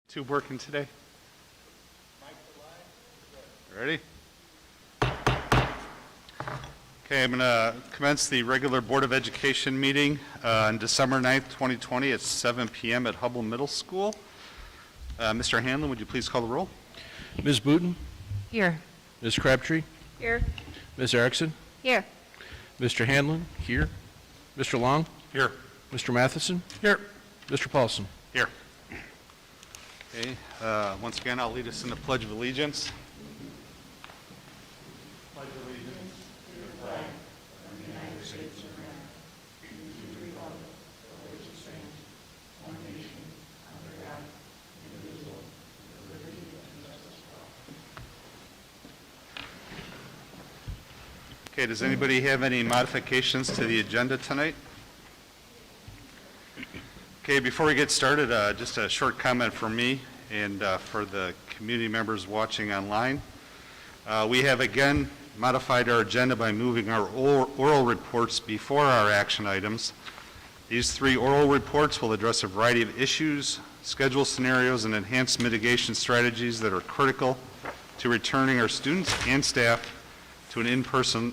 Tube working today? Ready? Okay, I'm going to commence the regular Board of Education meeting on December 9th, 2020 at 7 p.m. at Hubble Middle School. Mr. Hanlon, would you please call the roll? Ms. Booten? Here. Ms. Crabtree? Here. Ms. Erickson? Here. Mr. Hanlon? Here. Mr. Long? Here. Mr. Matheson? Here. Mr. Paulson? Here. Okay, once again, I'll lead us in the Pledge of Allegiance. Pledge allegiance to the flag of the United States of America, and to the republic for which it stands, one nation, under God, indivisible, with liberty and justice for all. Okay, does anybody have any modifications to the agenda tonight? Okay, before we get started, just a short comment from me and for the community members watching online. We have again modified our agenda by moving our oral reports before our action items. These three oral reports will address a variety of issues, schedule scenarios, and enhanced mitigation strategies that are critical to returning our students and staff to in-person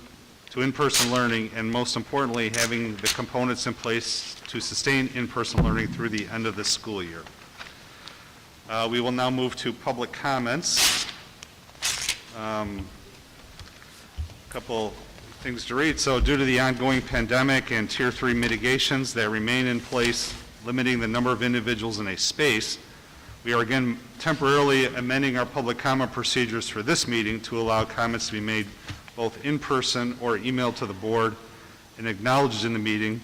learning, and most importantly, having the components in place to sustain in-person learning through the end of the school year. We will now move to public comments. A couple things to read. So due to the ongoing pandemic and Tier 3 mitigations that remain in place, limiting the number of individuals in a space, we are again temporarily amending our public comment procedures for this meeting to allow comments to be made both in person or emailed to the board and acknowledged in the meeting.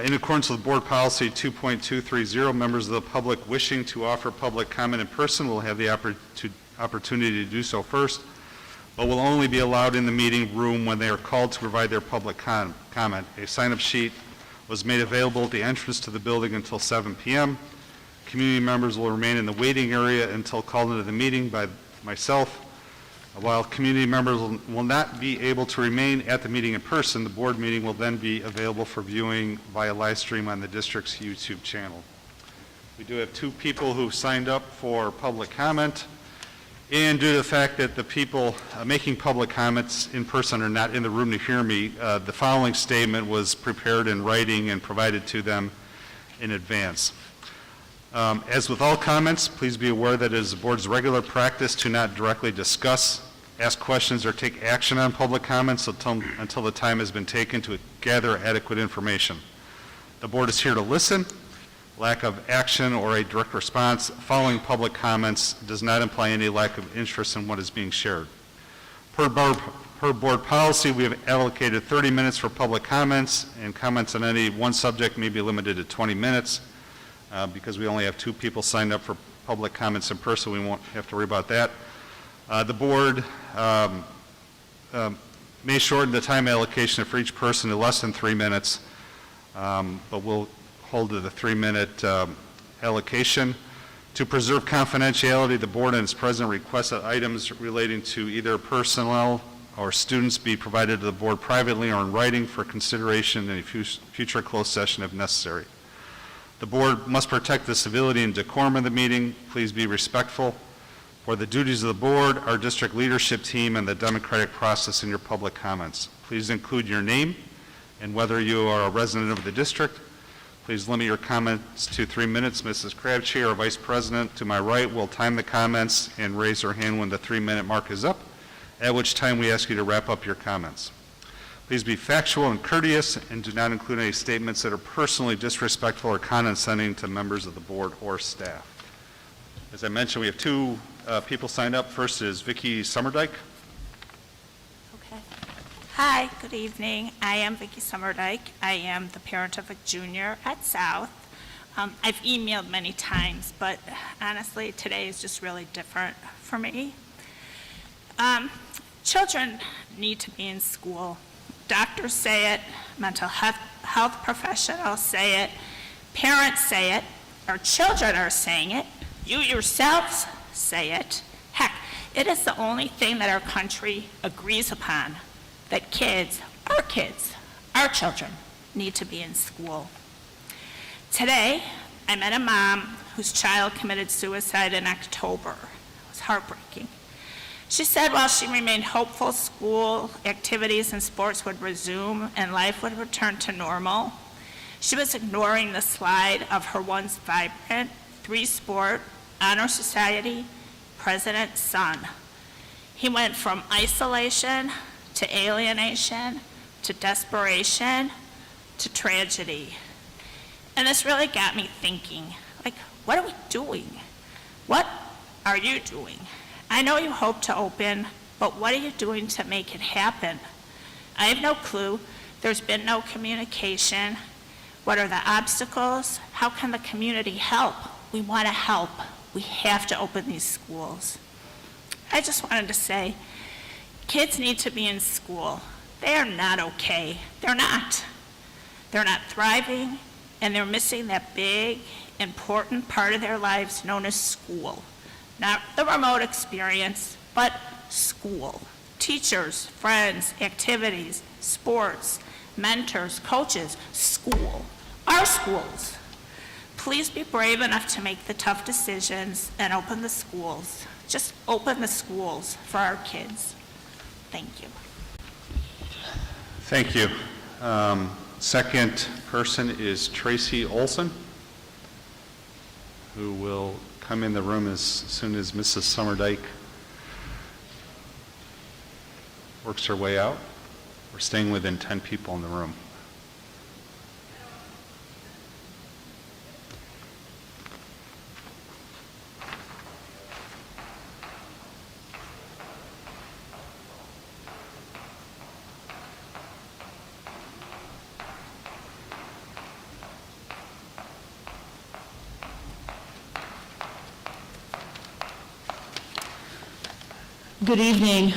In accordance with Board Policy 2.230, members of the public wishing to offer public comment in person will have the opportunity to do so first, but will only be allowed in the meeting room when they are called to provide their public comment. A sign-up sheet was made available at the entrance to the building until 7 p.m. Community members will remain in the waiting area until called into the meeting by myself. While community members will not be able to remain at the meeting in person, the board meeting will then be available for viewing via live stream on the district's YouTube channel. We do have two people who signed up for public comment, and due to the fact that the people making public comments in person are not in the room to hear me, the following statement was prepared in writing and provided to them in advance. As with all comments, please be aware that it is the board's regular practice to not directly discuss, ask questions, or take action on public comments until the time has been taken to gather adequate information. The board is here to listen. Lack of action or a direct response following public comments does not imply any lack of interest in what is being shared. Per board policy, we have allocated 30 minutes for public comments, and comments on any one subject may be limited to 20 minutes. Because we only have two people signed up for public comments in person, we won't have to worry about that. The board may shorten the time allocation for each person to less than 3 minutes, but we'll hold to the 3-minute allocation. To preserve confidentiality, the board and its president request that items relating to either personnel or students be provided to the board privately or in writing for consideration in a future closed session if necessary. The board must protect the civility and decorum of the meeting. Please be respectful for the duties of the board, our district leadership team, and the democratic process in your public comments. Please include your name and whether you are a resident of the district. Please limit your comments to 3 minutes. Mrs. Crabtree, our vice president to my right, will time the comments and raise her hand when the 3-minute mark is up, at which time we ask you to wrap up your comments. Please be factual and courteous and do not include any statements that are personally disrespectful or condescending to members of the board or staff. As I mentioned, we have two people signed up. First is Vicky Summerdyk. Okay. Hi, good evening. I am Vicky Summerdyk. I am the parent of a junior at South. I've emailed many times, but honestly, today is just really different for me. Children need to be in school. Doctors say it, mental health professionals say it, parents say it, our children are saying it, you yourselves say it. Heck, it is the only thing that our country agrees upon, that kids, our children, need to be in school. Today, I met a mom whose child committed suicide in October. It was heartbreaking. She said while she remained hopeful school activities and sports would resume and life would return to normal, she was ignoring the slide of her once vibrant, three-sport, honor society president's son. He went from isolation to alienation to desperation to tragedy. And this really got me thinking, like, what are we doing? What are you doing? I know you hope to open, but what are you doing to make it happen? I have no clue. There's been no communication. What are the obstacles? How can the community help? We want to help. We have to open these schools. I just wanted to say, kids need to be in school. They are not okay. They're not. They're not thriving, and they're missing that big, important part of their lives known as school. Not the remote experience, but school. Teachers, friends, activities, sports, mentors, coaches, school. Our schools. Please be brave enough to make the tough decisions and open the schools. Just open the schools for our kids. Thank you. Thank you. Second person is Tracy Olson, who will come in the room as soon as Mrs. Summerdyk works her way out. We're staying within 10 people in the room. Good evening.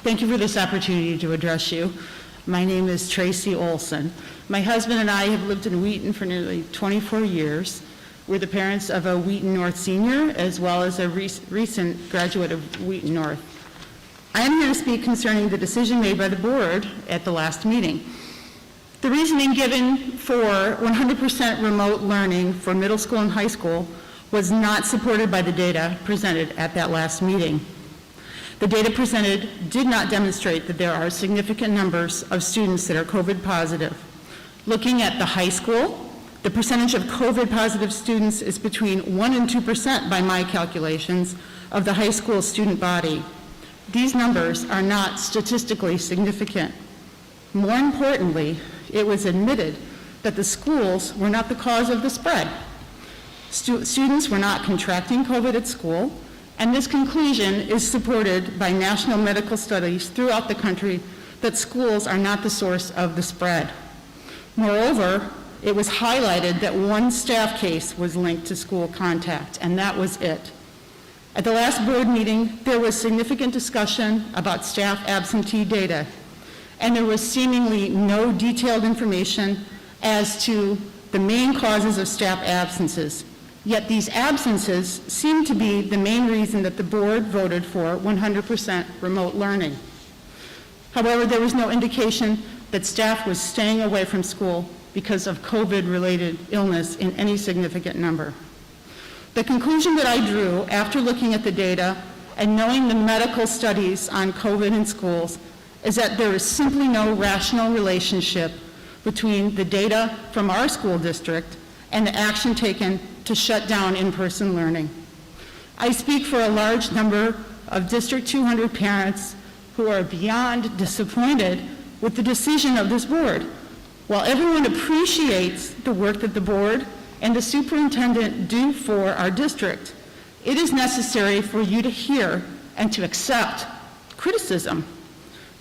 Thank you for this opportunity to address you. My name is Tracy Olson. My husband and I have lived in Wheaton for nearly 24 years. We're the parents of a Wheaton North senior as well as a recent graduate of Wheaton North. I am here to speak concerning the decision made by the board at the last meeting. The reasoning given for 100% remote learning for middle school and high school was not supported by the data presented at that last meeting. The data presented did not demonstrate that there are significant numbers of students that are COVID positive. Looking at the high school, the percentage of COVID positive students is between 1% and 2% by my calculations of the high school student body. These numbers are not statistically significant. More importantly, it was admitted that the schools were not the cause of the spread. Students were not contracting COVID at school, and this conclusion is supported by national medical studies throughout the country that schools are not the source of the spread. Moreover, it was highlighted that one staff case was linked to school contact, and that was it. At the last board meeting, there was significant discussion about staff absentee data, and there was seemingly no detailed information as to the main causes of staff absences. Yet these absences seem to be the main reason that the board voted for 100% remote learning. However, there was no indication that staff was staying away from school because of COVID-related illness in any significant number. The conclusion that I drew after looking at the data and knowing the medical studies on COVID in schools is that there is simply no rational relationship between the data from our school district and the action taken to shut down in-person learning. I speak for a large number of District 200 parents who are beyond disappointed with the decision of this board. While everyone appreciates the work that the board and the superintendent do for our district, it is necessary for you to hear and to accept criticism.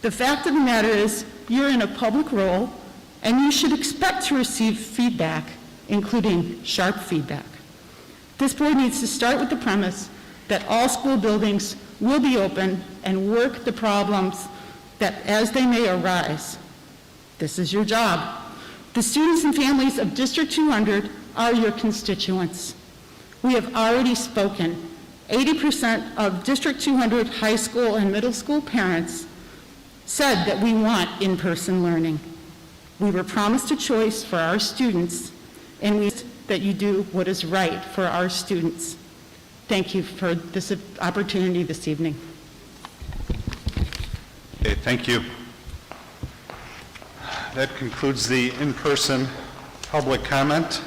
The fact of the matter is, you're in a public role, and you should expect to receive feedback, including sharp feedback. This board needs to start with the premise that all school buildings will be open and work the problems that as they may arise. This is your job. The students and families of District 200 are your constituents. We have already spoken. 80% of District 200 high school and middle school parents said that we want in-person learning. We were promised a choice for our students, and that you do what is right for our students. Thank you for this opportunity this evening. Okay, thank you. That concludes the in-person public comment.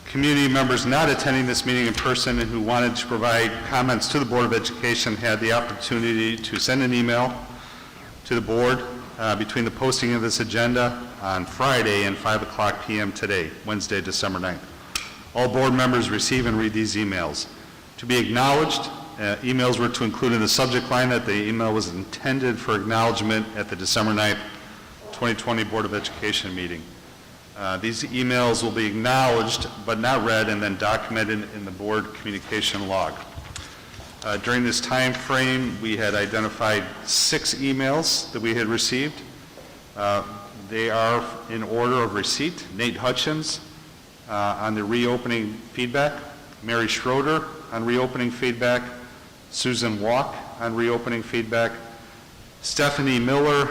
Community members not attending this meeting in person and who wanted to provide comments to the Board of Education had the opportunity to send an email to the board between the posting of this agenda on Friday and 5:00 p.m. today, Wednesday, December 9th. All board members receive and read these emails. To be acknowledged, emails were to include in the subject line that the email was intended for acknowledgement at the December 9th, 2020 Board of Education meeting. These emails will be acknowledged but not read and then documented in the board communication log. During this time frame, we had identified 6 emails that we had received. They are in order of receipt. Nate Hutchins on the reopening feedback, Mary Schroeder on reopening feedback, Susan Walk on reopening feedback, Stephanie Miller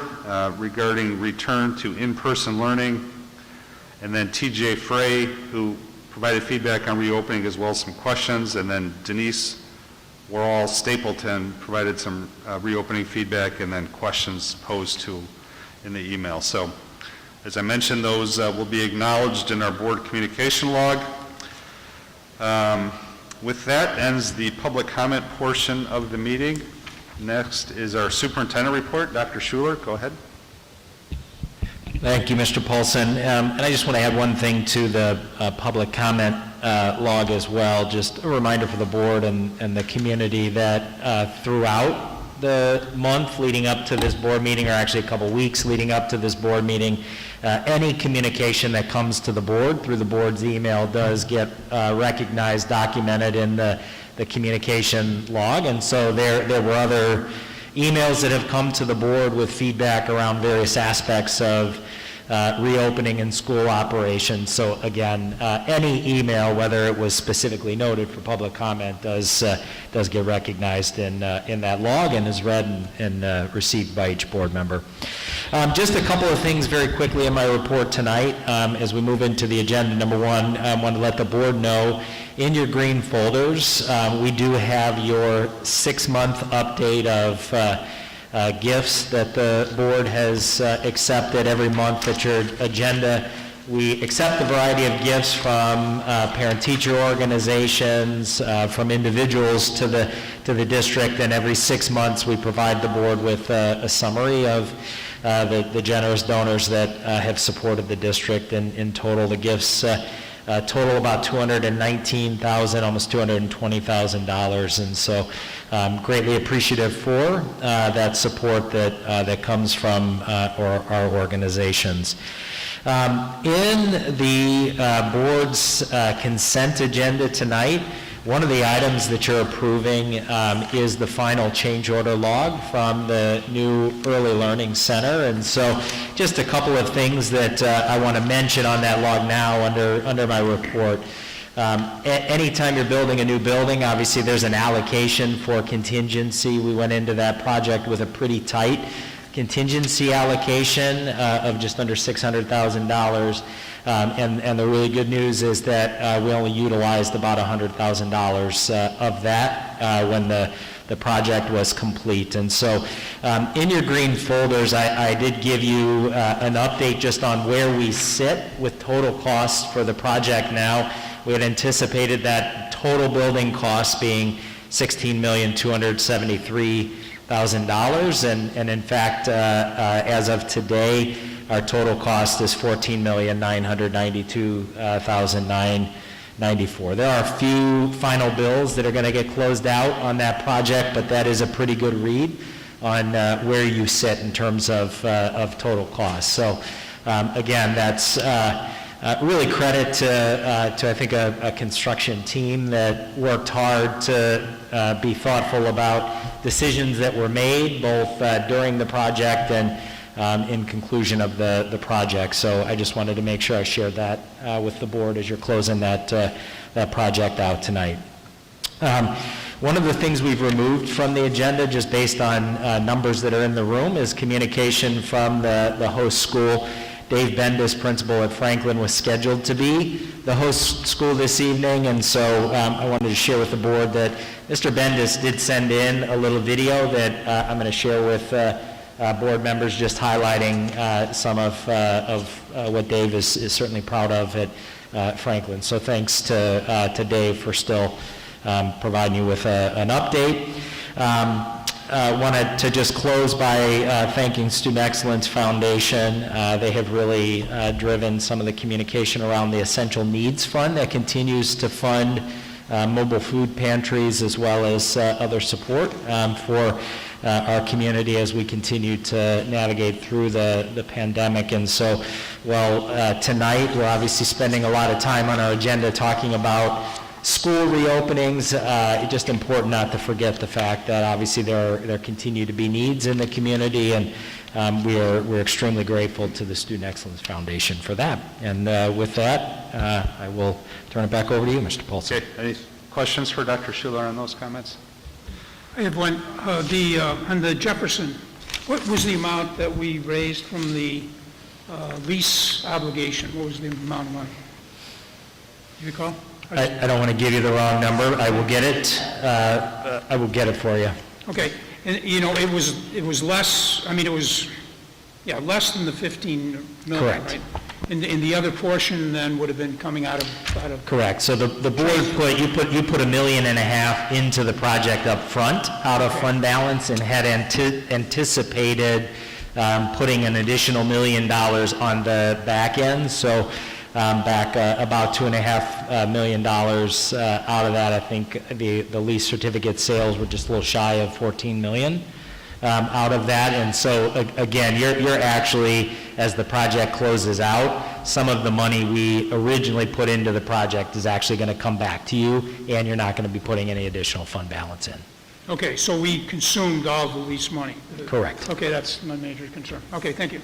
regarding return to in-person learning, and then TJ Frey, who provided feedback on reopening as well as some questions, and then Denise Warall Stapleton provided some reopening feedback and then questions posed to in the email. So, as I mentioned, those will be acknowledged in our board communication log. With that ends the public comment portion of the meeting. Next is our superintendent report. Dr. Schuler, go ahead. Thank you, Mr. Paulson. And I just want to add one thing to the public comment log as well. Just a reminder for the board and the community that throughout the month leading up to this board meeting, or actually a couple weeks leading up to this board meeting, any communication that comes to the board through the board's email does get recognized, documented in the communication log. And so there were other emails that have come to the board with feedback around various aspects of reopening and school operations. So again, any email, whether it was specifically noted for public comment, does get recognized in that log and is read and received by each board member. Just a couple of things very quickly in my report tonight as we move into the agenda. Number one, I want to let the board know in your green folders, we do have your 6-month update of gifts that the board has accepted every month at your agenda. We accept a variety of gifts from parent-teacher organizations, from individuals to the district, and every 6 months we provide the board with a summary of the generous donors that have supported the district. In total, the gifts total about $219,000, almost $220,000, and so greatly appreciative for that support that comes from our organizations. In the board's consent agenda tonight, one of the items that you're approving is the final change order log from the new Early Learning Center. And so just a couple of things that I want to mention on that log now under my report. Anytime you're building a new building, obviously there's an allocation for contingency. We went into that project with a pretty tight contingency allocation of just under $600,000. And the really good news is that we only utilized about $100,000 of that when the project was complete. And so in your green folders, I did give you an update just on where we sit with total costs for the project now. We had anticipated that total building costs being $16,273,000, and in fact, as of today, our total cost is $14,992,994. There are a few final bills that are going to get closed out on that project, but that is a pretty good read on where you sit in terms of total cost. So again, that's really credit to I think a construction team that worked hard to be thoughtful about decisions that were made both during the project and in conclusion of the project. So I just wanted to make sure I shared that with the board as you're closing that project out tonight. One of the things we've removed from the agenda, just based on numbers that are in the room, is communication from the host school Dave Bendis, principal at Franklin, was scheduled to be the host school this evening, and so I wanted to share with the board that Mr. Bendis did send in a little video that I'm going to share with board members, just highlighting some of what Dave is certainly proud of at Franklin. So thanks to Dave for still providing you with an update. Wanted to just close by thanking Student Excellence Foundation. They have really driven some of the communication around the Essential Needs Fund that continues to fund mobile food pantries as well as other support for our community as we continue to navigate through the pandemic. And so, tonight we're obviously spending a lot of time on our agenda talking about school reopenings. It's just important not to forget the fact that obviously there continue to be needs in the community, and we're extremely grateful to the Student Excellence Foundation for that. And with that, I will turn it back over to you, Mr. Paulson. Okay, any questions for Dr. Schuler on those comments? I have one. On the Jefferson, what was the amount that we raised from the lease obligation? What was the amount of money? Do you recall? I don't want to give you the wrong number. I will get it. I will get it for you. Okay, and it was less. I mean, it was less than the 15 million, Correct. right? And the other portion then would have been coming out of. Correct. So the board put $1.5 million into the project up front out of fund balance, and had anticipated putting an additional $1 million on the back end. So back about $2.5 million out of that. I think the lease certificate sales were just a little shy of 14 million out of that. And so again, you're actually, as the project closes out, some of the money we originally put into the project is actually going to come back to you, and you're not going to be putting any additional fund balance in. Okay, so we consumed all the lease money. Correct. Okay, that's my major concern. Okay, thank you.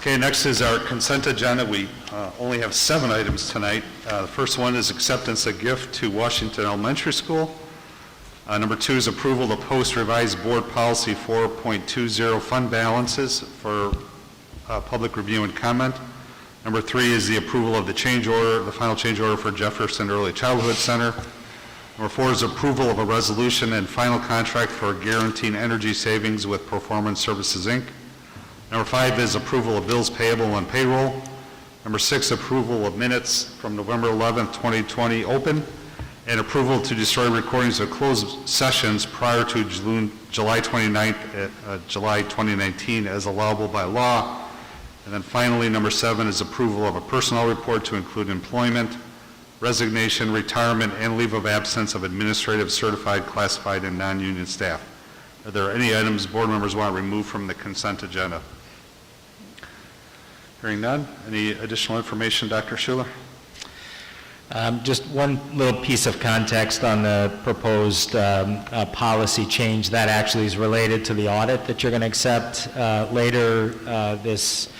Okay, next is our consent agenda. We only have 7 items tonight. The first one is acceptance of gift to Washington Elementary School. Number 2 is approval to post revised board policy 4.20 fund balances for public review and comment. Number 3 is the approval of the change order, the final change order for Jefferson Early Childhood Center. Number 4 is approval of a resolution and final contract for guaranteeing energy savings with Performance Services, Inc. Number 5 is approval of bills payable and payroll. Number 6, approval of minutes from November 11th, 2020 open, and approval to destroy recordings of closed sessions prior to July 29th, July 2019 as allowable by law. And then finally, number 7 is approval of a personnel report to include employment, resignation, retirement, and leave of absence of administrative, certified, classified, and non-union staff. Are there any items board members want to remove from the consent agenda? Hearing none. Any additional information, Dr. Schuler? Just one little piece of context on the proposed policy change that actually is related to the audit that you're going to accept later this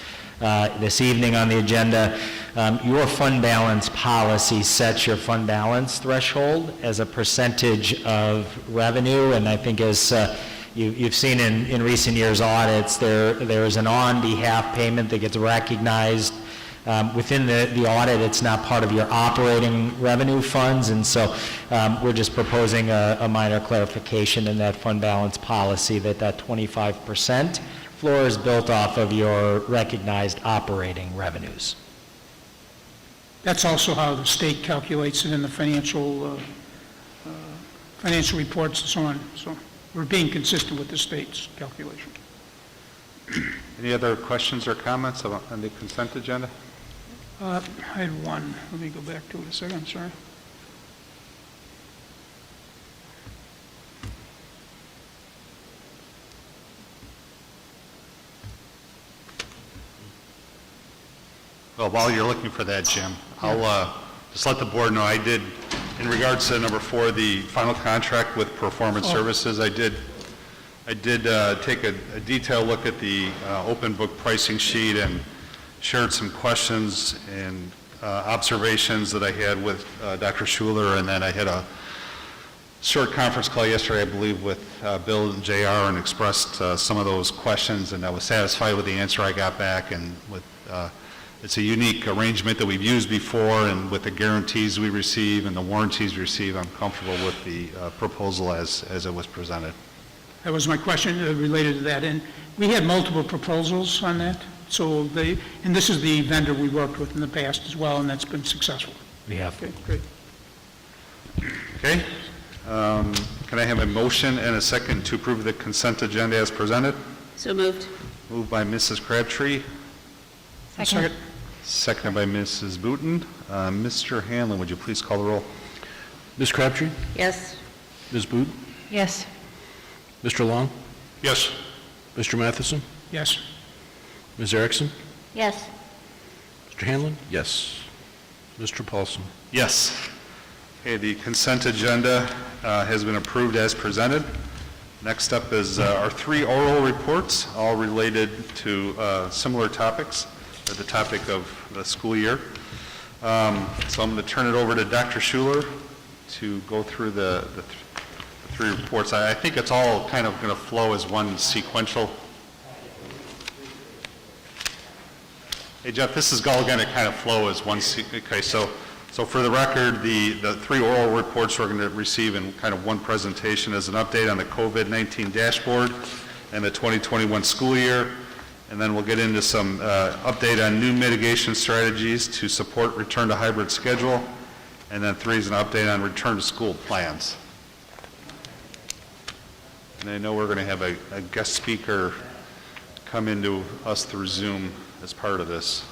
evening on the agenda. Your fund balance policy sets your fund balance threshold as a percentage of revenue, and I think as you've seen in recent years audits, there is an on-behalf payment that gets recognized within the audit. It's not part of your operating revenue funds, and so we're just proposing a minor clarification in that fund balance policy that 25% floor is built off of your recognized operating revenues. That's also how the state calculates it in the financial reports and so on. So we're being consistent with the state's calculation. Any other questions or comments on the consent agenda? I had one. Let me go back to it a second. I'm sorry. Well, while you're looking for that, Jim, I'll just let the board know I did, in regards to number 4, the final contract with Performance Services, I did take a detailed look at the open book pricing sheet and shared some questions and observations that I had with Dr. Schuler, and then I had short conference call yesterday, I believe, with Bill and JR, and expressed some of those questions, and I was satisfied with the answer I got back, and with it's a unique arrangement that we've used before, and with the guarantees we receive and the warranties we receive, I'm comfortable with the proposal as it was presented. That was my question related to that. And we had multiple proposals on that. So and this is the vendor we worked with in the past as well, and that's been successful. We have. Okay, great. Okay? Can I have a motion and a second to approve the consent agenda as presented? So moved. Moved by Mrs. Crabtree, Second. seconded by Mrs. Booton. Mr. Hanlon, would you please call the roll? Ms. Crabtree? Yes. Ms. Booth? Yes. Mr. Long? Yes. Mr. Matheson? Yes. Ms. Erickson? Yes. Mr. Hanlon? Yes. Mr. Paulson? Yes. Okay, the consent agenda has been approved as presented. Next up is our 3 oral reports, all related to similar topics, or the topic of the school year. So I'm going to turn it over to Dr. Schuler to go through the 3 reports. I think it's all kind of going to flow as one sequential. Hey, Jeff, this is all going to kind of flow as one. Okay, so for the record, the 3 oral reports we're going to receive in kind of one presentation as an update on the COVID-19 dashboard and the 2021 school year, and then we'll get into some update on new mitigation strategies to support return to hybrid schedule, and then 3 is an update on return to school plans. And I know we're going to have a guest speaker come into us through Zoom as part of this.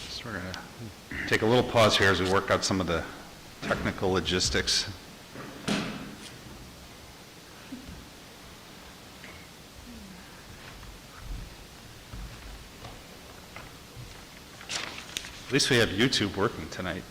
So we're going to take a little pause here as we work out some of the technical logistics. At least we have YouTube working tonight.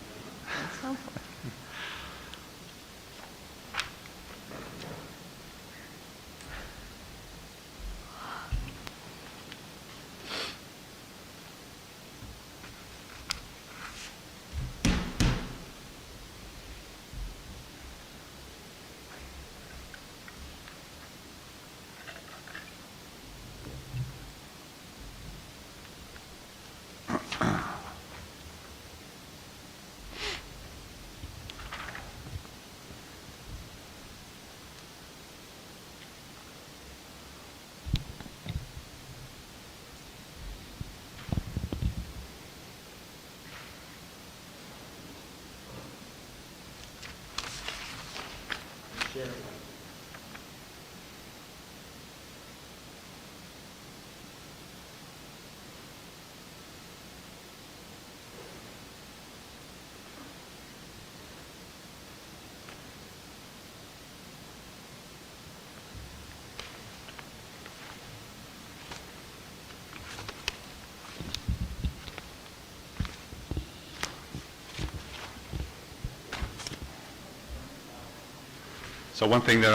So one thing that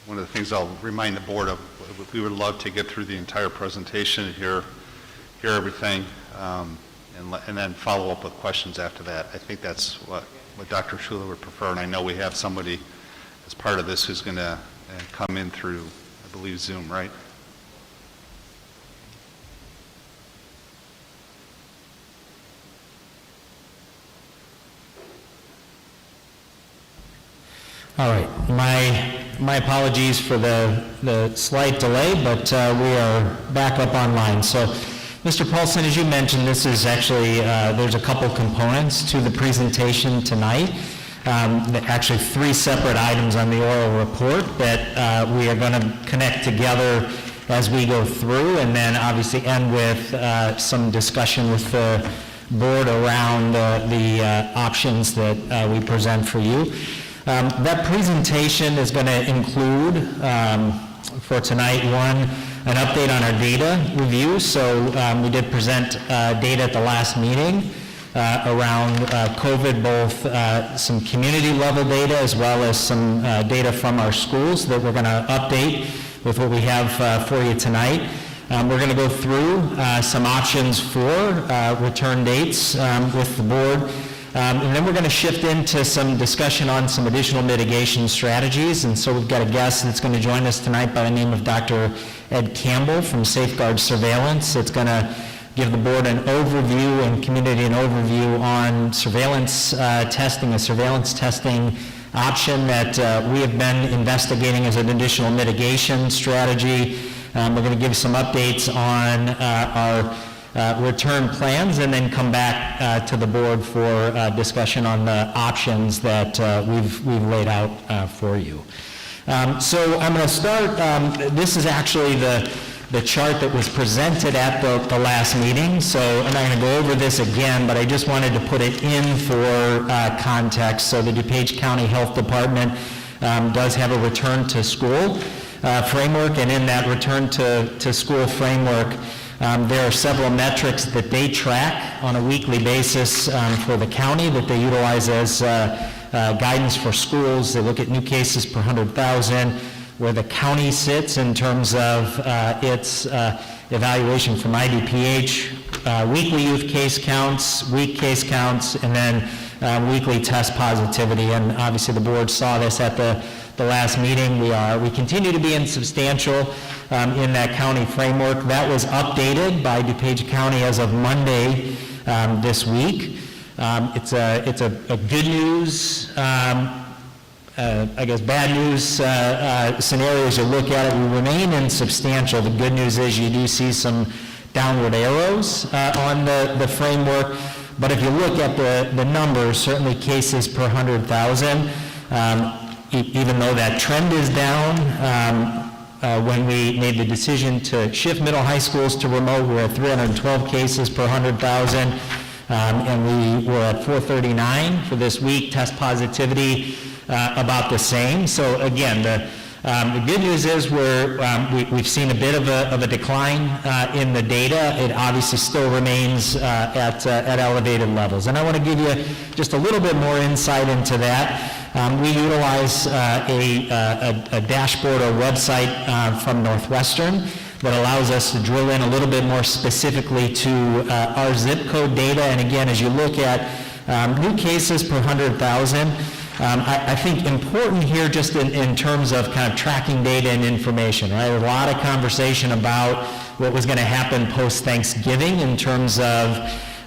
one of the things I'll remind the board of, we would love to get through the entire presentation, hear everything, and then follow up with questions after that. I think that's what Dr. Schuler would prefer, and I know we have somebody as part of this who's going to come in through, I believe, Zoom, right? All right, my apologies for the slight delay, but we are back up online. So, Mr. Paulson, as you mentioned, this is actually, there's a couple components to the presentation tonight. Actually 3 separate items on the oral report that we are going to connect together as we go through, and then obviously end with some discussion with the board around the options that we present for you. That presentation is going to include, for tonight, 1, an update on our data review. So we did present data at the last meeting around COVID, both some community level data as well as some data from our schools that we're going to update with what we have for you tonight. We're going to go through some options for return dates with the board. And then we're going to shift into some discussion on some additional mitigation strategies. And so we've got a guest that's going to join us tonight by the name of Dr. Ed Campbell from Safeguard Surveillance. It's going to give the board an overview and community an overview on surveillance testing, a surveillance testing option that we have been investigating as an additional mitigation strategy. We're going to give some updates on our return plans and then come back to the board for discussion on the options that we've laid out for you. So I'm going to start, this is actually the chart that was presented at the last meeting, so I'm not going to go over this again, but I just wanted to put it in for context. So the DuPage County Health Department does have a return to school framework, and in that return to school framework, there are several metrics that they track on a weekly basis for the county that they utilize as guidance for schools. They look at new cases per 100,000, where the county sits in terms of its evaluation from IDPH, weekly youth case counts, week case counts, and then weekly test positivity. And obviously the board saw this at the last meeting. We continue to be insubstantial in that county framework. That was updated by DuPage County as of Monday this week. It's a good news, I guess bad news scenario as you look at it. We remain insubstantial. The good news is you do see some downward arrows on the framework, but if you look at the numbers, certainly cases per 100,000, even though that trend is down, when we made the decision to shift middle high schools to remote, we were at 312 cases per 100,000, and we were at 439 for this week. Test positivity about the same. So again, the good news is we've seen a bit of a decline in the data. It obviously still remains at elevated levels. And I want to give you just a little bit more insight into that. We utilize a dashboard or website from Northwestern that allows us to drill in a little bit more specifically to our zip code data. And again, as you look at new cases per 100,000, I think important here just in terms of kind of tracking data and information, right? A lot of conversation about what was going to happen post-Thanksgiving in terms of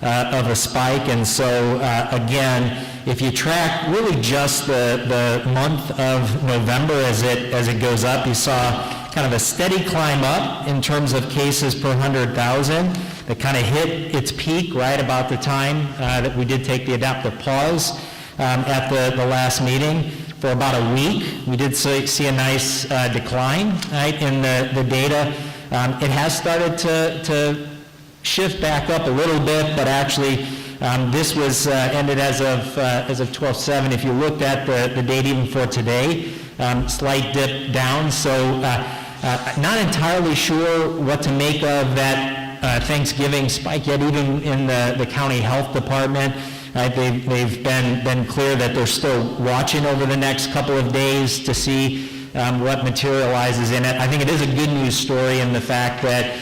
a spike. And so again, if you track really just the month of November as it goes up, you saw kind of a steady climb up in terms of cases per 100,000 that kind of hit its peak right about the time that we did take the adaptive pause at the last meeting. For about a week, we did see a nice decline, right, in the data. It has started to shift back up a little bit, but actually this was ended as of 12/7. If you looked at the data even for today, slight dip down. So not entirely sure what to make of that Thanksgiving spike yet, even in the county health department. They've been clear that they're still watching over the next couple of days to see what materializes in it. I think it is a good news story in the fact that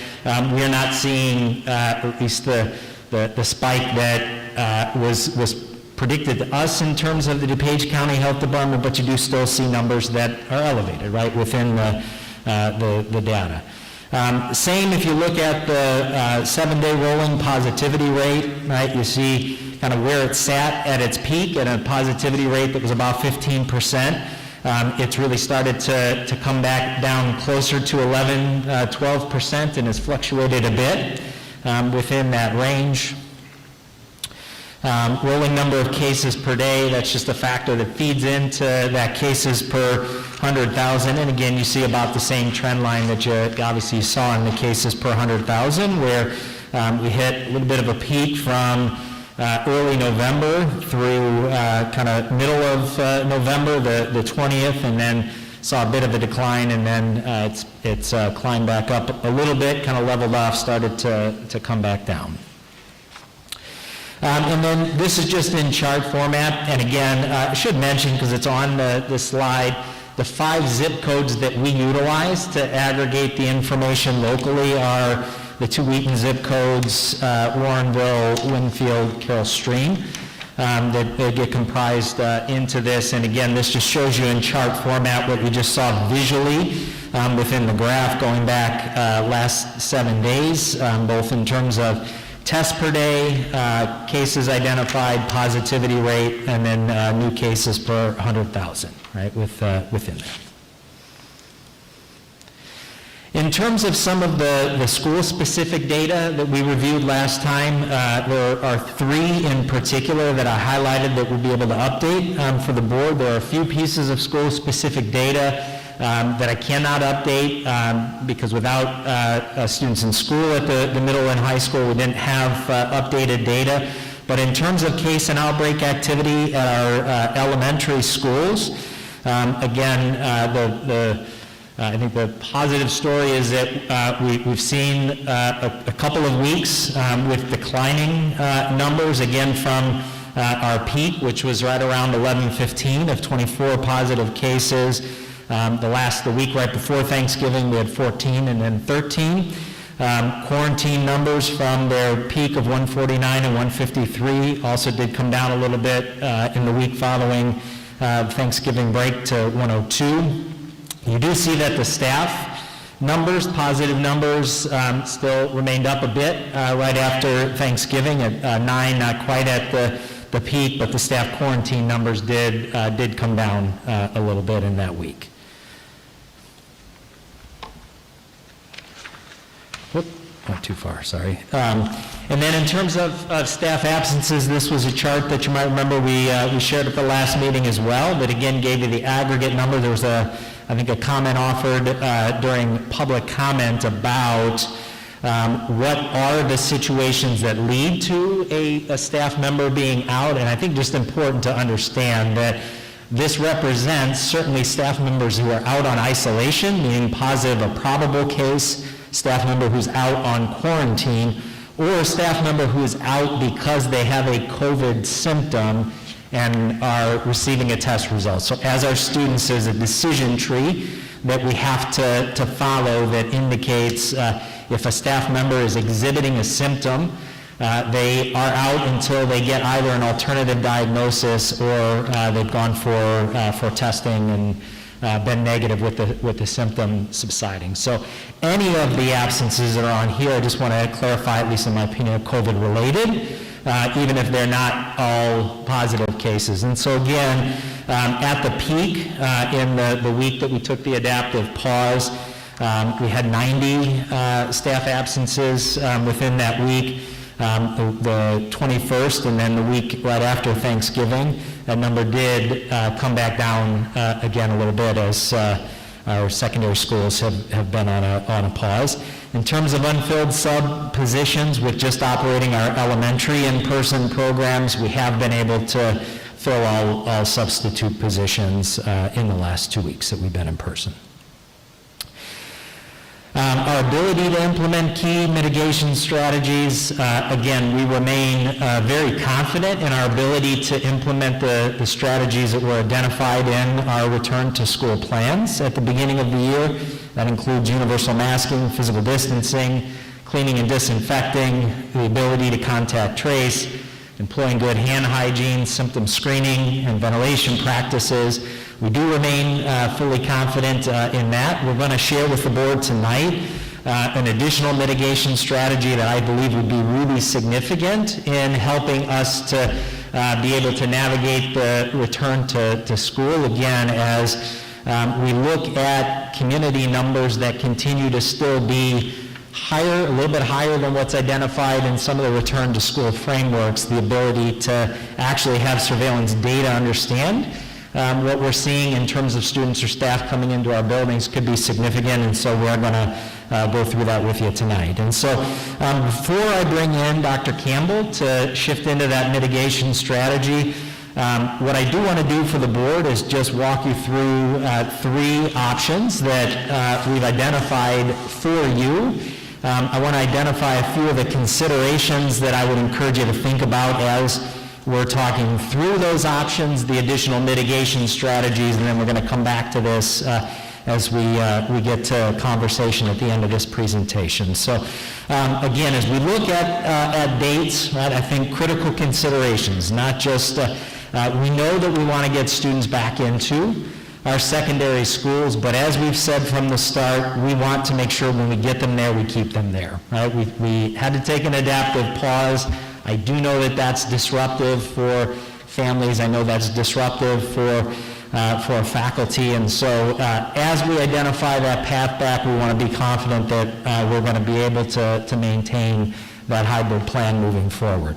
we're not seeing at least the spike that was predicted to us in terms of the DuPage County Health Department, but you do still see numbers that are elevated, right, within the data. Same if you look at the 7-day rolling positivity rate, right, you see kind of where it sat at its peak at a positivity rate that was about 15%. It's really started to come back down closer to 11, 12% and has fluctuated a bit within that range. Rolling number of cases per day, that's just a factor that feeds into that cases per 100,000. And again, you see about the same trend line that you obviously saw in the cases per 100,000, where we hit a little bit of a peak from early November through kind of middle of November, the 20th, and then saw a bit of a decline, and then it's climbed back up a little bit, kind of leveled off, started to come back down. And then this is just in chart format, and again, I should mention, because it's on the slide, the 5 zip codes that we utilize to aggregate the information locally are the 2 Wheaton zip codes, Warrenville, Winfield, Carroll Stream, that they get comprised into this. And again, this just shows you in chart format what we just saw visually within the graph going back last 7 days, both in terms of tests per day, cases identified, positivity rate, and then new cases per 100,000, right, within that. In terms of some of the school-specific data that we reviewed last time, there are 3 in particular that I highlighted that we'll be able to update for the board. There are a few pieces of school-specific data that I cannot update because without students in school at the middle and high school, we didn't have updated data. But in terms of case and outbreak activity at our elementary schools, again, I think the positive story is that we've seen a couple of weeks with declining numbers, again from our peak, which was right around 11:15 of 24 positive cases. The week right before Thanksgiving, we had 14 and then 13. Quarantine numbers from their peak of 149 and 153 also did come down a little bit in the week following Thanksgiving break to 102. You do see that the staff numbers, positive numbers, still remained up a bit right after Thanksgiving at 9, not quite at the peak, but the staff quarantine numbers did come down a little bit in that week. Whoop, not too far, sorry. And then in terms of staff absences, this was a chart that you might remember we shared at the last meeting as well, that again gave you the aggregate number. There was I think a comment offered during public comment about what are the situations that lead to a staff member being out, and I think just important to understand that this represents certainly staff members who are out on isolation, meaning positive or probable case, staff member who's out on quarantine, or a staff member who is out because they have a COVID symptom and are receiving a test result. So as our students, there's a decision tree that we have to follow that indicates if a staff member is exhibiting a symptom, they are out until they get either an alternative diagnosis or they've gone for testing and been negative with the symptom subsiding. So any of the absences that are on here, I just want to clarify, at least in my opinion, are COVID related, even if they're not all positive cases. And so again, at the peak in the week that we took the adaptive pause, we had 90 staff absences within that week. The 21st and then the week right after Thanksgiving, that number did come back down again a little bit as our secondary schools have been on a pause. In terms of unfilled sub positions, with just operating our elementary in-person programs, we have been able to fill all substitute positions in the last 2 weeks that we've been in person. Our ability to implement key mitigation strategies, again, we remain very confident in our ability to implement the strategies that were identified in our return to school plans at the beginning of the year. That includes universal masking, physical distancing, cleaning and disinfecting, the ability to contact trace, employing good hand hygiene, symptom screening, and ventilation practices. We do remain fully confident in that. We're going to share with the board tonight an additional mitigation strategy that I believe would be really significant in helping us to be able to navigate the return to school again as we look at community numbers that continue to still be higher, a little bit higher than what's identified in some of the return to school frameworks, the ability to actually have surveillance data understand what we're seeing in terms of students or staff coming into our buildings could be significant, and so we're going to go through that with you tonight. And so before I bring in Dr. Campbell to shift into that mitigation strategy, What I do want to do for the board is just walk you through three options that we've identified for you. I want to identify a few of the considerations that I would encourage you to think about as we're talking through those options, the additional mitigation strategies, and then we're going to come back to this as we get to conversation at the end of this presentation. So again, as we look at dates, right, I think critical considerations, not just, we know that we want to get students back into our secondary schools, but as we've said from the start, we want to make sure when we get them there, we keep them there, right? We had to take an adaptive pause. I do know that that's disruptive for families. I know that's disruptive for faculty, and so as we identify that path back, we want to be confident that we're going to be able to maintain that hybrid plan moving forward.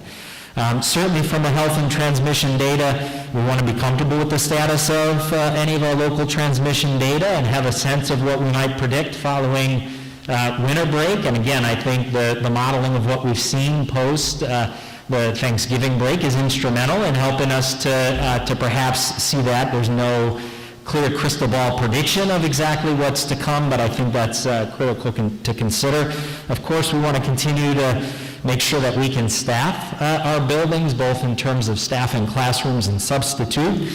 Certainly from a health and transmission data, we want to be comfortable with the status of any of our local transmission data and have a sense of what we might predict following winter break. And again, I think the modeling of what we've seen post the Thanksgiving break is instrumental in helping us to perhaps see that. There's no clear crystal ball prediction of exactly what's to come, but I think that's critical to consider. Of course, we want to continue to make sure that we can staff our buildings, both in terms of staff in classrooms and substitute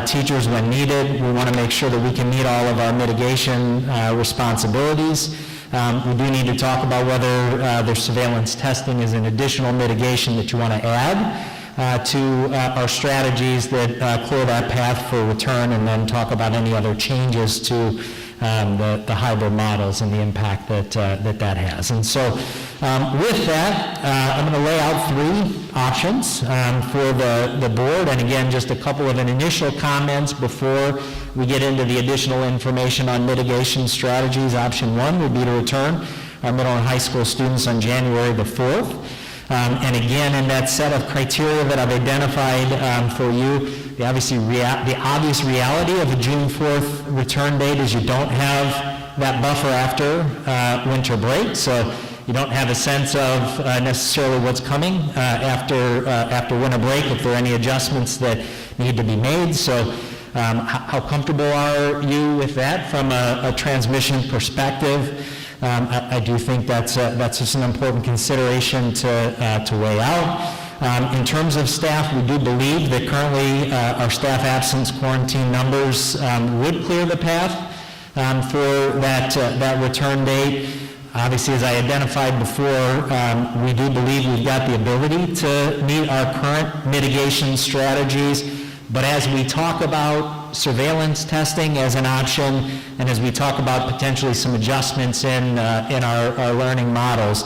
teachers when needed. We want to make sure that we can meet all of our mitigation responsibilities. We do need to talk about whether there's surveillance testing is an additional mitigation that you want to add to our strategies that clear that path for return, and then talk about any other changes to the hybrid models and the impact that has. And so with that, I'm going to lay out three options for the board, and again, just a couple of initial comments before we get into the additional information on mitigation strategies. Option one would be to return our middle and high school students on January the 4th. And again, in that set of criteria that I've identified for you, the obvious reality of a June 4th return date is you don't have that buffer after winter break, so you don't have a sense of necessarily what's coming after winter break, if there are any adjustments that need to be made. So how comfortable are you with that from a transmission perspective? I do think that's just an important consideration to weigh out. In terms of staff, we do believe that currently our staff absence quarantine numbers would clear the path for that return date. Obviously, as I identified before, we do believe we've got the ability to meet our current mitigation strategies. But as we talk about surveillance testing as an option, and as we talk about potentially some adjustments in our learning models,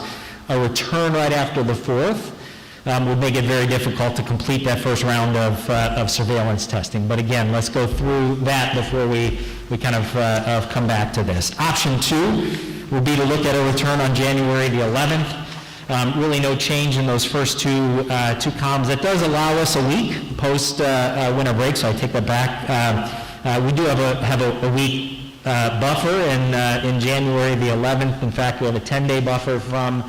a return right after the 4th would make it very difficult to complete that first round of surveillance testing. But again, let's go through that before we kind of come back to this. Option two would be to look at a return on January the 11th. Really no change in those first two columns. That does allow us a week post winter break, so I take that back. We do have a week buffer in January the 11th. In fact, we have a 10-day buffer from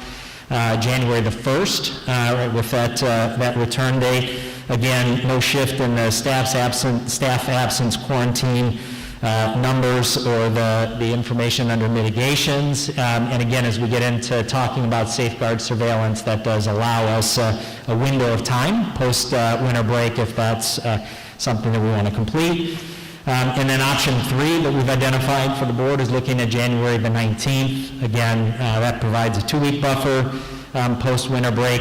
January the 1st with that return date. Again, no shift in the staff absence quarantine numbers or the information under mitigations. And again, as we get into talking about safeguard surveillance, that does allow us a window of time post winter break if that's something that we want to complete. And then option three that we've identified for the board is looking at January the 19th. Again, that provides a 2-week buffer post winter break,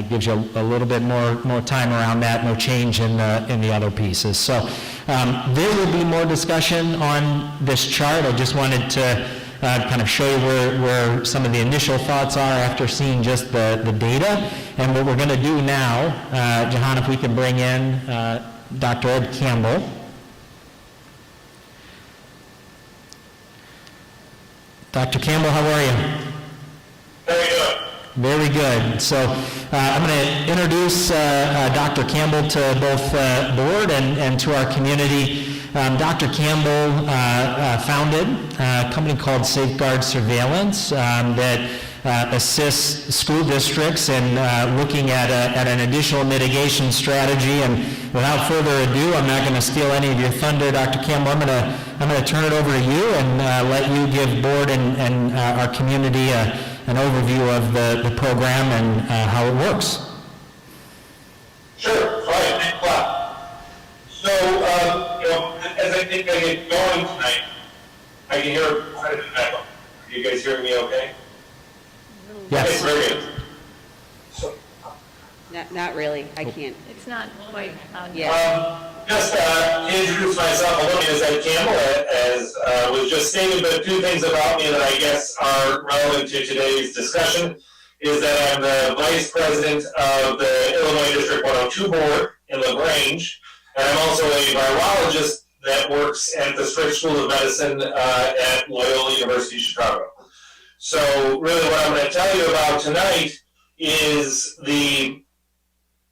gives you a little bit more time around that. No change in the other pieces. So there will be more discussion on this chart. I just wanted to kind of show you where some of the initial thoughts are after seeing just the data. And what we're going to do now, Jahan, if we can bring in Dr. Ed Campbell. Dr. Campbell, how are you? Very good. Very good. So I'm going to introduce Dr. Campbell to both board and to our community. Dr. Campbell founded a company called Safeguard Surveillance that assists school districts in looking at an additional mitigation strategy. And without further ado, I'm not going to steal any of your thunder, Dr. Campbell. I'm going to turn it over to you and let you give board and our community an overview of the program and how it works. Sure, fine, thanks a lot. So, as I think I get going tonight, I can hear quite a bit of echo. Are you guys hearing me okay? Yes. Okay, very good. So, Not really, I can't. It's not quite on. just to introduce myself a little bit as I can, as was just stated, but 2 things about me that I guess are relevant to today's discussion is that I'm the Vice President of the Illinois District 102 Board in LaGrange, and I'm also a virologist that works at the Strict School of Medicine at Loyola University Chicago. So really what I'm going to tell you about tonight is the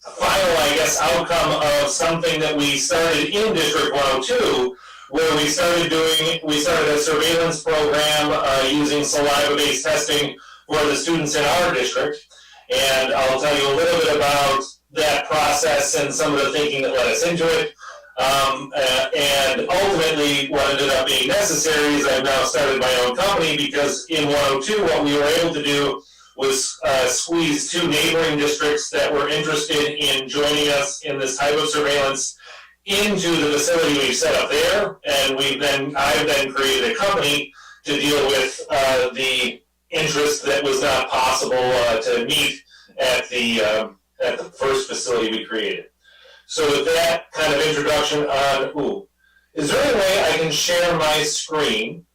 final, I guess, outcome of something that we started in District 102, where we started a surveillance program using saliva-based testing for the students in our district. And I'll tell you a little bit about that process and some of the thinking that led us into it. And ultimately, what ended up being necessary is I've now started my own company, because in 102, what we were able to do was squeeze 2 neighboring districts that were interested in joining us in this type of surveillance into the facility we've set up there. And I've then created a company to deal with the interest that was not possible to meet at the first facility we created. So with that kind of introduction on, is there any way I can share my screen?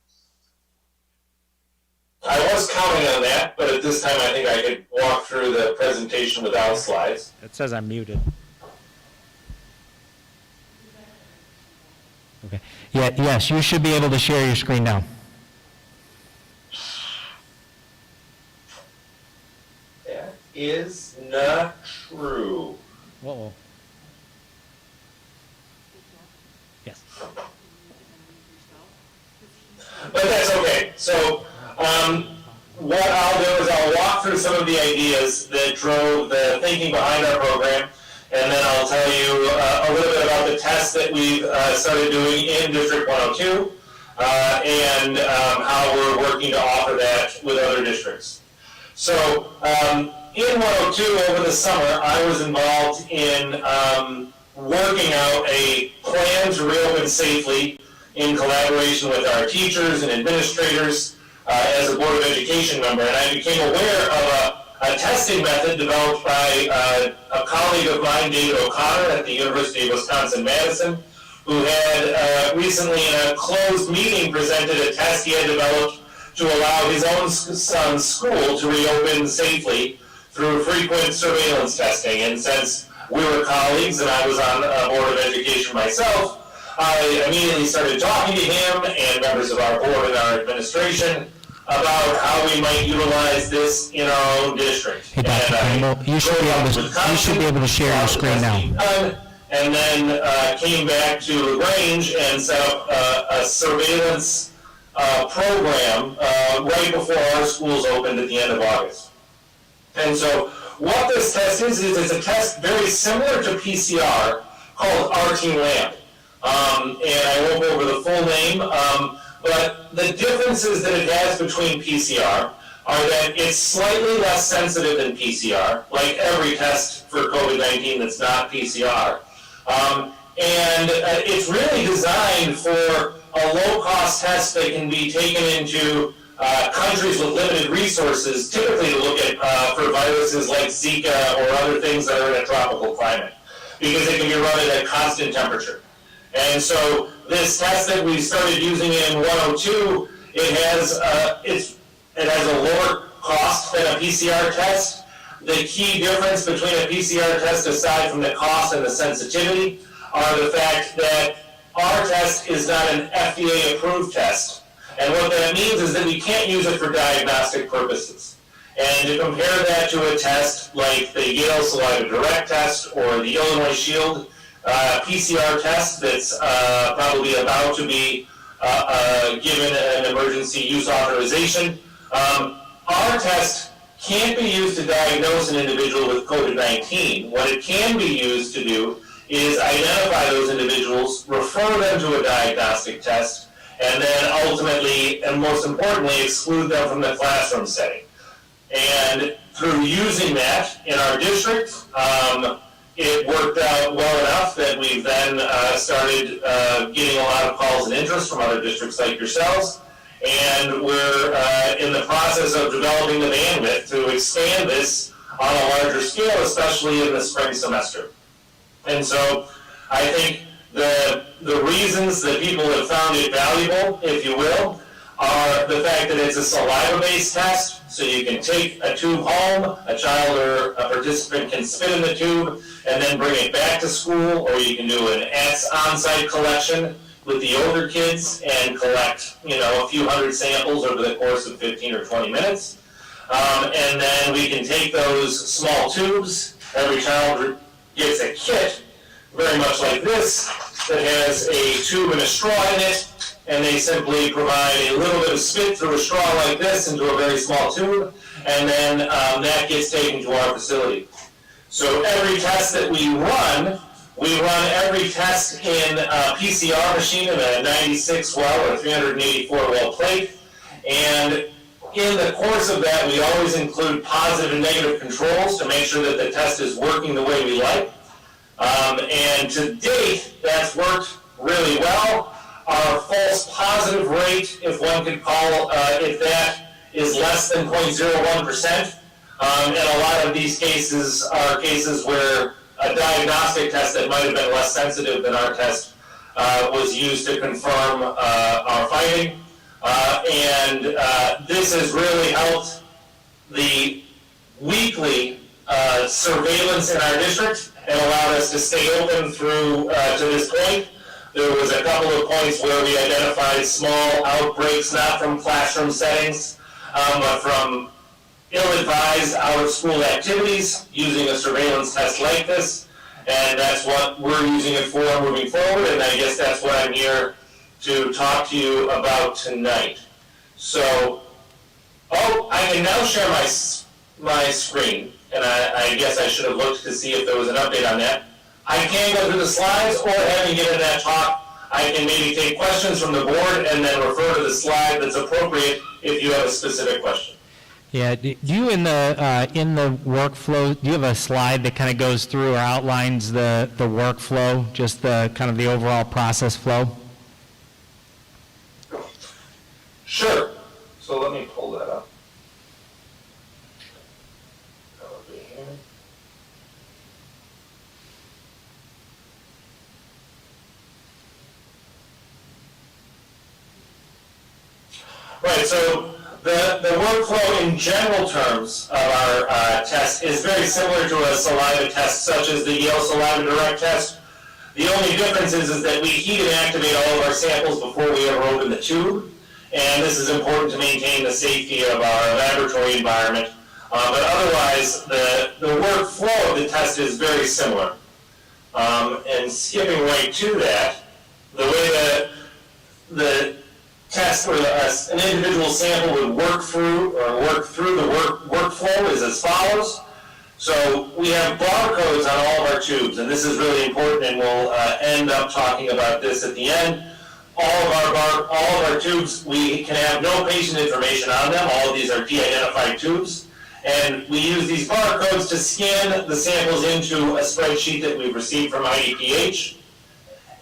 I was counting on that, but at this time I think I could walk through the presentation without slides. It says I'm muted. Okay. Yeah, yes, you should be able to share your screen now. That is not true. Uh-oh. Yes. But that's okay. So what I'll do is I'll walk through some of the ideas that drove the thinking behind our program, and then I'll tell you a little bit about the tests that we've started doing in District 102, and how we're working to offer that with other districts. So in 102 over the summer, I was involved in working out a plan to reopen safely in collaboration with our teachers and administrators as a Board of Education member. And I became aware of a testing method developed by a colleague of mine, David O'Connor, at the University of Wisconsin-Madison, who had recently in a closed meeting presented a test he had developed to allow his own son's school to reopen safely through frequent surveillance testing. And since we were colleagues and I was on a Board of Education myself, I immediately started talking to him and members of our board and our administration about how we might utilize this in our own district. Hey, Dr. Campbell, you should be able to share your screen now. And then came back to LaGrange and set up a surveillance program right before our schools opened at the end of August. And so what this test is it's a test very similar to PCR called RT-LAMP. And I won't go over the full name, but the differences that it has between PCR are that it's slightly less sensitive than PCR, like every test for COVID-19 that's not PCR. And it's really designed for a low-cost test that can be taken into countries with limited resources, typically to look at for viruses like Zika or other things that are in a tropical climate, because it can be run at a constant temperature. And so this test that we started using in 102, it has a lower cost than a PCR test. The key difference between a PCR test, aside from the cost and the sensitivity, are the fact that our test is not an FDA-approved test. And what that means is that we can't use it for diagnostic purposes. And to compare that to a test like the Yale Saliva Direct test or the Illinois Shield PCR test that's probably about to be given an emergency use authorization, our test can't be used to diagnose an individual with COVID-19. What it can be used to do is identify those individuals, refer them to a diagnostic test, and then ultimately, and most importantly, exclude them from the classroom setting. And through using that in our district, it worked out well enough that we've then started getting a lot of calls and interest from other districts like yourselves. And we're in the process of developing the bandwidth to expand this on a larger scale, especially in the spring semester. And so I think the reasons that people have found it valuable, if you will, are the fact that it's a saliva-based test, so you can take a tube home, a child or a participant can spit in the tube and then bring it back to school, or you can do an on-site collection with the older kids and collect, a few hundred samples over the course of 15 or 20 minutes. And then we can take those small tubes. Every child gets a kit, very much like this, that has a tube and a straw in it, and they simply provide a little bit of spit through a straw like this into a very small tube, and then that gets taken to our facility. So every test that we run every test in a PCR machine in a 96 well or 384 well plate, and in the course of that, we always include positive and negative controls to make sure that the test is working the way we like. And to date, that's worked really well. Our false positive rate, if one could call it that, is less than 0.01%. And a lot of these cases are cases where a diagnostic test that might have been less sensitive than our test was used to confirm our finding. And this has really helped the weekly surveillance in our district and allowed us to stay open through to this point. There was a couple of points where we identified small outbreaks, not from classroom settings, but from ill-advised out-of-school activities using a surveillance test like this. And that's what we're using it for moving forward, and I guess that's what I'm here to talk to you about tonight. So, I can now share my screen, and I guess I should have looked to see if there was an update on that. I can go through the slides, or having given that talk, I can maybe take questions from the board and then refer to the slide that's appropriate if you have a specific question. Yeah, do you in the workflow, do you have a slide that kind of goes through or outlines the workflow, just the kind of the overall process flow? Sure. So let me pull that up. Right, so the workflow in general terms of our test is very similar to a saliva test, such as the Yale Saliva Direct test. The only difference is that we heat and activate all of our samples before we ever open the tube, and this is important to maintain the safety of our laboratory environment. But otherwise, the workflow of the test is very similar. And skipping right to that, the way that the test where an individual sample would work through the workflow is as follows. So we have barcodes on all of our tubes, and this is really important, and we'll end up talking about this at the end. All of our tubes, we can have no patient information on them. All of these are de-identified tubes, and we use these barcodes to scan the samples into a spreadsheet that we've received from IDPH.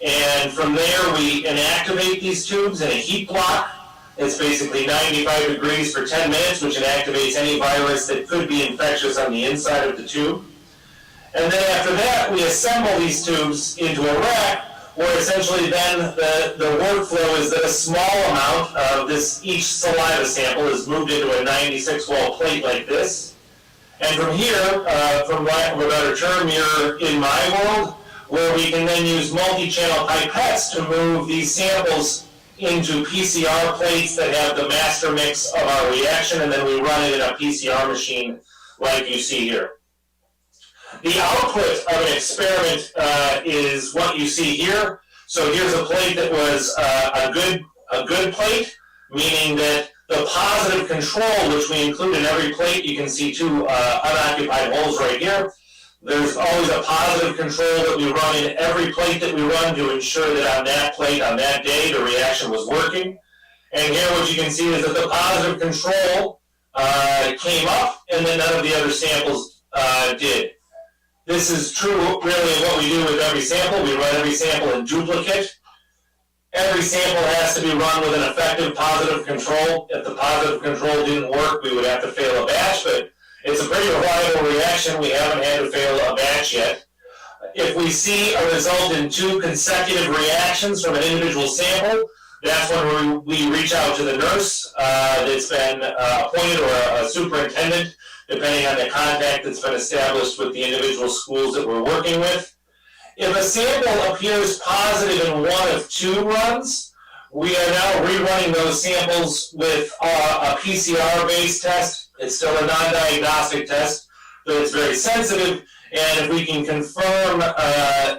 And from there, we inactivate these tubes in a heat block. It's basically 95 degrees for 10 minutes, which inactivates any virus that could be infectious on the inside of the tube. And then after that, we assemble these tubes into a rack, where essentially then the workflow is that a small amount of each saliva sample is moved into a 96 well plate like this. And from here, from lack of a better term, you're in my world, where we can then use multi-channel pipettes to move these samples into PCR plates that have the master mix of our reaction, and then we run it in a PCR machine like you see here. The output of an experiment is what you see here. So here's a plate that was a good plate, meaning that the positive control, which we include in every plate. You can see two unoccupied holes right here. There's always a positive control that we run in every plate that we run to ensure that on that plate, on that day, the reaction was working. And here what you can see is that the positive control came up, and then none of the other samples did. This is true really of what we do with every sample. We run every sample in duplicate. Every sample has to be run with an effective positive control. If the positive control didn't work, we would have to fail a batch, but it's a pretty reliable reaction. We haven't had to fail a batch yet. If we see a result in 2 consecutive reactions from an individual sample, that's when we reach out to the nurse that's been appointed, or a superintendent, depending on the contact that's been established with the individual schools that we're working with. If a sample appears positive in 1 of 2 runs, we are now rerunning those samples with a PCR-based test. It's still a non-diagnostic test, but it's very sensitive. And if we can confirm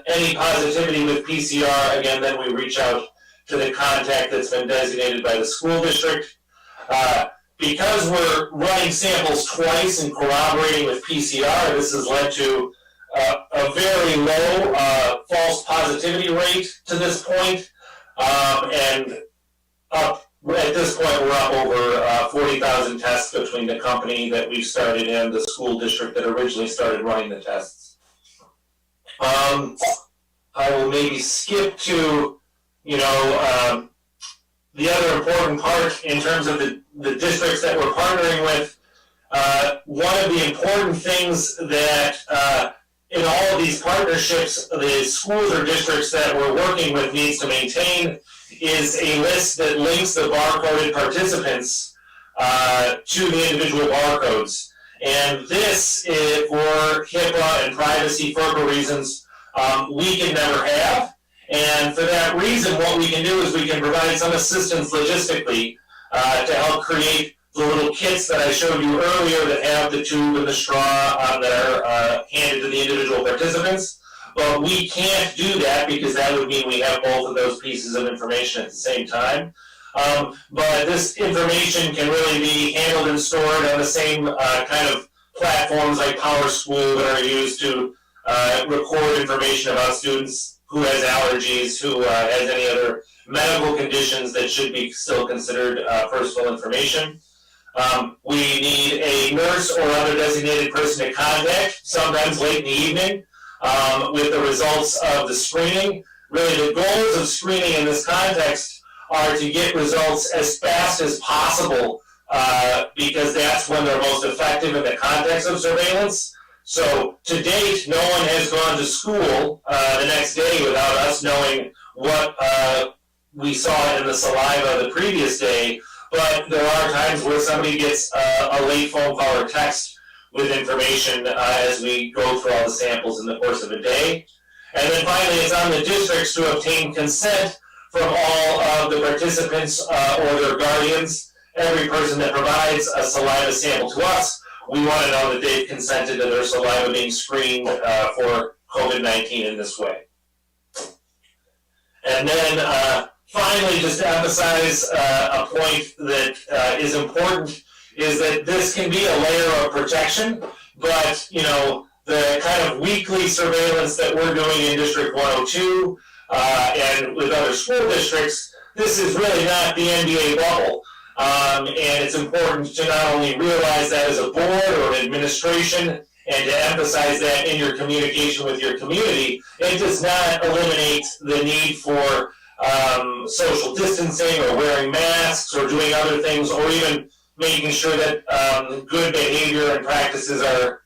any positivity with PCR, again, then we reach out to the contact that's been designated by the school district. Because we're running samples twice and corroborating with PCR, this has led to a very low false positivity rate to this point. And at this point, we're up over 40,000 tests between the company that we've started and the school district that originally started running the tests. I will maybe skip to, the other important part in terms of the districts that we're partnering with. One of the important things that in all of these partnerships, the schools or districts that we're working with needs to maintain is a list that links the barcoded participants to the individual barcodes. And this, for HIPAA and privacy FERPA reasons, we can never have. And for that reason, what we can do is we can provide some assistance logistically to help create the little kits that I showed you earlier that have the tube and the straw that are handed to the individual participants. But we can't do that because that would mean we have both of those pieces of information at the same time. But this information can really be handled and stored on the same kind of platforms like PowerSchool that are used to record information about students, who has allergies, who has any other medical conditions that should be still considered personal information. We need a nurse or other designated person to contact, sometimes late in the evening, with the results of the screening. Really, the goals of screening in this context are to get results as fast as possible because that's when they're most effective in the context of surveillance. So to date, no one has gone to school the next day without us knowing what we saw in the saliva the previous day, but there are times where somebody gets a late phone call or text with information as we go through all the samples in the course of a day. And then finally, it's on the districts to obtain consent from all of the participants or their guardians. Every person that provides a saliva sample to us, we want to know that they've consented to their saliva being screened for COVID-19 in this way. And then finally, just to emphasize a point that is important, is that this can be a layer of protection, but the kind of weekly surveillance that we're doing in District 102 and with other school districts, this is really not the NBA bubble. And it's important to not only realize that as a board or an administration and to emphasize that in your communication with your community. It does not eliminate the need for social distancing or wearing masks or doing other things, or even making sure that good behavior and practices are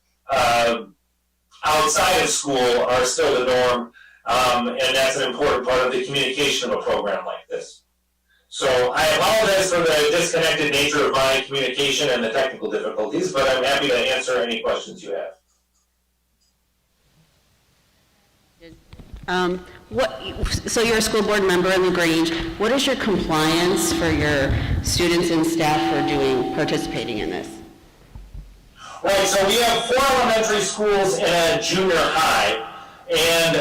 outside of school are still the norm. And that's an important part of the communication of a program like this. So I apologize for the disconnected nature of my communication and the technical difficulties, but I'm happy to answer any questions you have. So you're a school board member in LaGrange. What is your compliance for your students and staff for participating in this? Right, so we have 4 elementary schools and a junior high. And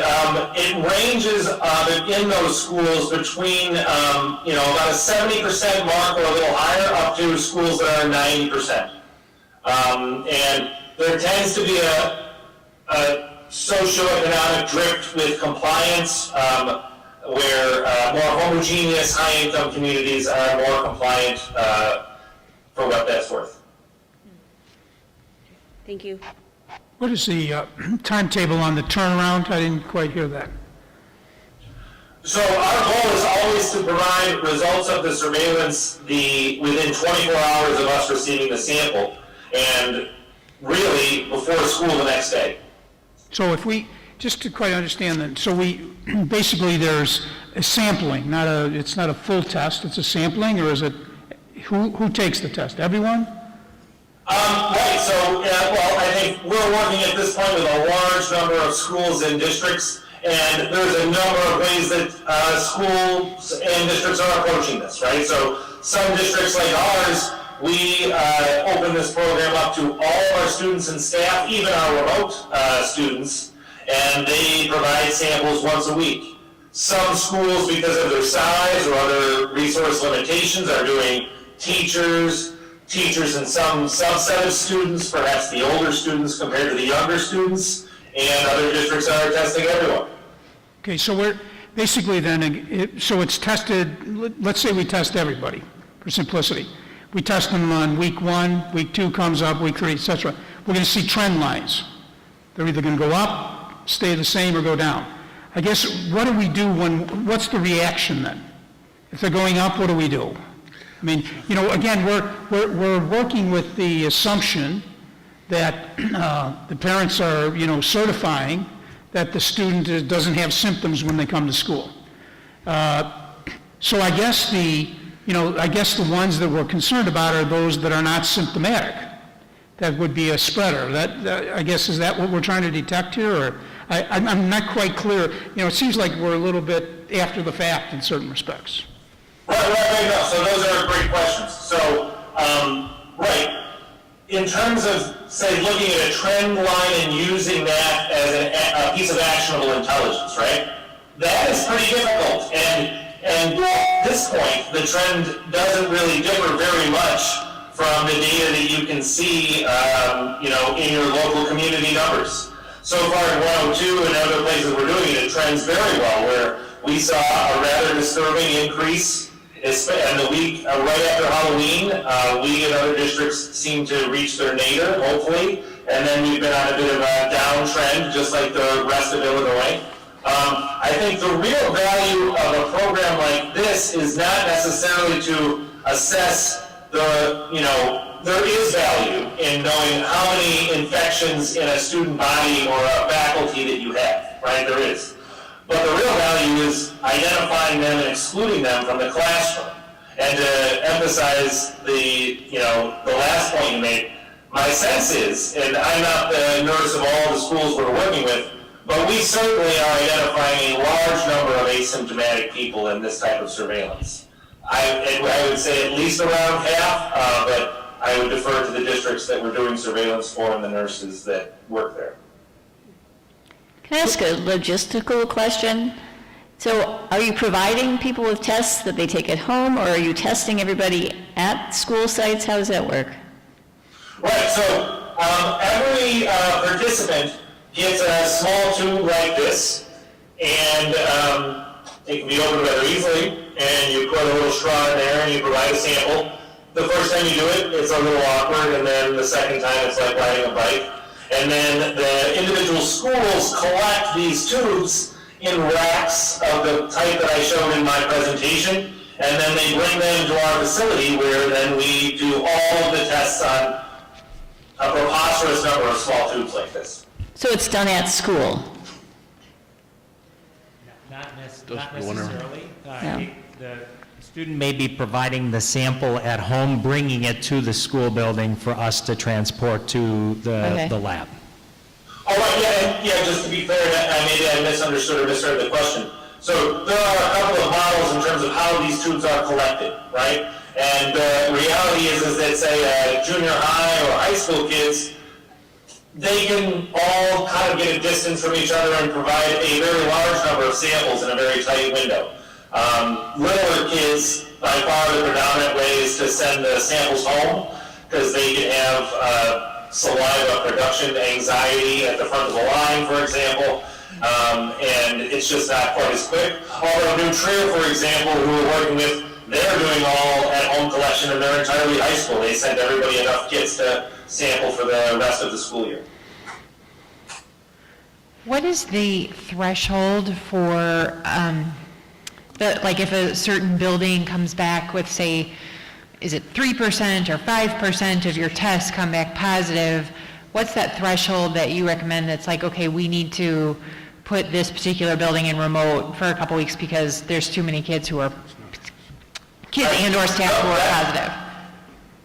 it ranges in those schools between, about a 70% mark or a little higher up to schools that are 90%. And there tends to be a socioeconomic drift with compliance where more homogeneous, high-income communities are more compliant for what that's worth. Thank you. What is the timetable on the turnaround? I didn't quite hear that. So our goal is always to provide results of the surveillance within 24 hours of us receiving the sample, and really before school the next day. So if we, just to quite understand that, so basically there's a sampling, it's not a full test, it's a sampling, or is it, who takes the test? Everyone? Right, so, well, I think we're working at this point with a large number of schools and districts, and there's a number of ways that schools and districts are approaching this, right? So some districts like ours, we open this program up to all of our students and staff, even our remote students, and they provide samples once a week. Some schools, because of their size or other resource limitations, are doing teachers and some subset of students, perhaps the older students compared to the younger students, and other districts are testing everyone. Okay, so we're, basically then, so it's tested, let's say we test everybody, for simplicity. We test them on week 1, week 2 comes up, week 3, et cetera. We're going to see trend lines. They're either going to go up, stay the same, or go down. I guess, what do we do what's the reaction then? If they're going up, what do we do? I mean, again, we're working with the assumption that the parents are, certifying that the student doesn't have symptoms when they come to school. So I guess the ones that we're concerned about are those that are not symptomatic. That would be a spreader. I guess, is that what we're trying to detect here? Or I'm not quite clear. It seems like we're a little bit after the fact in certain respects. Right, no, so those are great questions. So, right, in terms of, say, looking at a trend line and using that as a piece of actionable intelligence, right, that is pretty difficult. And at this point, the trend doesn't really differ very much from the data that you can see, in your local community numbers. So far in 102 and other places we're doing it, it trends very well, where we saw a rather disturbing increase. And the week right after Halloween, we and other districts seem to reach their nadir, hopefully, and then we've been on a bit of a downtrend, just like the rest of Illinois. I think the real value of a program like this is not necessarily to assess there is value in knowing how many infections in a student body or a faculty that you have, right? There is. But the real value is identifying them and excluding them from the classroom. And to emphasize the last point you made, my sense is, and I'm not the nurse of all the schools we're working with, but we certainly are identifying a large number of asymptomatic people in this type of surveillance. I would say at least around half, but I would defer to the districts that we're doing surveillance for and the nurses that work there. Can I ask a logistical question? So are you providing people with tests that they take at home, or are you testing everybody at school sites? How does that work? Right, so every participant gets a small tube like this, and it can be opened rather easily, and you put a little straw in there and you provide a sample. The first time you do it, it's a little awkward, and then the second time it's like riding a bike. And then the individual schools collect these tubes in racks of the type that I showed in my presentation, and then they bring them to our facility where then we do all of the tests on a preposterous number of small tubes like this. So it's done at school? Not Doesn't go necessarily. No. The student may be providing the sample at home, bringing it to the school building for us to transport to Okay. the lab. All right, yeah, just to be fair, maybe I misunderstood or misheard the question. So there are a couple of models in terms of how these tubes are collected, right? And the reality is that, say, junior high or high school kids, they can all kind of get a distance from each other and provide a very large number of samples in a very tight window. Littler kids, by far the predominant way is to send the samples home, because they can have saliva production anxiety at the front of the line, for example, and it's just not quite as quick. Although New Trier, for example, who we're working with, they're doing all at-home collection and they're entirely high school. They send everybody enough kits to sample for the rest of the school year. What is the threshold for, like if a certain building comes back with, say, is it 3% or 5% of your tests come back positive? What's that threshold that you recommend that's like, okay, we need to put this particular building in remote for a couple weeks because there's too many kids and or staff who are positive?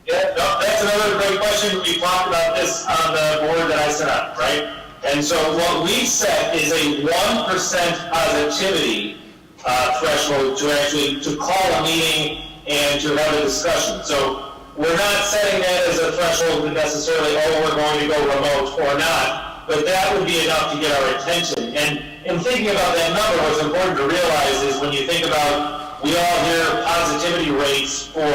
Yeah, no, that's another great question. We talked about this on the board that I set up, right? And so what we set is a 1% positivity threshold to call a meeting and to have a discussion. So we're not setting that as a threshold to necessarily, oh, we're going to go remote or not, but that would be enough to get our attention. And in thinking about that number, what's important to realize is when you think about, we all hear positivity rates for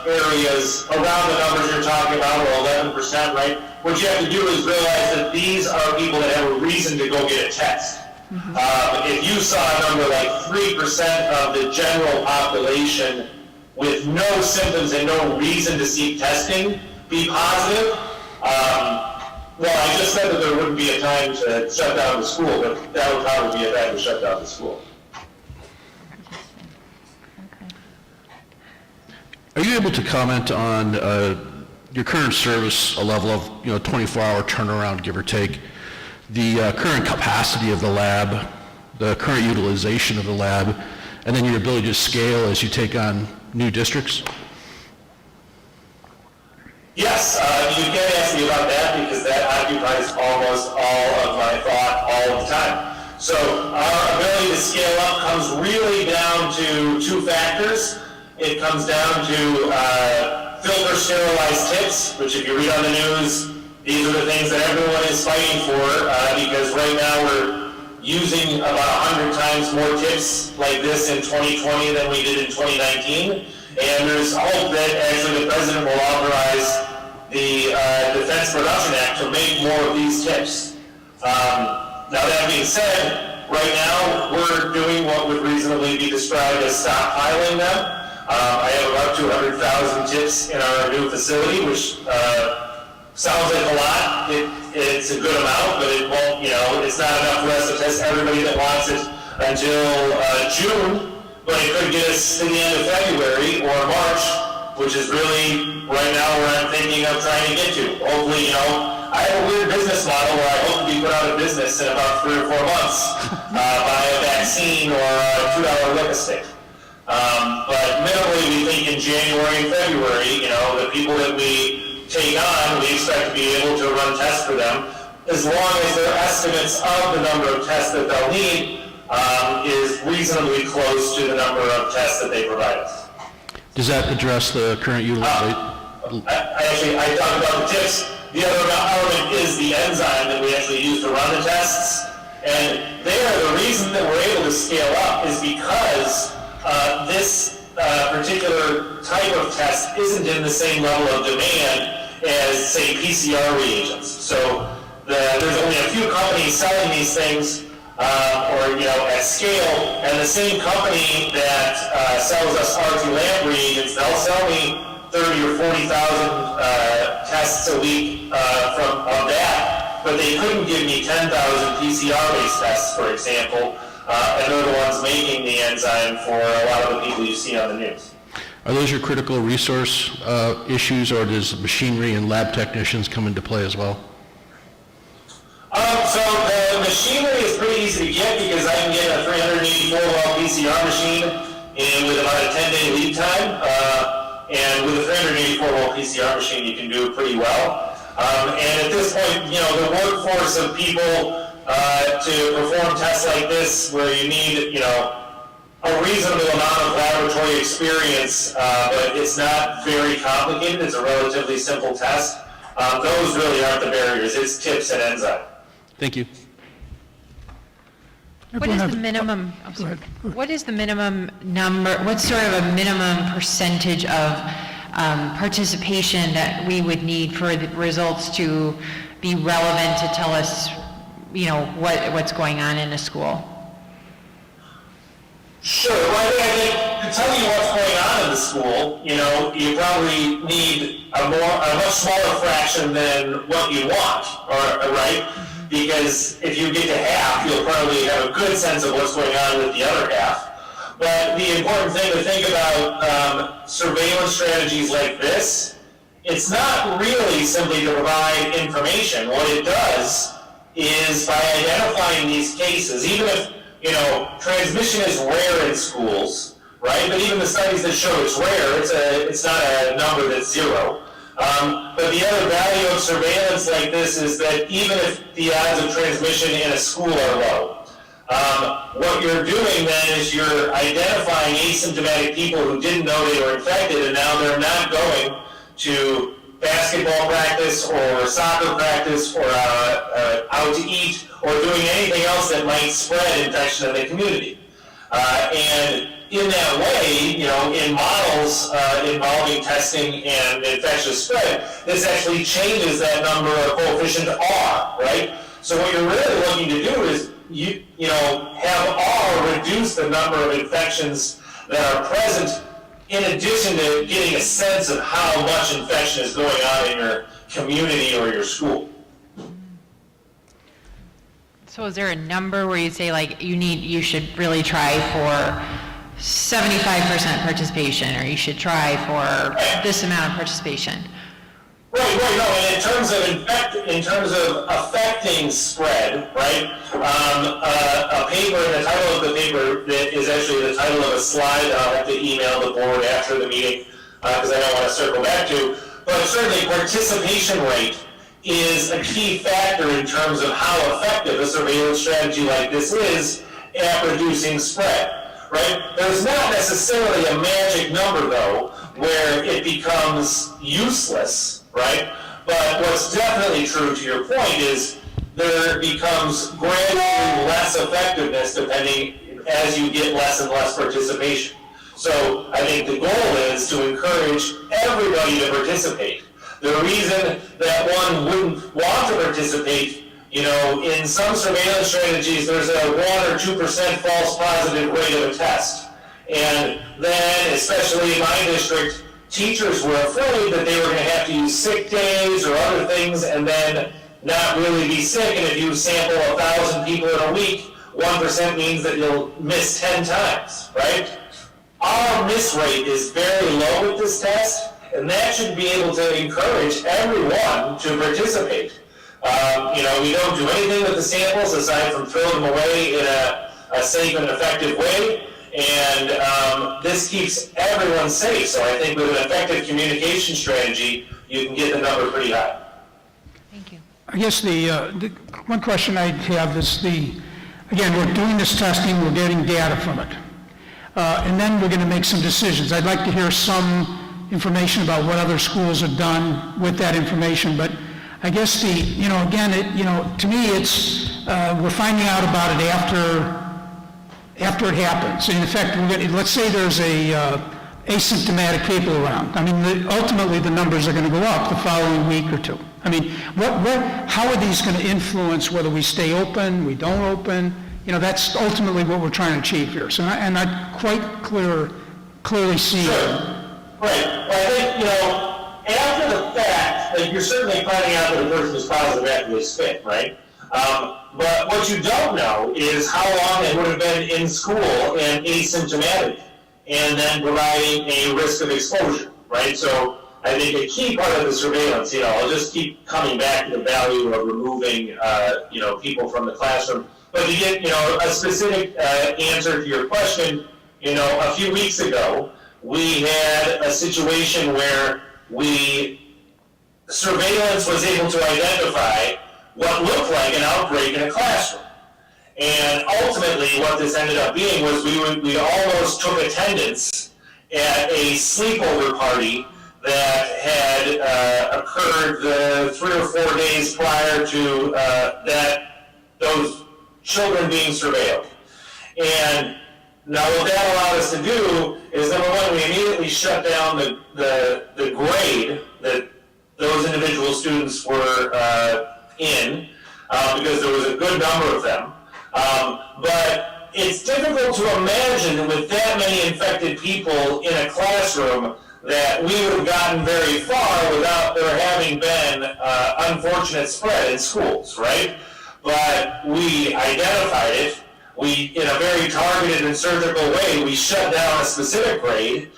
areas around the numbers you're talking about, or 11%, right? What you have to do is realize that these are people that have a reason to go get a test. If you saw a number like 3% of the general population with no symptoms and no reason to seek testing be positive, well, I just said that there wouldn't be a time to shut down the school, but that would probably be a time to shut down the school. Are you able to comment on your current service, a level of 24-hour turnaround, give or take, the current capacity of the lab, the current utilization of the lab, and then your ability to scale as you take on new districts? Yes, you can ask me about that because that occupies almost all of my thought all the time. So our ability to scale up comes really down to two factors. It comes down to filter sterilized tips, which if you read on the news, these are the things that everyone is fighting for because right now we're using about 100 times more tips like this in 2020 than we did in 2019. And there's hope that actually the president will authorize the Defense Production Act to make more of these tips. Now that being said, right now we're doing what would reasonably be described as stockpiling them. I have about 200,000 tips in our new facility, which sounds like a lot. It's a good amount, but it won't, it's not enough for us to test everybody that wants it until June, but it could get us to the end of February or March, which is really right now where I'm thinking of trying to get to. Hopefully, I have a weird business model where I hope to be put out of business in about 3 or 4 months by a vaccine or a $2 liquor stick. But minimally, we think in January and February, the people that we take on, we expect to be able to run tests for them, as long as their estimates of the number of tests that they'll need is reasonably close to the number of tests that they provide us. Does that address the current utilization? I talked about the tips. The other element is the enzyme that we actually use to run the tests. And the reason that we're able to scale up is because this particular type of test isn't in the same level of demand as, say, PCR reagents. So there's only a few companies selling these things at scale, and the same company that sells us RT lab reagents, they'll sell me 30 or 40,000 tests a week of that, but they couldn't give me 10,000 PCR-based tests, for example, and they're the ones making the enzyme for a lot of the people you see on the news. Are those your critical resource issues, or does machinery and lab technicians come into play as well? So the machinery is pretty easy to get because I can get a 384-well PCR machine with about a 10-day lead time. And with a 384-well PCR machine, you can do it pretty well. And at this point, the workforce of people to perform tests like this, where you need, a reasonable amount of laboratory experience, but it's not very complicated. It's a relatively simple test. Those really aren't the barriers, it's tips and enzyme. Thank you. What is the minimum, oh, sorry. What is the minimum number, what's sort of a minimum percentage of participation that we would need for the results to be relevant to tell us, what's going on in a school? Sure, well, I think to tell you what's going on in the school, you probably need a much smaller fraction than what you want, right? Because if you get to half, you'll probably have a good sense of what's going on with the other half. But the important thing to think about surveillance strategies like this, it's not really simply to provide information. What it does is by identifying these cases, even if transmission is rare in schools, right? But even the studies that show it's rare, it's not a number that's zero. But the other value of surveillance like this is that even if the odds of transmission in a school are low, what you're doing then is you're identifying asymptomatic people who didn't know they were infected, and now they're not going to basketball practice or soccer practice or out to eat or doing anything else that might spread infection in the community. And in that way, in models involving testing and infectious spread, this actually changes that number of coefficient R, right? So what you're really looking to do is have R reduce the number of infections that are present, in addition to getting a sense of how much infection is going on in your community or your school. So is there a number where you say you should really try for 75% participation, or you should try for this amount of participation? Right, no, and in terms of affecting spread, right? A paper, and the title of the paper that is actually the title of a slide I'll have to email the board after the meeting, because I don't want to circle back to, but certainly participation rate is a key factor in terms of how effective a surveillance strategy like this is at reducing spread, right? There's not necessarily a magic number, though, where it becomes useless, right? But what's definitely true to your point is there becomes gradually less effectiveness depending as you get less and less participation. So I think the goal is to encourage everybody to participate. The reason that one wouldn't want to participate, in some surveillance strategies, there's a 1 or 2% false positive rate of a test. And then, especially in my district, teachers were afraid that they were going to have to use sick days or other things and then not really be sick. And if you sample 1,000 people in a week, 1% means that you'll miss 10 times, right? Our miss rate is very low with this test, and that should be able to encourage everyone to participate. We don't do anything with the samples aside from throwing them away in a safe and effective way. And this keeps everyone safe. So I think with an effective communication strategy, you can get the number pretty high. Thank you. I guess the one question I have is again, we're doing this testing, we're getting data from it. And then we're going to make some decisions. I'd like to hear some information about what other schools have done with that information, but I guess to me it's, we're finding out about it after it happens. In effect, let's say there's asymptomatic people around. I mean, ultimately the numbers are going to go up the following week or two. I mean, how are these going to influence whether we stay open, we don't open? That's ultimately what we're trying to achieve here. So, and I quite clearly see. Sure. Right. Well, I think, after the fact, you're certainly finding out that a person is positive after they spit, right? But what you don't know is how long they would have been in school and asymptomatic, and then providing a risk of exposure, right? So I think a key part of the surveillance, I'll just keep coming back to the value of removing, people from the classroom. But to get, a specific answer to your question, a few weeks ago, we had a situation where surveillance was able to identify what looked like an outbreak in a classroom. And ultimately, what this ended up being was we almost took attendance at a sleepover party that had occurred the 3 or 4 days prior to those children being surveilled. And now what that allowed us to do is, number one, we immediately shut down the grade that those individual students were in, because there was a good number of them. But it's difficult to imagine with that many infected people in a classroom that we would have gotten very far without there having been unfortunate spread in schools, right? But we identified it. We, in a very targeted and surgical way, we shut down a specific grade,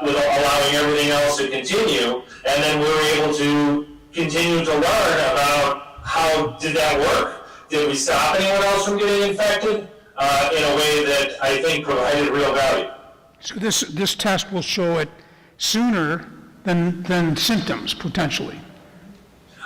with allowing everything else to continue, and then we were able to continue to learn about how did that work? Did we stop anyone else from getting infected in a way that I think provided real value? So this test will show it sooner than symptoms, potentially.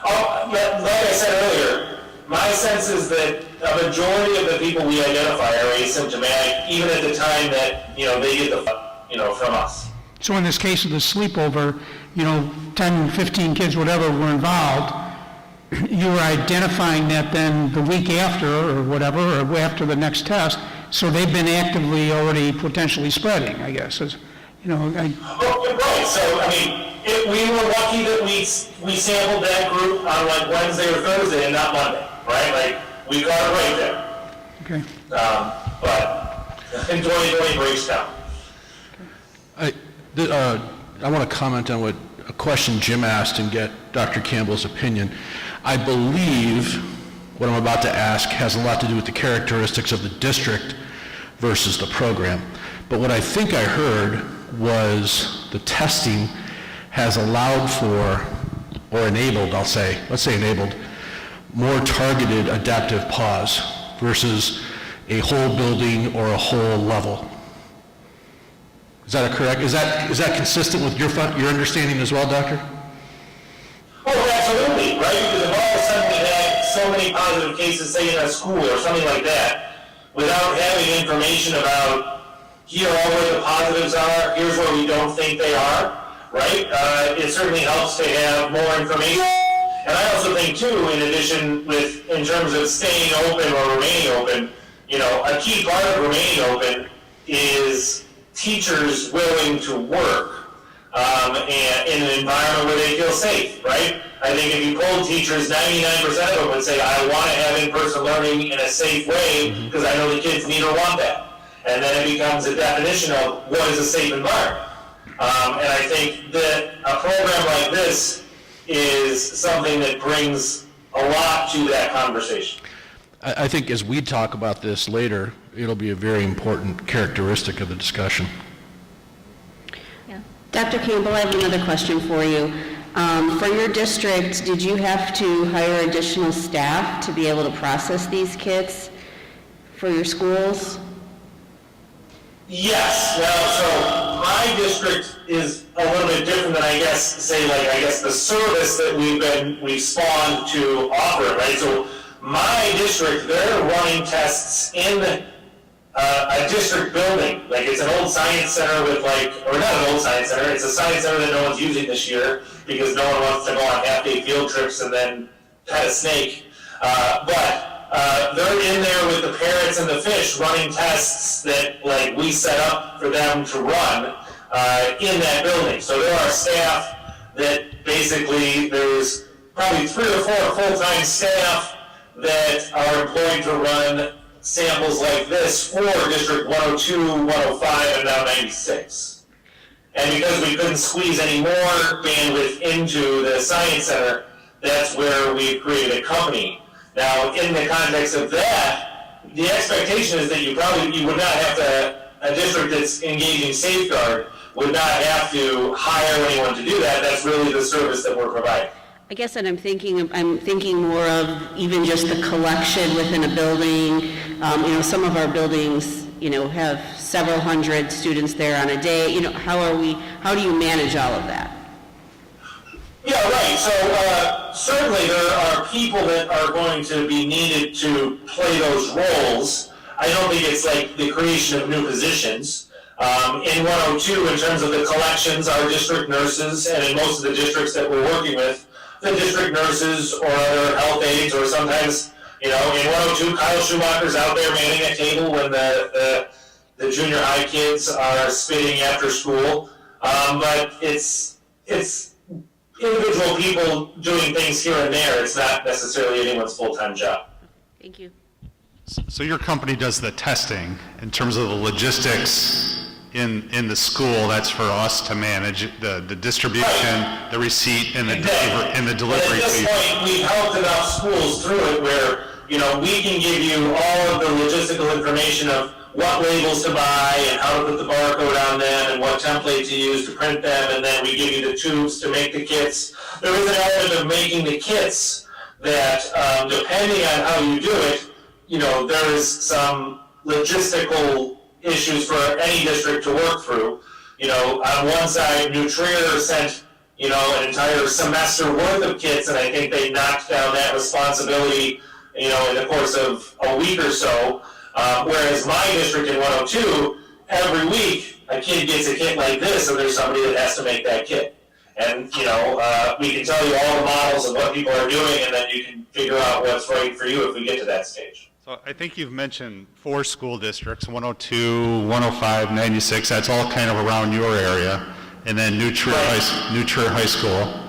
Oh, like I said earlier, my sense is that a majority of the people we identify are asymptomatic, even at the time that, they get the, from us. So in this case of the sleepover, 10, 15 kids, whatever, were involved, you were identifying that then the week after or whatever, or after the next test, so they've been actively already potentially spreading, I guess. Oh, right. So, we were lucky that we sampled that group on like Wednesday or Thursday and not Monday, right? Like, we got it right there. Okay. But in 2020 breaks down. I want to comment on a question Jim asked and get Dr. Campbell's opinion. I believe what I'm about to ask has a lot to do with the characteristics of the district versus the program. But what I think I heard was the testing has allowed for, or enabled, let's say enabled, more targeted adaptive pause versus a whole building or a whole level. Is that correct? Is that consistent with your understanding as well, Doctor? Oh, absolutely, right? Because if all of a sudden we had so many positive cases, say in a school or something like that, without having information about here are where the positives are, here's where we don't think they are, right? It certainly helps to have more information. And I also think too, in addition in terms of staying open or remaining open, a key part of remaining open is teachers willing to work and in an environment where they feel safe, right? I think if you polled teachers, 99% of them would say, I want to have in-person learning in a safe way because I know the kids need or want that. And then it becomes a definition of what is a safe environment. And I think that a program like this is something that brings a lot to that conversation. I think as we talk about this later, it'll be a very important characteristic of the discussion. Yeah. Dr. Campbell, I have another question for you. For your district, did you have to hire additional staff to be able to process these kits for your schools? Yes. Well, so my district is a little bit different than the service that we've spawned to offer, right? So my district, they're running tests in a district building. Like it's an old science center with or not an old science center, it's a science center that no one's using this year because no one wants to go on half-day field trips and then pet a snake. But they're in there with the parrots and the fish running tests that we set up for them to run in that building. So there are staff that basically, there's probably 3 or 4 full-time staff that are employed to run samples like this for District 102, 105, and now 96. And because we couldn't squeeze any more bandwidth into the Science Center, that's where we created a company. Now, in the context of that, the expectation is that you would not have to, a district that's engaging Safeguard would not have to hire anyone to do that. That's really the service that we're providing. I guess that I'm thinking more of even just the collection within a building. Some of our buildings, have several hundred students there on a day. How do you manage all of that? Yeah, right. So certainly there are people that are going to be needed to play those roles. I don't think it's like the creation of new positions. In 102, in terms of the collections, our district nurses, and in most of the districts that we're working with, the district nurses or other health aides, or sometimes, in 102, Kyle Schumacher's out there manning a table when the junior high kids are spitting after school. But it's individual people doing things here and there. It's not necessarily anyone's full-time job. Thank you. So your company does the testing in terms of the logistics in the school. That's for us to manage the distribution, the receipt, and the delivery But at this fee. point, we've helped enough schools through it where, we can give you all of the logistical information of what labels to buy and how to put the barcode on them and what template to use to print them, and then we give you the tubes to make the kits. There is an element of making the kits that, depending on how you do it, there is some logistical issues for any district to work through. On one side, Nutrier sent, an entire semester worth of kits, and I think they knocked down that responsibility, in the course of a week or so. Whereas my district in 102, every week, a kid gets a kit like this, and there's somebody that has to make that kit. And, we can tell you all the models of what people are doing, and then you can figure out what's right for you if we get to that stage. So I think you've mentioned 4 school districts, 102, 105, 96, that's all kind of around your area, and then New Trier High School.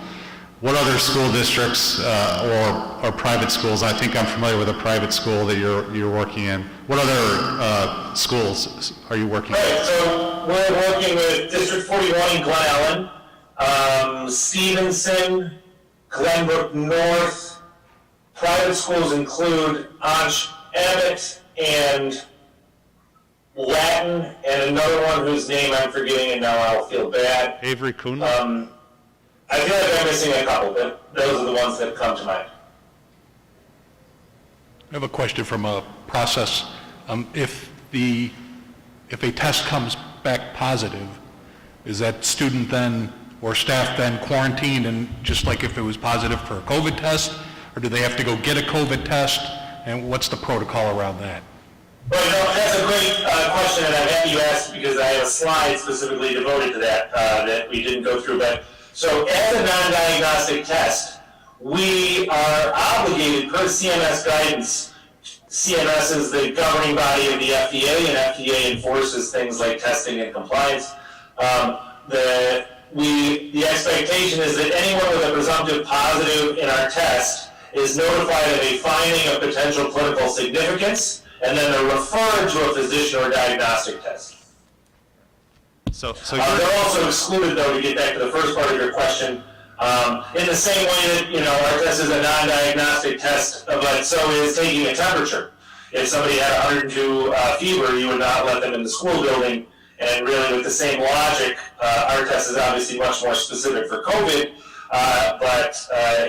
What other school districts or private schools? I think I'm familiar with a private school that you're working in. What other schools are you working in? Right, so we're working with District 41 in Glen Ellen, Stevenson, Glenbrook North. Private schools include Ansch Abbott and Latin, and another one whose name I'm forgetting, and now I'll feel bad. Avery Kuhn? I feel like I'm missing a couple, but those are the ones that come to mind. I have a question from a process. If a test comes back positive, is that student then or staff then quarantined, and just like if it was positive for a COVID test, or do they have to go get a COVID test, and what's the protocol around that? Right, that's a great question, and I'm happy you asked because I have a slide specifically devoted to that that we didn't go through. But so as a non-diagnostic test, we are obligated per CMS guidance. CMS is the governing body of the FDA, and FDA enforces things like testing and compliance. The expectation is that anyone with a presumptive positive in our test is notified of a finding of potential clinical significance, and then they're referred to a physician or diagnostic test. So They're also excluded, though, to get back to the first part of your question, in the same way that, our test is a non-diagnostic test, but so is taking a temperature. If somebody had 102 fever, you would not let them in the school building, and really with the same logic, our test is obviously much more specific for COVID, but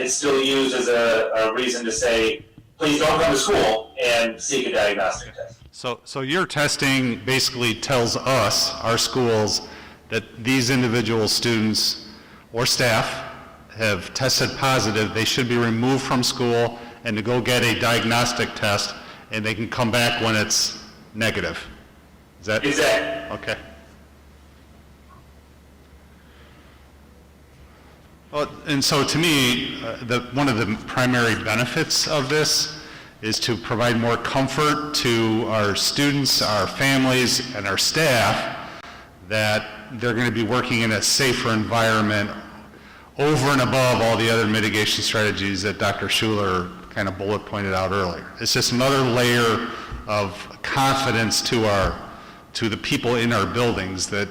it's still used as a reason to say, please don't come to school and seek a diagnostic test. So your testing basically tells us, our schools, that these individual students or staff have tested positive, they should be removed from school and to go get a diagnostic test, and they can come back when it's negative. Is that? Exactly. Okay. Well, and so to me, one of the primary benefits of this is to provide more comfort to our students, our families, and our staff that they're going to be working in a safer environment over and above all the other mitigation strategies that Dr. Schuler kind of bullet pointed out earlier. It's just another layer of confidence to the people in our buildings that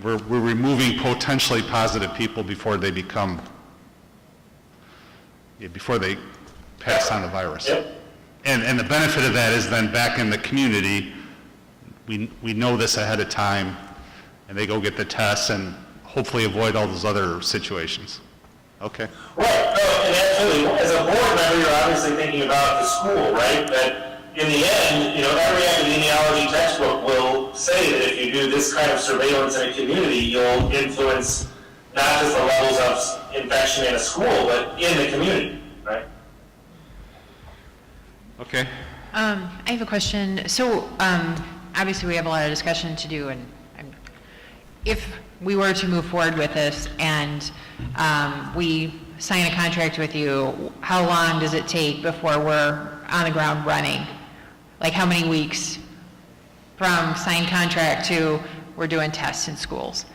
we're removing potentially positive people before they pass on the virus. Yep. And the benefit of that is then back in the community, we know this ahead of time, and they go get the tests and hopefully avoid all those other situations. Okay. Right, and absolutely, as a board member, you're obviously thinking about the school, right? That in the end, every epidemiology textbook will say that if you do this kind of surveillance in a community, you'll influence not just the levels of infection in a school, but in the community, right? Okay. I have a question. So obviously we have a lot of discussion to do, and if we were to move forward with this and we sign a contract with you, how long does it take before we're on the ground running? Like how many weeks from signed contract to we're doing tests in schools?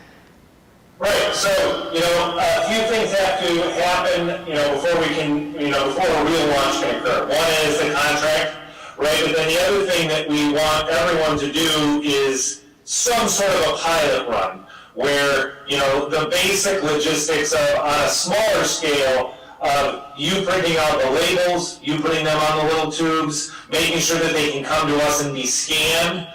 Right, so, a few things have to happen, before we can, before a real launch can occur. One is the contract, right? But then the other thing that we want everyone to do is some sort of a pilot run where, the basic logistics of, on a smaller scale, of you printing out the labels, you putting them on the little tubes, making sure that they can come to us and be scanned.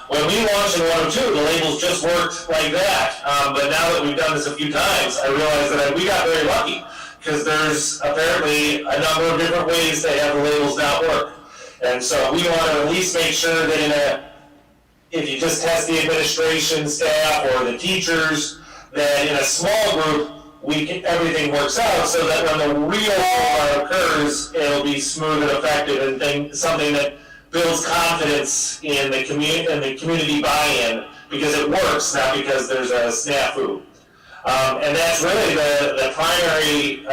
When we launched in 102, the labels just worked like that. But now that we've done this a few times, I realize that we got very lucky because there's apparently a number of different ways to have the labels not work. And so we want to at least make sure that if you just test the administration staff or the teachers, that in a small group, everything works out so that when the real rollout occurs, it'll be smooth and effective and something that builds confidence in the community buy-in because it works, not because there's a snafu. And that's really the primary,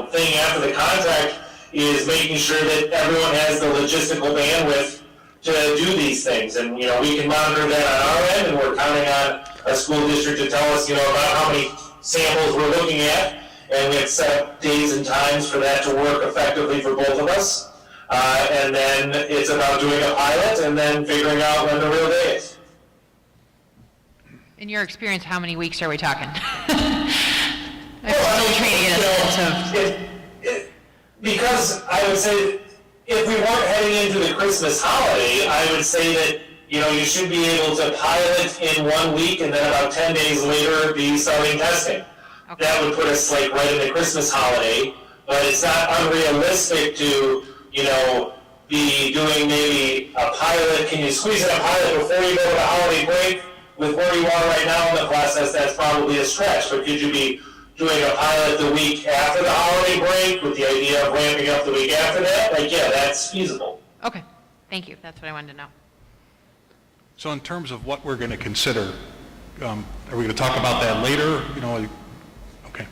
thing after the contract is making sure that everyone has the logistical bandwidth to do these things. And, we can monitor that on our end, and we're counting on a school district to tell us, about how many samples we're looking at, and we have set up days and times for that to work effectively for both of us. And then it's about doing a pilot and then figuring out when the real day is. In your experience, how many weeks are we talking? Because I would say if we weren't heading into the Christmas holiday, I would say that, you should be able to pilot in 1 week and then about 10 days later be starting testing. Okay. That would put us right in the Christmas holiday, but it's not unrealistic to, be doing maybe a pilot. Can you squeeze in a pilot before you go to the holiday break? With where you are right now in the process, that's probably a stretch, but could you be doing a pilot the week after the holiday break with the idea of ramping up the week after that? Yeah, that's feasible. Okay, thank you. That's what I wanted to know. So in terms of what we're going to consider, are we going to talk about that later? Okay.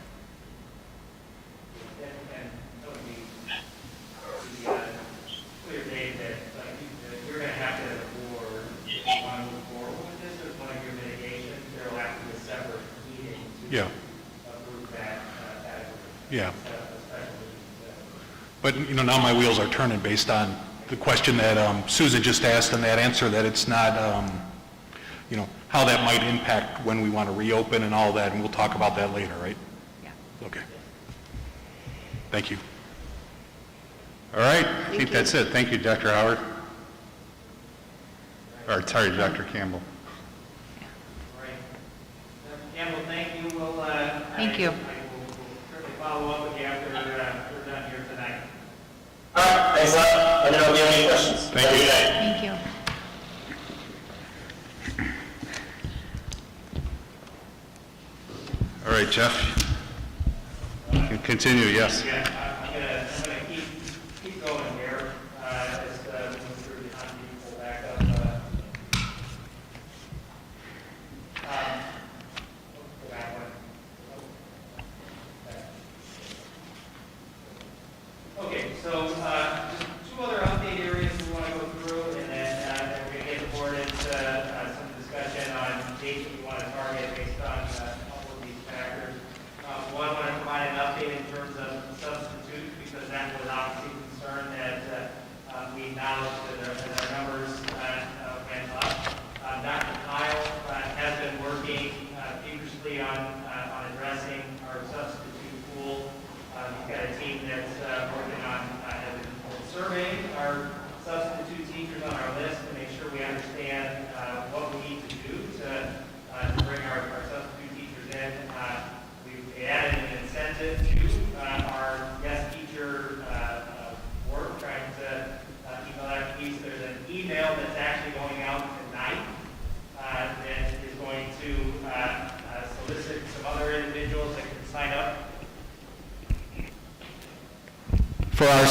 Clear date that you're going to have to, or if you want to move forward with this, or one of your mitigations, there will have to be a separate meeting to approve that. Yeah. But, now my wheels are turning based on the question that Susan just asked and that answer that it's not, how that might impact when we want to reopen and all that, and we'll talk about that later, right? Yeah. Okay. Thank you. All right, I think that's it. Thank you, Dr. Howard. Or, sorry, Dr. Campbell. Right. Campbell, thank you. Thank you. I will certainly follow up with you after we're done here tonight. All right, thanks a lot. Let me know if you have any questions. Thank you. Good night. Thank you. All right, Jeff. You can continue, yes. Yeah, I'm gonna keep going here, as we move through the time people back up. Go back one. Okay, so, just two other update areas we want to go through, and then we're gonna get the board into, some discussion on dates that we want to target based on, a couple of these factors. One, I want to provide an update in terms of substitutes, because that was obviously a concern that we acknowledged that our numbers went up. Dr. Kyle has been working feverishly on addressing our substitute pool. He's got a team that's working on surveying our substitute teachers on our list to make sure we understand what we need to do to bring our substitute teachers in. We've added an incentive to our guest teacher work, trying to email that piece. There's an email that's actually going out tonight that is going to solicit some other individuals that can sign up. For our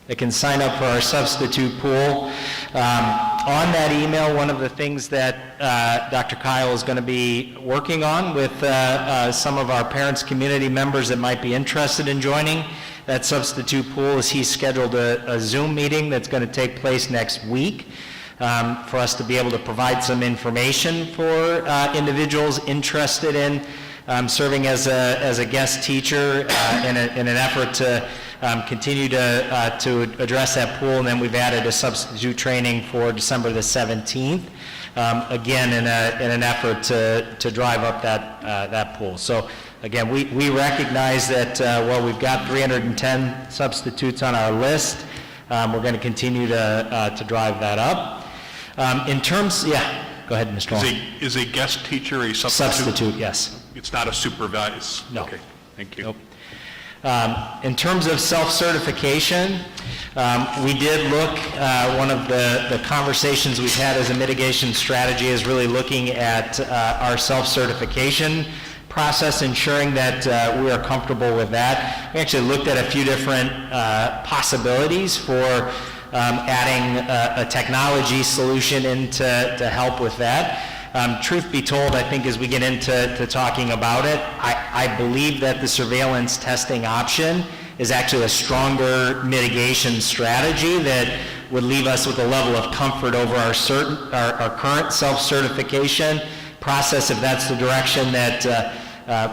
that can sign up for our substitute pool. On that email, one of the things that Dr. Kyle is going to be working on with some of our parents, community members that might be interested in joining that substitute pool is he's scheduled a Zoom meeting that's going to take place next week for us to be able to provide some information for individuals interested in serving as a guest teacher in an effort to continue to address that pool. And then we've added a substitute training for December the 17th, again in an effort to drive up that pool. So again, we recognize that while we've got 310 substitutes on our list, we're going to continue to drive that up. In terms, go ahead, Mr. Wong. Is a guest teacher a substitute? Substitute, yes. It's not a supervised? No. Okay, thank you. Nope. In terms of self-certification, we did look, one of the conversations we've had as a mitigation strategy is really looking at our self-certification process, ensuring that we are comfortable with that. We actually looked at a few different possibilities for adding a technology solution in to help with that. Truth be told, I think as we get into talking about it, I believe that the surveillance testing option is actually a stronger mitigation strategy that would leave us with a level of comfort over our current self-certification process, if that's the direction that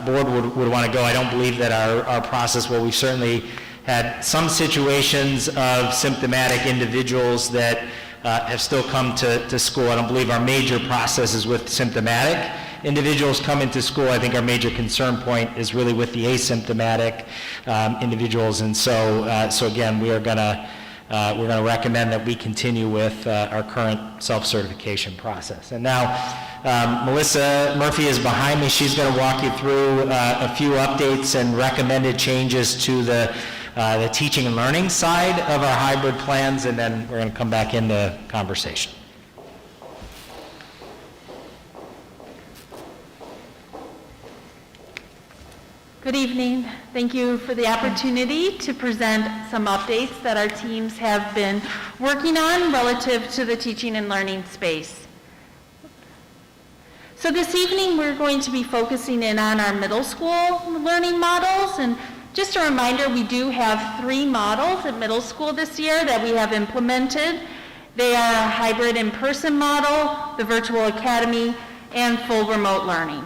board would want to go. I don't believe that our process, well, we've certainly had some situations of symptomatic individuals that have still come to school. I don't believe our major process is with symptomatic individuals coming to school. I think our major concern point is really with the asymptomatic individuals. And so again, we're going to recommend that we continue with our current self-certification process. And now Melissa Murphy is behind me. She's going to walk you through a few updates and recommended changes to the teaching and learning side of our hybrid plans, and then we're going to come back into conversation. Good evening. Thank you for the opportunity to present some updates that our teams have been working on relative to the teaching and learning space. So this evening we're going to be focusing in on our middle school learning models, and just a reminder, we do have 3 models at middle school this year that we have implemented. They are a hybrid in-person model, the virtual academy, and full remote learning.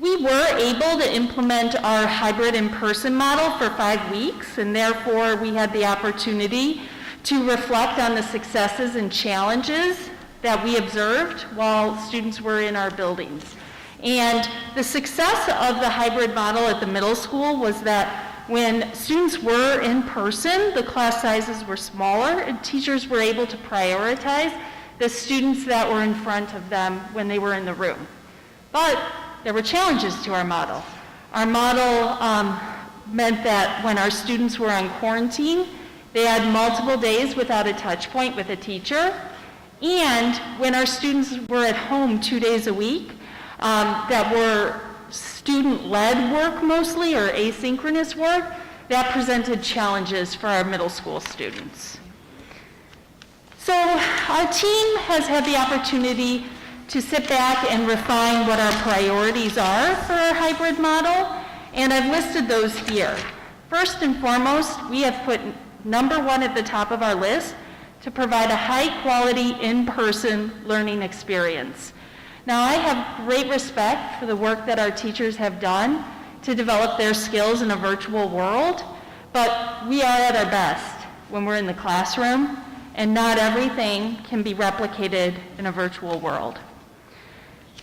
We were able to implement our hybrid in-person model for 5 weeks, and therefore we had the opportunity to reflect on the successes and challenges that we observed while students were in our buildings. And the success of the hybrid model at the middle school was that when students were in person, the class sizes were smaller and teachers were able to prioritize the students that were in front of them when they were in the room. But there were challenges to our model. Our model meant that when our students were on quarantine, they had multiple days without a touch point with a teacher. And when our students were at home 2 days a week, that were student-led work mostly, or asynchronous work, that presented challenges for our middle school students. So our team has had the opportunity to sit back and refine what our priorities are for our hybrid model, and I've listed those here. First and foremost, we have put number 1 at the top of our list to provide a high-quality in-person learning experience. Now, I have great respect for the work that our teachers have done to develop their skills in a virtual world, but we are at our best when we're in the classroom, and not everything can be replicated in a virtual world.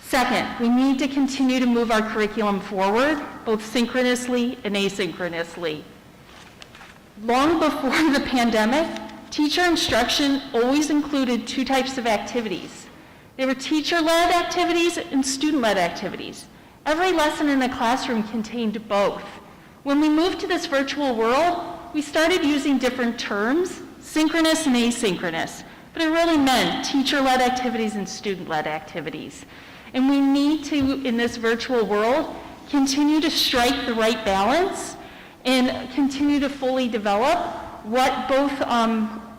Second, we need to continue to move our curriculum forward, both synchronously and asynchronously. Long before the pandemic, teacher instruction always included 2 types of activities. They were teacher-led activities and student-led activities. Every lesson in the classroom contained both. When we moved to this virtual world, we started using different terms, synchronous and asynchronous, but it really meant teacher-led activities and student-led activities. And we need to, in this virtual world, continue to strike the right balance and continue to fully develop what both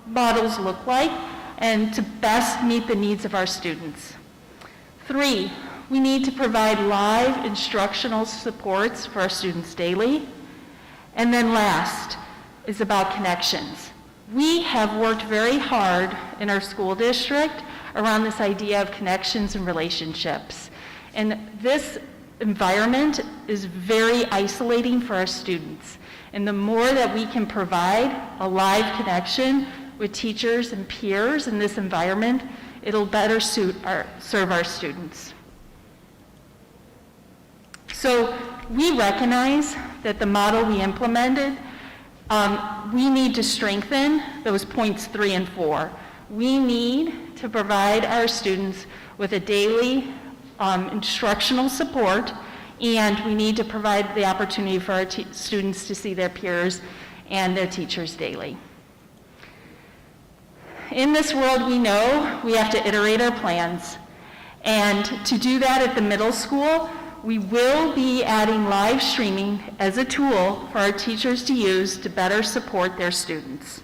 models look like and to best meet the needs of our students. 3, we need to provide live instructional supports for our students daily. And then last is about connections. We have worked very hard in our school district around this idea of connections and relationships. And this environment is very isolating for our students. And the more that we can provide a live connection with teachers and peers in this environment, it'll better serve our students. So we recognize that the model we implemented, we need to strengthen those points 3 and 4. We need to provide our students with a daily instructional support, and we need to provide the opportunity for our students to see their peers and their teachers daily. In this world, we know we have to iterate our plans, and to do that at the middle school, we will be adding live streaming as a tool for our teachers to use to better support their students.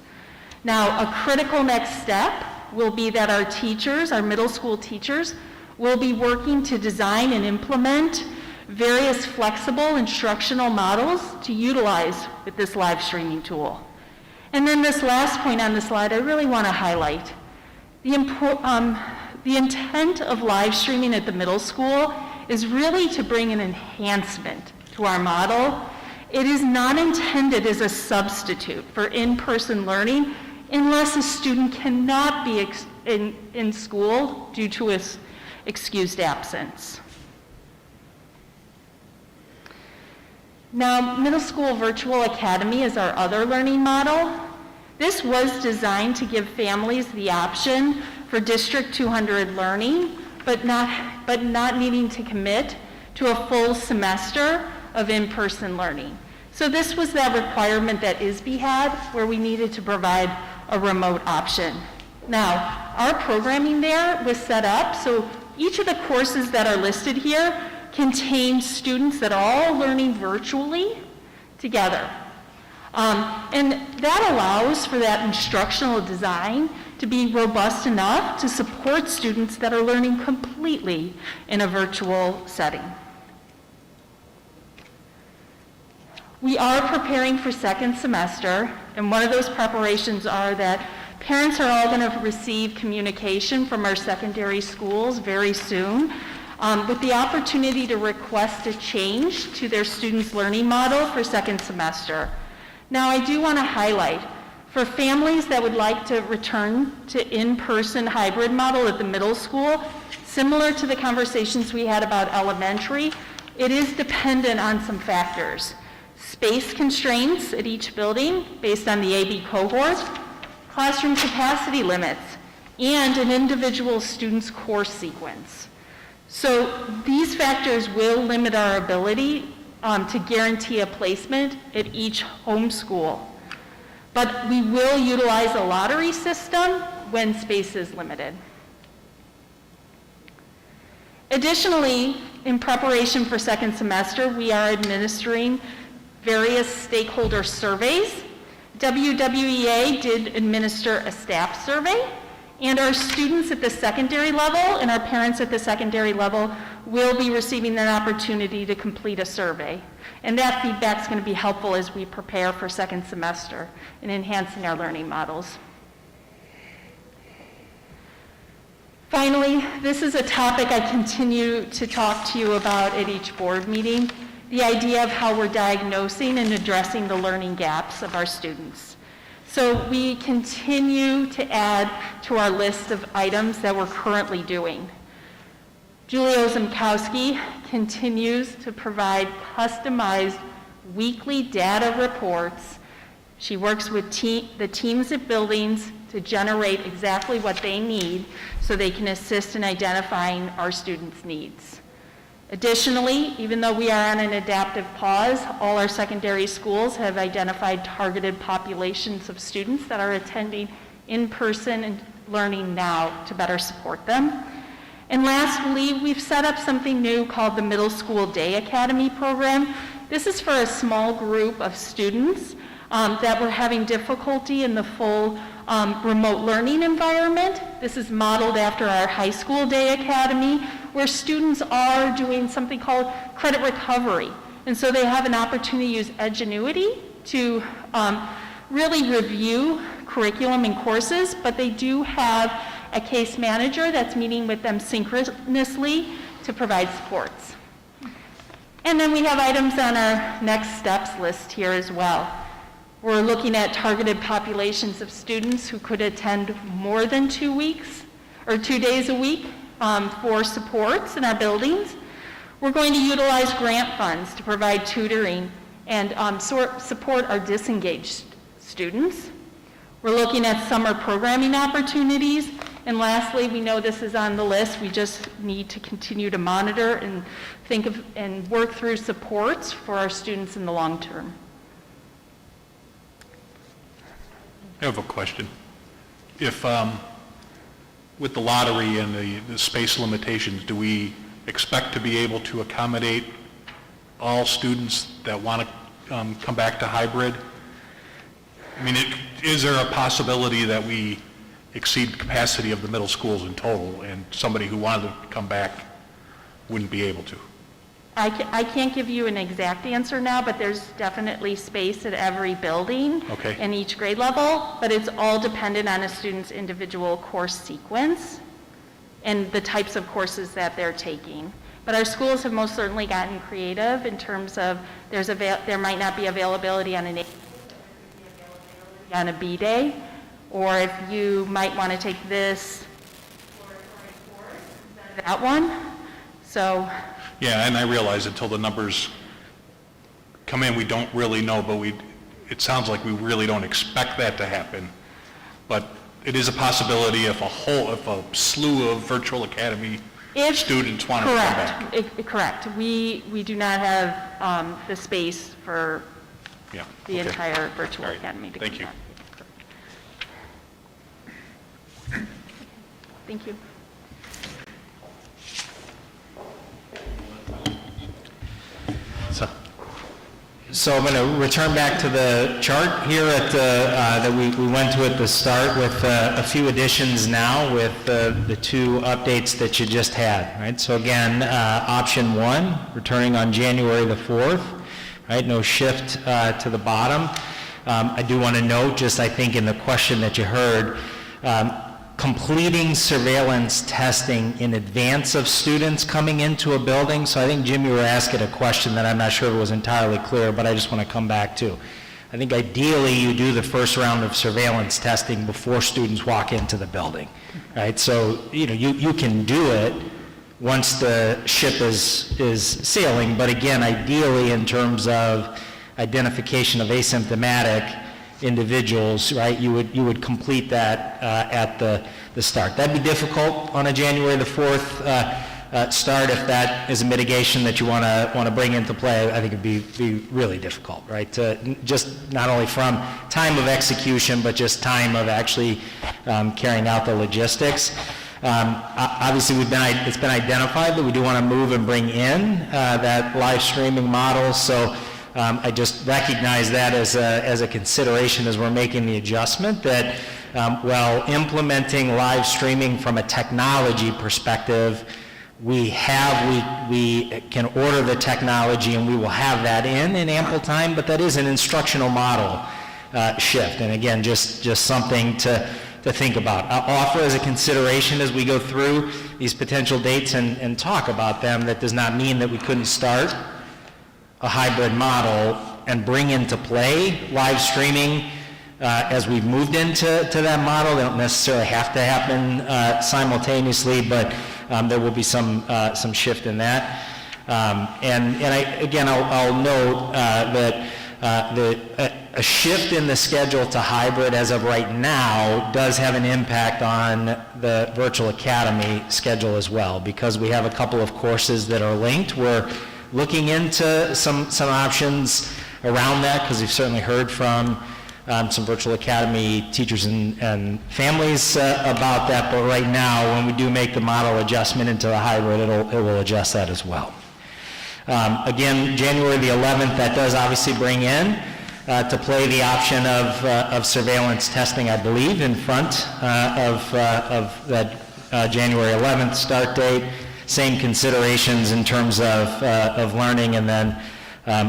Now, a critical next step will be that our teachers, our middle school teachers, will be working to design and implement various flexible instructional models to utilize with this live streaming tool. And then this last point on the slide, I really want to highlight. The intent of live streaming at the middle school is really to bring an enhancement to our model. It is not intended as a substitute for in-person learning unless a student cannot be in school due to his excused absence. Now, Middle School Virtual Academy is our other learning model. This was designed to give families the option for District 200 learning, but not needing to commit to a full semester of in-person learning. So this was that requirement that ISB had, where we needed to provide a remote option. Now, our programming there was set up so each of the courses that are listed here contain students that are all learning virtually together. And that allows for that instructional design to be robust enough to support students that are learning completely in a virtual setting. We are preparing for second semester, and one of those preparations are that parents are all going to receive communication from our secondary schools very soon with the opportunity to request a change to their students' learning model for second semester. Now, I do want to highlight, for families that would like to return to in-person hybrid model at the middle school, similar to the conversations we had about elementary, it is dependent on some factors. Space constraints at each building based on the AB cohort, classroom capacity limits, and an individual student's course sequence. So these factors will limit our ability to guarantee a placement at each home school. But we will utilize a lottery system when space is limited. Additionally, in preparation for second semester, we are administering various stakeholder surveys. WWEA did administer a staff survey, and our students at the secondary level and our parents at the secondary level will be receiving an opportunity to complete a survey. And that feedback is going to be helpful as we prepare for second semester in enhancing our learning models. Finally, this is a topic I continue to talk to you about at each board meeting, the idea of how we're diagnosing and addressing the learning gaps of our students. So we continue to add to our list of items that we're currently doing. Julia Ozymkowski continues to provide customized weekly data reports. She works with the teams at buildings to generate exactly what they need so they can assist in identifying our students' needs. Additionally, even though we are on an adaptive pause, all our secondary schools have identified targeted populations of students that are attending in-person and learning now to better support them. And lastly, we've set up something new called the Middle School Day Academy program. This is for a small group of students that were having difficulty in the full remote learning environment. This is modeled after our high school day academy, where students are doing something called credit recovery. And so they have an opportunity to use Edgenuity to really review curriculum and courses, but they do have a case manager that's meeting with them synchronously to provide supports. And then we have items on our next steps list here as well. We're looking at targeted populations of students who could attend more than 2 weeks or 2 days a week for supports in our buildings. We're going to utilize grant funds to provide tutoring and support our disengaged students. We're looking at summer programming opportunities. And lastly, we know this is on the list. We just need to continue to monitor and think of and work through supports for our students in the long term. I have a question. If, with the lottery and the space limitations, do we expect to be able to accommodate all students that want to come back to hybrid? I mean, is there a possibility that we exceed capacity of the middle schools in total, and somebody who wanted to come back wouldn't be able to? I can't give you an exact answer now, but there's definitely space at every building in each grade level, but it's all dependent on a student's individual course sequence and the types of courses that they're taking. But our schools have most certainly gotten creative in terms of there might not be availability on an A, on a B day, or if you might want to take this course instead of that one. So. Yeah, and I realize until the numbers come in, we don't really know, but it sounds like we really don't expect that to happen. But it is a possibility if a slew of virtual academy students want to come back. Correct. We do not have the space for the entire virtual academy to come back. Thank you. Thank you. So I'm going to return back to the chart here that we went to at the start with a few additions now with the two updates that you just had, right? So again, option 1, returning on January the 4th, right? No shift to the bottom. I do want to note, just I think in the question that you heard, completing surveillance testing in advance of students coming into a building. So I think, Jim, you were asking a question that I'm not sure was entirely clear, but I just want to come back to. I think ideally you do the first round of surveillance testing before students walk into the building, right? So, you can do it once the ship is sailing, but again, ideally in terms of identification of asymptomatic individuals, right, you would complete that at the start. That'd be difficult on a January the 4th start if that is a mitigation that you want to bring into play. I think it'd be really difficult, right? Just not only from time of execution, but just time of actually carrying out the logistics. Obviously, it's been identified that we do want to move and bring in that live streaming model. So. I just recognize that as a consideration as we're making the adjustment that while implementing live streaming from a technology perspective, we can order the technology and we will have that in ample time, but that is an instructional model shift. And again, just something to think about. I'll offer as a consideration as we go through these potential dates and talk about them. That does not mean that we couldn't start a hybrid model and bring into play live streaming as we've moved into that model. They don't necessarily have to happen simultaneously, but there will be some shift in that. I'll note that a shift in the schedule to hybrid as of right now does have an impact on the virtual academy schedule as well, because we have a couple of courses that are linked. We're looking into some options around that, because we've certainly heard from some virtual academy teachers and families about that. But right now, when we do make the model adjustment into the hybrid, it will adjust that as well. Again, January the 11th, that does obviously bring in to play the option of surveillance testing, I believe, in front of that January 11th start date. Same considerations in terms of learning, and then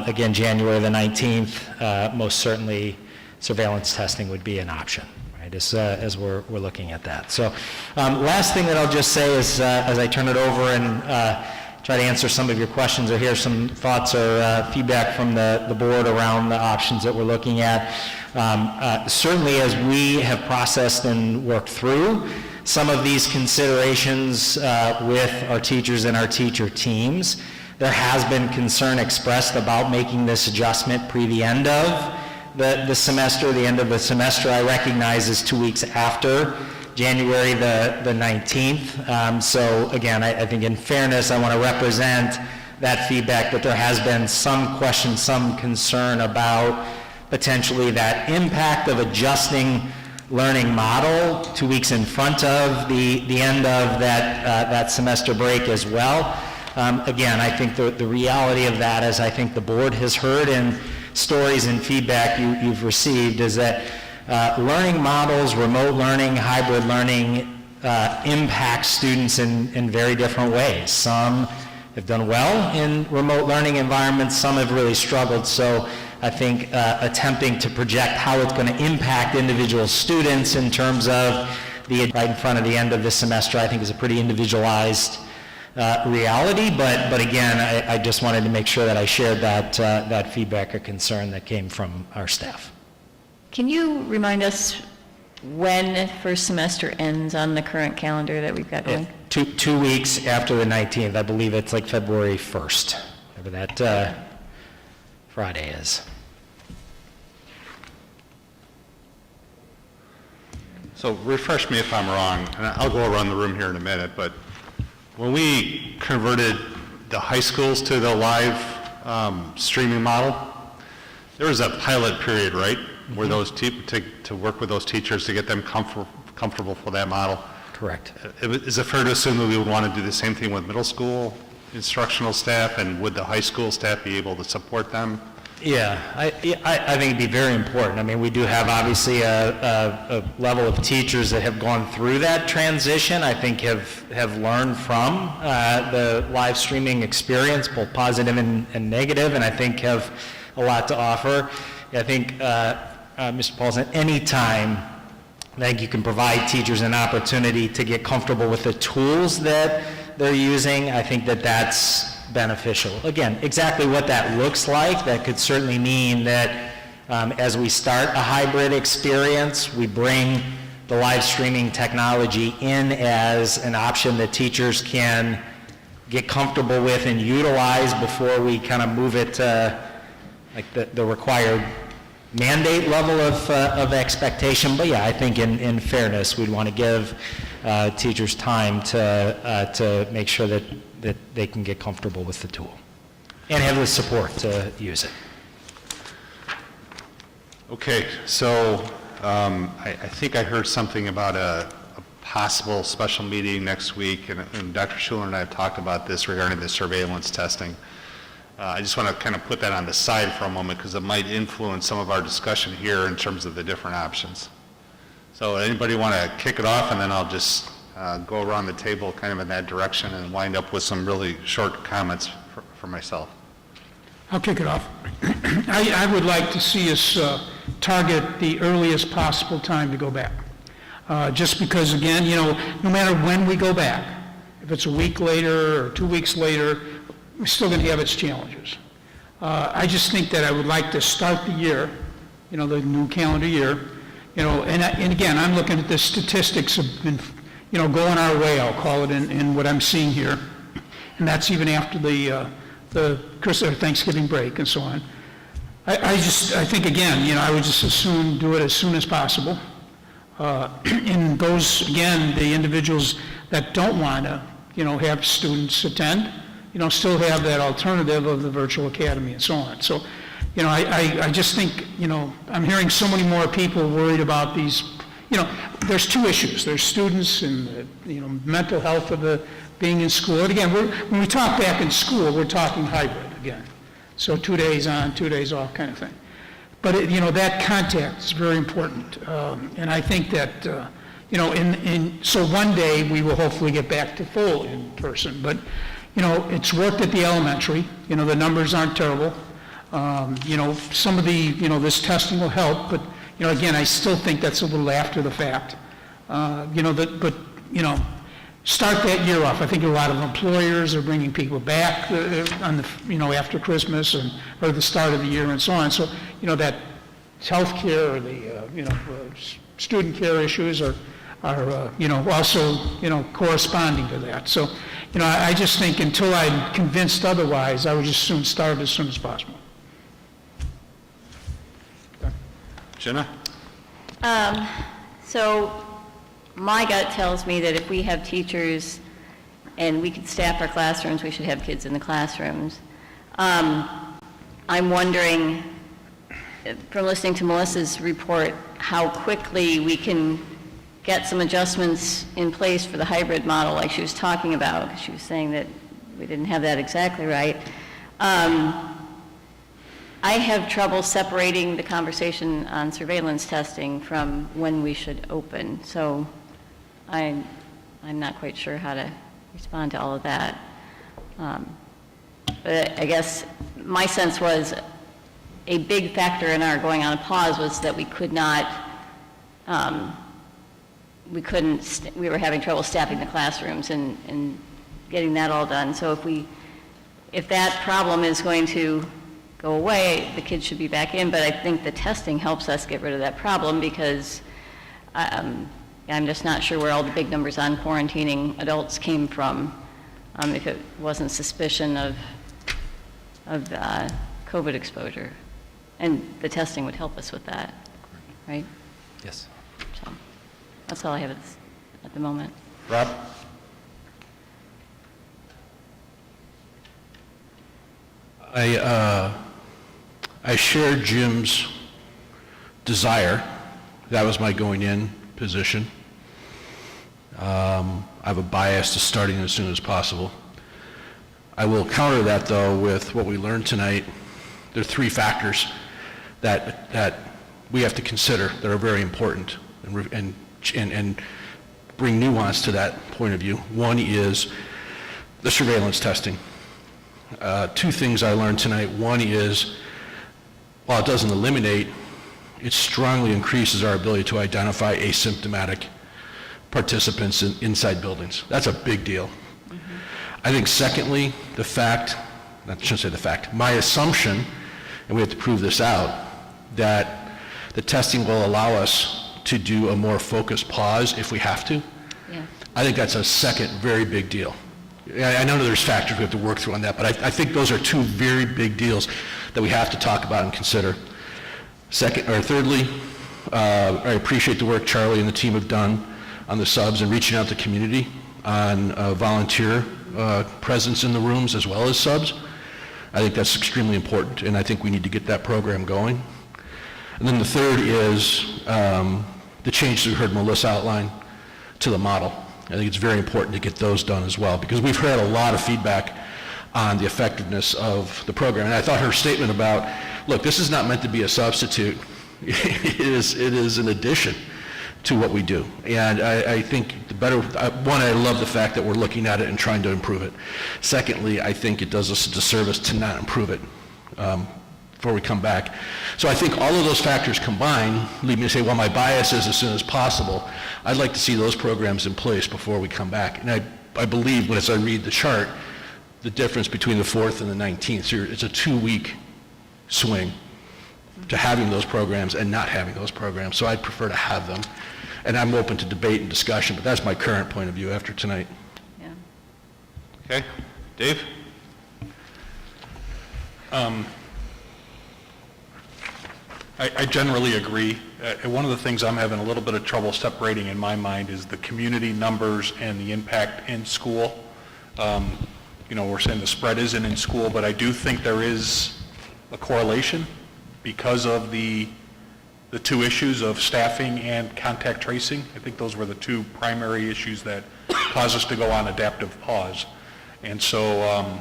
again, January the 19th, most certainly surveillance testing would be an option, right, as we're looking at that. So last thing that I'll just say is, as I turn it over and try to answer some of your questions or hear some thoughts or feedback from the board around the options that we're looking at, certainly as we have processed and worked through some of these considerations with our teachers and our teacher teams, there has been concern expressed about making this adjustment pre the end of the semester. The end of the semester, I recognize, is 2 weeks after January the 19th. So again, I think in fairness, I want to represent that feedback, that there has been some question, some concern about potentially that impact of adjusting learning model 2 weeks in front of the end of that semester break as well. Again, I think the reality of that, as I think the board has heard in stories and feedback you've received, is that learning models, remote learning, hybrid learning impact students in very different ways. Some have done well in remote learning environments, some have really struggled. So I think attempting to project how it's going to impact individual students in terms of right in front of the end of this semester, I think is a pretty individualized reality, but again, I just wanted to make sure that I shared that feedback or concern that came from our staff. Can you remind us when first semester ends on the current calendar that we've got going? 2 weeks after the 19th. I believe it's like February 1st, whatever that Friday is. So refresh me if I'm wrong, and I'll go around the room here in a minute, but when we converted the high schools to the live streaming model, there was a pilot period, right? Mm-hmm. Where those to work with those teachers to get them comfortable for that model. Correct. Is it fair to assume that we would want to do the same thing with middle school instructional staff, and would the high school staff be able to support them? Yeah, I think it'd be very important. I mean, we do have obviously a level of teachers that have gone through that transition, I think have learned from the live streaming experience, both positive and negative, and I think have a lot to offer. I think, Mr. Paulson, any time I think you can provide teachers an opportunity to get comfortable with the tools that they're using, I think that's beneficial. Again, exactly what that looks like, that could certainly mean that as we start a hybrid experience, we bring the live streaming technology in as an option that teachers can get comfortable with and utilize before we kind of move it to like the required mandate level of expectation. But yeah, I think in fairness, we'd want to give teachers time to make sure that they can get comfortable with the tool and have the support to use it. Okay, so I think I heard something about a possible special meeting next week, and Dr. Schuler and I have talked about this regarding the surveillance testing. I just want to kind of put that on the side for a moment because it might influence some of our discussion here in terms of the different options. So anybody want to kick it off, and then I'll just go around the table kind of in that direction and wind up with some really short comments for myself. I'll kick it off. I would like to see us target the earliest possible time to go back. Just because, again, you know, no matter when we go back, if it's a week later or 2 weeks later, we're still going to have its challenges. I just think that I would like to start the year, you know, the new calendar year, you know, and again, I'm looking at the statistics have been, you know, going our way, I'll call it, in what I'm seeing here. And that's even after the Thanksgiving break and so on. I think, again, you know, I would just as soon do it as soon as possible. And those, again, the individuals that don't want to, you know, have students attend, you know, still have that alternative of the virtual academy and so on. So, you know, I just think, you know, I'm hearing so many more people worried about these, you know, there's two issues. There's students and, you know, mental health of being in school. And again, when we talk back in school, we're talking hybrid again. So 2 days on, 2 days off kind of thing. but, that contact is very important. And I think that, so one day we will hopefully get back to full in person. But, it's worked at the elementary. The numbers aren't terrible. Some of the, this testing will help, but, again, I still think that's a little after the fact. Start that year off. I think a lot of employers are bringing people back on the, after Christmas or the start of the year and so on. So, that health care or the, student care issues are also, corresponding to that. So, I just think until I'm convinced otherwise, I would just soon start as soon as possible. Jenna? So my gut tells me that if we have teachers and we could staff our classrooms, we should have kids in the classrooms. I'm wondering, from listening to Melissa's report, how quickly we can get some adjustments in place for the hybrid model like she was talking about, because she was saying that we didn't have that exactly right. I have trouble separating the conversation on surveillance testing from when we should open, so I'm not quite sure how to respond to all of that. But I guess my sense was a big factor in our going on a pause was that we could not, we were having trouble staffing the classrooms and getting that all done. So if that problem is going to go away, the kids should be back in, but I think the testing helps us get rid of that problem because I'm just not sure where all the big numbers on quarantining adults came from if it wasn't suspicion of COVID exposure. And the testing would help us with that, right? Yes. So that's all I have at the moment. Rob? I share Jim's desire. That was my going in position. I have a bias to starting as soon as possible. I will counter that though with what we learned tonight. There are three factors that we have to consider that are very important and bring nuance to that point of view. One is the surveillance testing. Two things I learned tonight. One is, while it doesn't eliminate, it strongly increases our ability to identify asymptomatic participants inside buildings. That's a big deal. Mm-hmm. I think secondly, my assumption, and we have to prove this out, that the testing will allow us to do a more focused pause if we have to. Yeah. I think that's a second very big deal. I know there's factors we have to work through on that, but I think those are two very big deals that we have to talk about and consider. Thirdly, I appreciate the work Charlie and the team have done on the subs and reaching out to the community on volunteer presence in the rooms as well as subs. I think that's extremely important, and I think we need to get that program going. And then the third is the changes we heard Melissa outline to the model. I think it's very important to get those done as well, because we've heard a lot of feedback on the effectiveness of the program. And I thought her statement about, look, this is not meant to be a substitute. It is an addition to what we do. And I think one, I love the fact that we're looking at it and trying to improve it. Secondly, I think it does us a disservice to not improve it before we come back. So I think all of those factors combined lead me to say, well, my bias is as soon as possible. I'd like to see those programs in place before we come back. And I believe, as I read the chart, the difference between the 4th and the 19th, so it's a 2-week swing to having those programs and not having those programs. So I'd prefer to have them. And I'm open to debate and discussion, but that's my current point of view after tonight. Yeah. Okay. Dave? I generally agree. One of the things I'm having a little bit of trouble separating in my mind is the community numbers and the impact in school. We're saying the spread isn't in school, but I do think there is a correlation because of the two issues of staffing and contact tracing. I think those were the two primary issues that caused us to go on adaptive pause. And so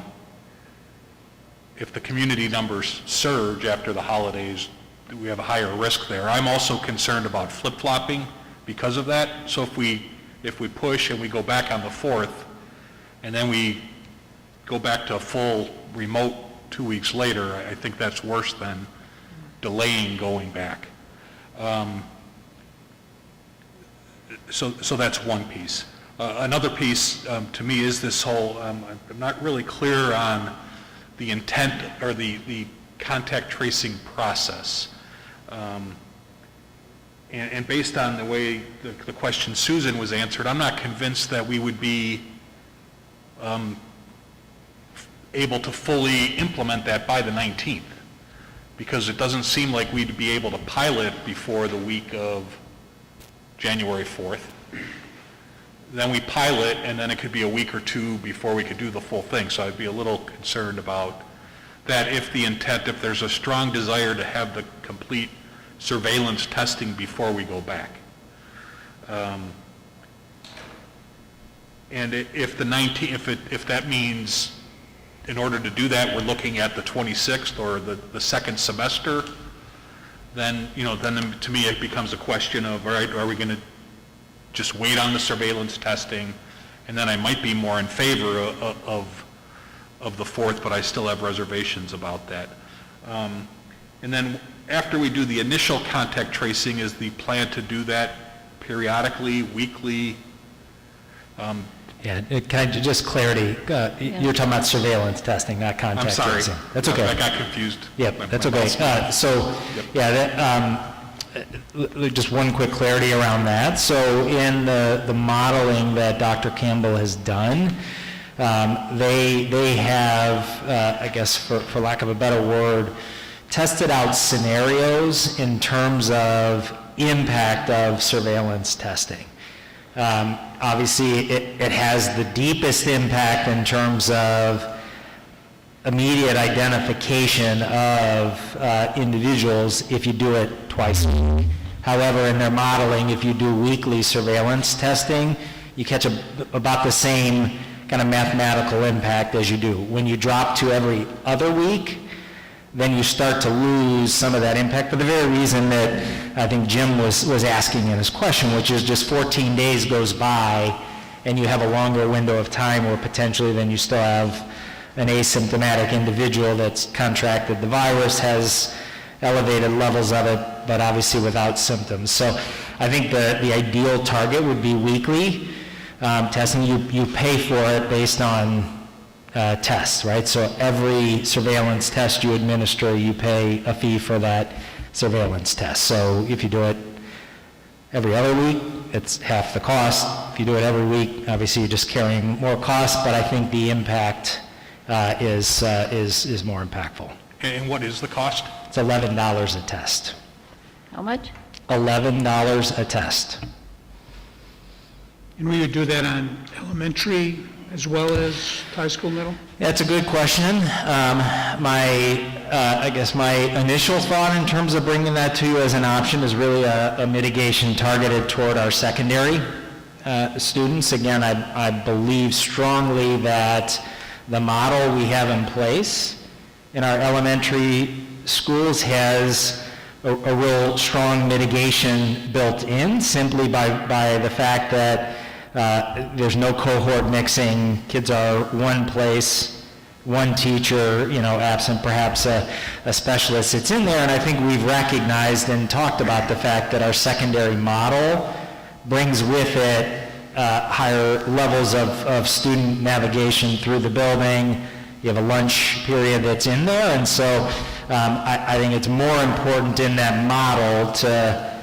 if the community numbers surge after the holidays, we have a higher risk there. I'm also concerned about flip-flopping because of that. So if we push and we go back on the 4th, and then we go back to a full remote 2 weeks later, I think that's worse than delaying going back. So that's one piece. Another piece to me is this whole, I'm not really clear on the intent or the contact tracing process. And based on the way the question Susan was answered, I'm not convinced that we would be able to fully implement that by the 19th, because it doesn't seem like we'd be able to pilot before the week of January 4th. Then we pilot, and then it could be a week or two before we could do the full thing. So I'd be a little concerned about that if there's a strong desire to have the complete surveillance testing before we go back. And if that means in order to do that, we're looking at the 26th or the second semester, then to me it becomes a question of, all right, are we going to just wait on the surveillance testing? And then I might be more in favor of the 4th, but I still have reservations about that. And then after we do the initial contact tracing, is the plan to do that periodically, weekly? Yeah, can I just clarity, you're talking about surveillance testing, not contact tracing. I'm sorry. That's okay. I got confused. Yep, that's okay. Just one quick clarity around that. So in the modeling that Dr. Campbell has done, they have, I guess for lack of a better word, tested out scenarios in terms of impact of surveillance testing. Obviously, it has the deepest impact in terms of immediate identification of individuals if you do it twice a week. However, in their modeling, if you do weekly surveillance testing, you catch about the same kind of mathematical impact as you do. When you drop to every other week, then you start to lose some of that impact for the very reason that I think Jim was asking in his question, which is just 14 days goes by and you have a longer window of time where potentially then you still have an asymptomatic individual that's contracted the virus, has elevated levels of it, but obviously without symptoms. So I think the ideal target would be weekly testing. You pay for it based on tests, right? So every surveillance test you administer, you pay a fee for that surveillance test. So if you do it every other week, it's half the cost. If you do it every week, obviously you're just carrying more costs, but I think the impact is more impactful. And what is the cost? It's $11 a test. How much? $11 a test. And we would do that on elementary as well as high school, middle? That's a good question. I guess my initial thought in terms of bringing that to you as an option is really a mitigation targeted toward our secondary students. Again, I believe strongly that the model we have in place in our elementary schools has a real strong mitigation built in simply by the fact that there's no cohort mixing. Kids are one place, one teacher, absent perhaps a specialist. It's in there, and I think we've recognized and talked about the fact that our secondary model brings with it higher levels of student navigation through the building. You have a lunch period that's in there, and so I think it's more important in that model to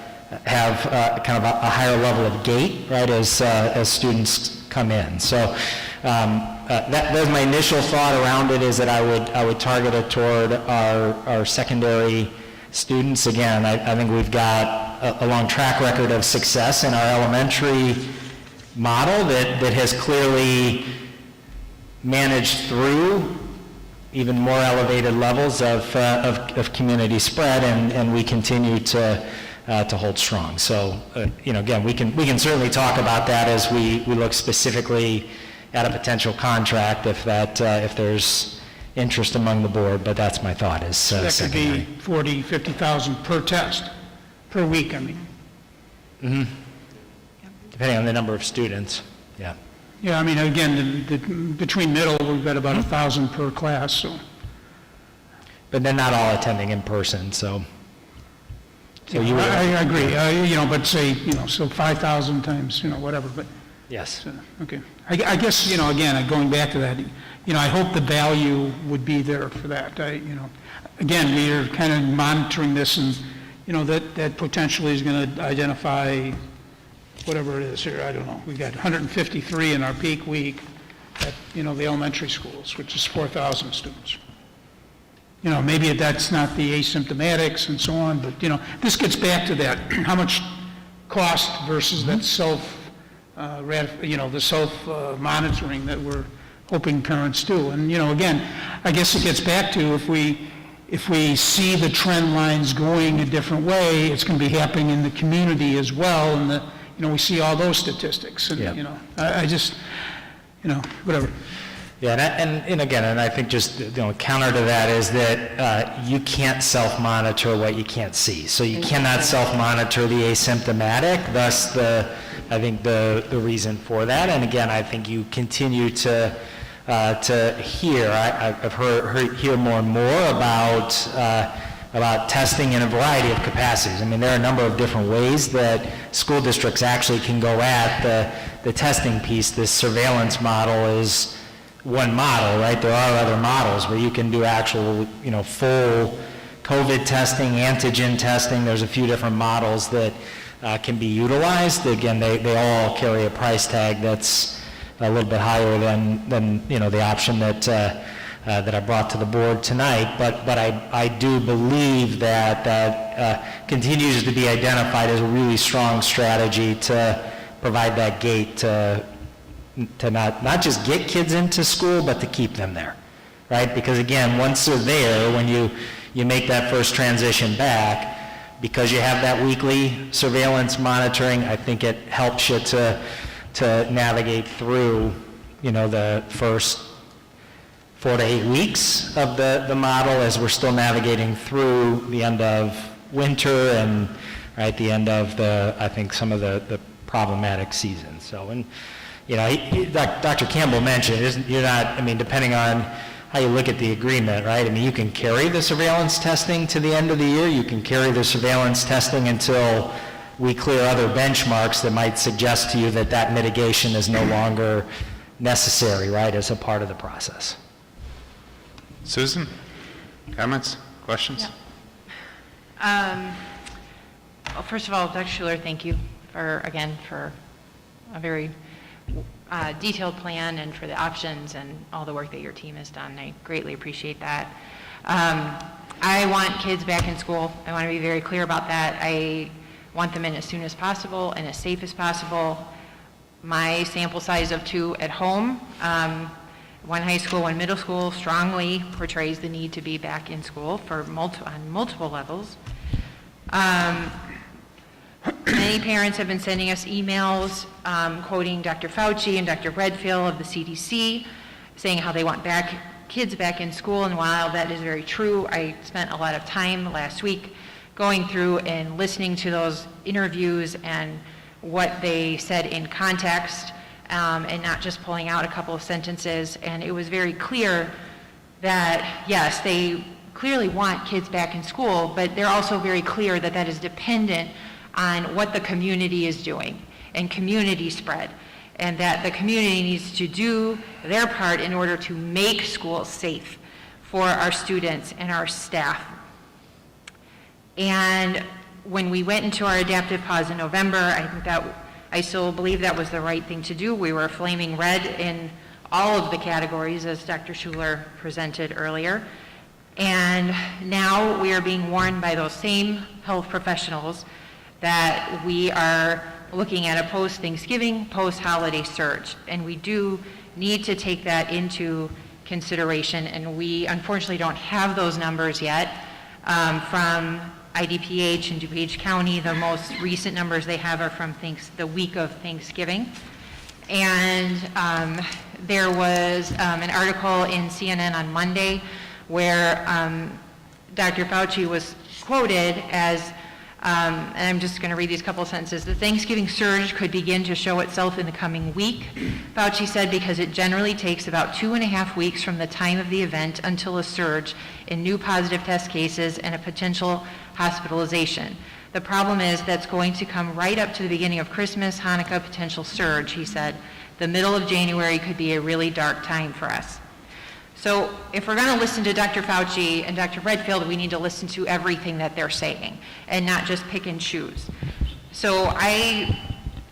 have kind of a higher level of gate, right, as students come in. So that was my initial thought around it, is that I would target it toward our secondary students. Again, I think we've got a long track record of success in our elementary model that has clearly managed through even more elevated levels of community spread, and we continue to hold strong. So, again, we can certainly talk about that as we look specifically at a potential contract if there's interest among the board, but that's my thought is That could secondary. be 40, 50,000 per test, per week, I mean. Depending on the number of students, yeah. Yeah, I mean, again, between middle, we've got about 1,000 per class, so. But they're not all attending in person, so. So you would, I agree, but say, so 5,000 times, whatever, but, yes. okay. I guess, again, going back to that, I hope the value would be there for that. Again, we are kind of monitoring this and, that potentially is going to identify whatever it is here, I don't know. We got 153 in our peak week at, the elementary schools, which is 4,000 students. Maybe that's not the asymptomatics and so on, but, this gets back to that, how much cost versus that the self-monitoring that we're hoping parents do. And, again, I guess it gets back to if we see the trend lines going a different way, it's going to be happening in the community as well, and we see all those statistics, and, Yep. I just, whatever. Yeah, and again, and I think just, counter to that is that you can't self-monitor what you can't see. So you cannot self-monitor the asymptomatic, thus I think the reason for that. And again, I think you continue to hear, I've hear more and more about testing in a variety of capacities. I mean, there are a number of different ways that school districts actually can go at the testing piece. This surveillance model is one model, right? There are other models where you can do actual, full COVID testing, antigen testing. There's a few different models that can be utilized. Again, they all carry a price tag that's a little bit higher than the option that I brought to the board tonight. But I do believe that continues to be identified as a really strong strategy to provide that gate to not just get kids into school, but to keep them there, right? Because again, once they're there, when you make that first transition back, because you have that weekly surveillance monitoring, I think it helps you to navigate through, the first 4 to 8 weeks of the model as we're still navigating through the end of winter and right the end of I think some of the problematic seasons. So, and Dr. Campbell mentioned, depending on how you look at the agreement, right? I mean, you can carry the surveillance testing to the end of the year. You can carry the surveillance testing until we clear other benchmarks that might suggest to you that mitigation is no longer necessary, right, as a part of the process. Susan, comments, questions? Yeah. Well, first of all, Dr. Schuler, thank you for a very detailed plan and for the options and all the work that your team has done. I greatly appreciate that. I want kids back in school. I want to be very clear about that. I want them in as soon as possible and as safe as possible. My sample size of 2 at home, one high school, one middle school, strongly portrays the need to be back in school on multiple levels. Many parents have been sending us emails quoting Dr. Fauci and Dr. Redfield of the CDC, saying how they want kids back in school, and while that is very true, I spent a lot of time last week going through and listening to those interviews and what they said in context, and not just pulling out a couple of sentences, and it was very clear that, yes, they clearly want kids back in school, but they're also very clear that that is dependent on what the community is doing and community spread, and that the community needs to do their part in order to make schools safe for our students and our staff. And when we went into our adaptive pause in November, I still believe that was the right thing to do. We were flaming red in all of the categories, as Dr. Schuler presented earlier. And now we are being warned by those same health professionals that we are looking at a post-Thanksgiving, post-holiday surge. And we do need to take that into consideration. And we unfortunately don't have those numbers yet from IDPH and DuPage County. The most recent numbers they have are from the week of Thanksgiving. And there was an article in CNN on Monday where Dr. Fauci was quoted as, and I'm just going to read these couple of sentences, the Thanksgiving surge could begin to show itself in the coming week. Fauci said because it generally takes about 2.5 weeks from the time of the event until a surge in new positive test cases and a potential hospitalization. The problem is that's going to come right up to the beginning of Christmas, Hanukkah, potential surge, he said. The middle of January could be a really dark time for us. So if we're going to listen to Dr. Fauci and Dr. Redfield, we need to listen to everything that they're saying and not just pick and choose. So I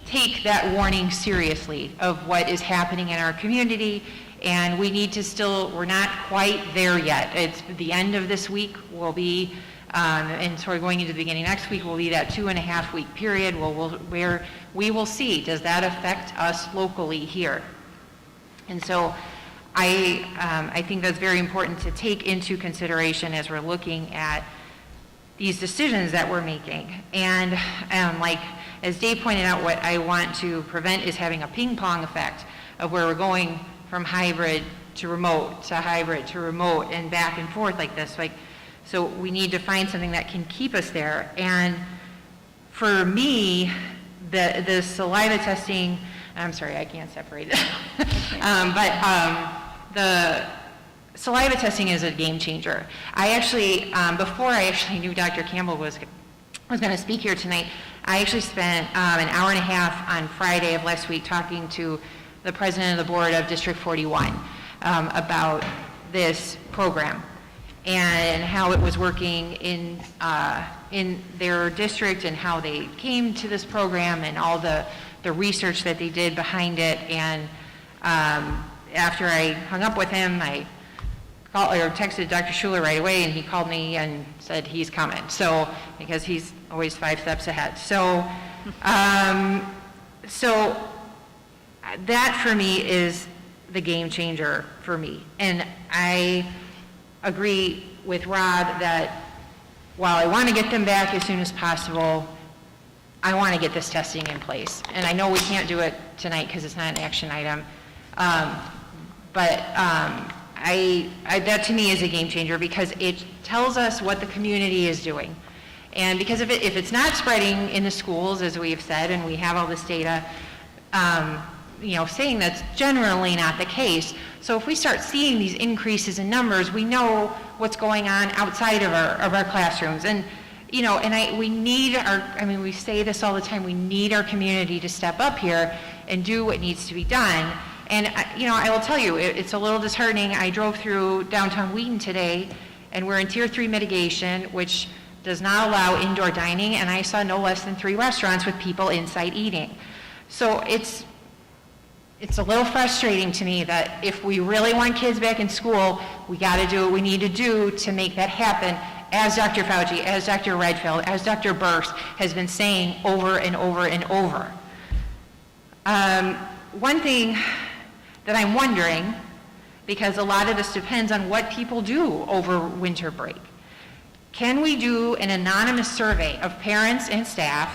take that warning seriously of what is happening in our community, and we need to still, we're not quite there yet. It's the end of this week will be, and sort of going into the beginning next week will be that 2.5 week period where we will see, does that affect us locally here? And so I think that's very important to take into consideration as we're looking at these decisions that we're making. And like, as Dave pointed out, what I want to prevent is having a ping pong effect of where we're going from hybrid to remote to hybrid to remote and back and forth like this. So we need to find something that can keep us there. And for me, the saliva testing, I'm sorry, I can't separate it. The saliva testing is a game changer. I actually, before I actually knew Dr. Campbell was going to speak here tonight, I actually spent an hour and a half on Friday of last week talking to the president of the board of District 41 about this program and how it was working in their district and how they came to this program and all the research that they did behind it. And after I hung up with him, I called or texted Dr. Schuler right away, and he called me and said he's coming. So, because he's always 5 steps ahead. So, so that for me is the game changer for me. And I agree with Rob that while I want to get them back as soon as possible, I want to get this testing in place. And I know we can't do it tonight because it's not an action item. That to me is a game changer because it tells us what the community is doing. And because if it's not spreading in the schools, as we've said, and we have all this data, saying that's generally not the case. So if we start seeing these increases in numbers, we know what's going on outside of our classrooms. And we need we say this all the time, we need our community to step up here and do what needs to be done. And, I will tell you, it's a little disheartening. I drove through downtown Wheaton today, and we're in Tier 3 mitigation, which does not allow indoor dining, and I saw no less than 3 restaurants with people inside eating. So it's a little frustrating to me that if we really want kids back in school, we got to do what we need to do to make that happen, as Dr. Fauci, as Dr. Redfield, as Dr. Burks has been saying over and over and over. One thing that I'm wondering, because a lot of this depends on what people do over winter break. Can we do an anonymous survey of parents and staff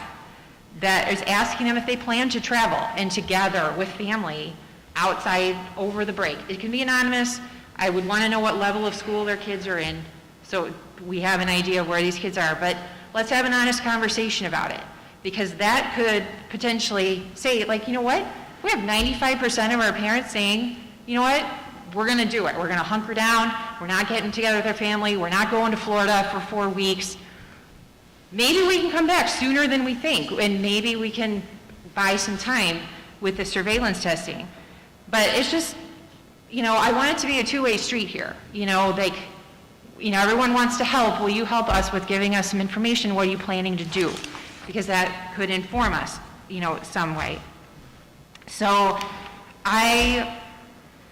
that is asking them if they plan to travel and to gather with family outside over the break? It can be anonymous. I would want to know what level of school their kids are in so we have an idea of where these kids are. But let's have an honest conversation about it, because that could potentially say, like, you know what? We have 95% of our parents saying, you know what, we're going to do it. We're going to hunker down. We're not getting together with our family. We're not going to Florida for 4 weeks. Maybe we can come back sooner than we think, and maybe we can buy some time with the surveillance testing. But it's just, I want it to be a two-way street here. Everyone wants to help. Will you help us with giving us some information? What are you planning to do? Because that could inform us, some way. So I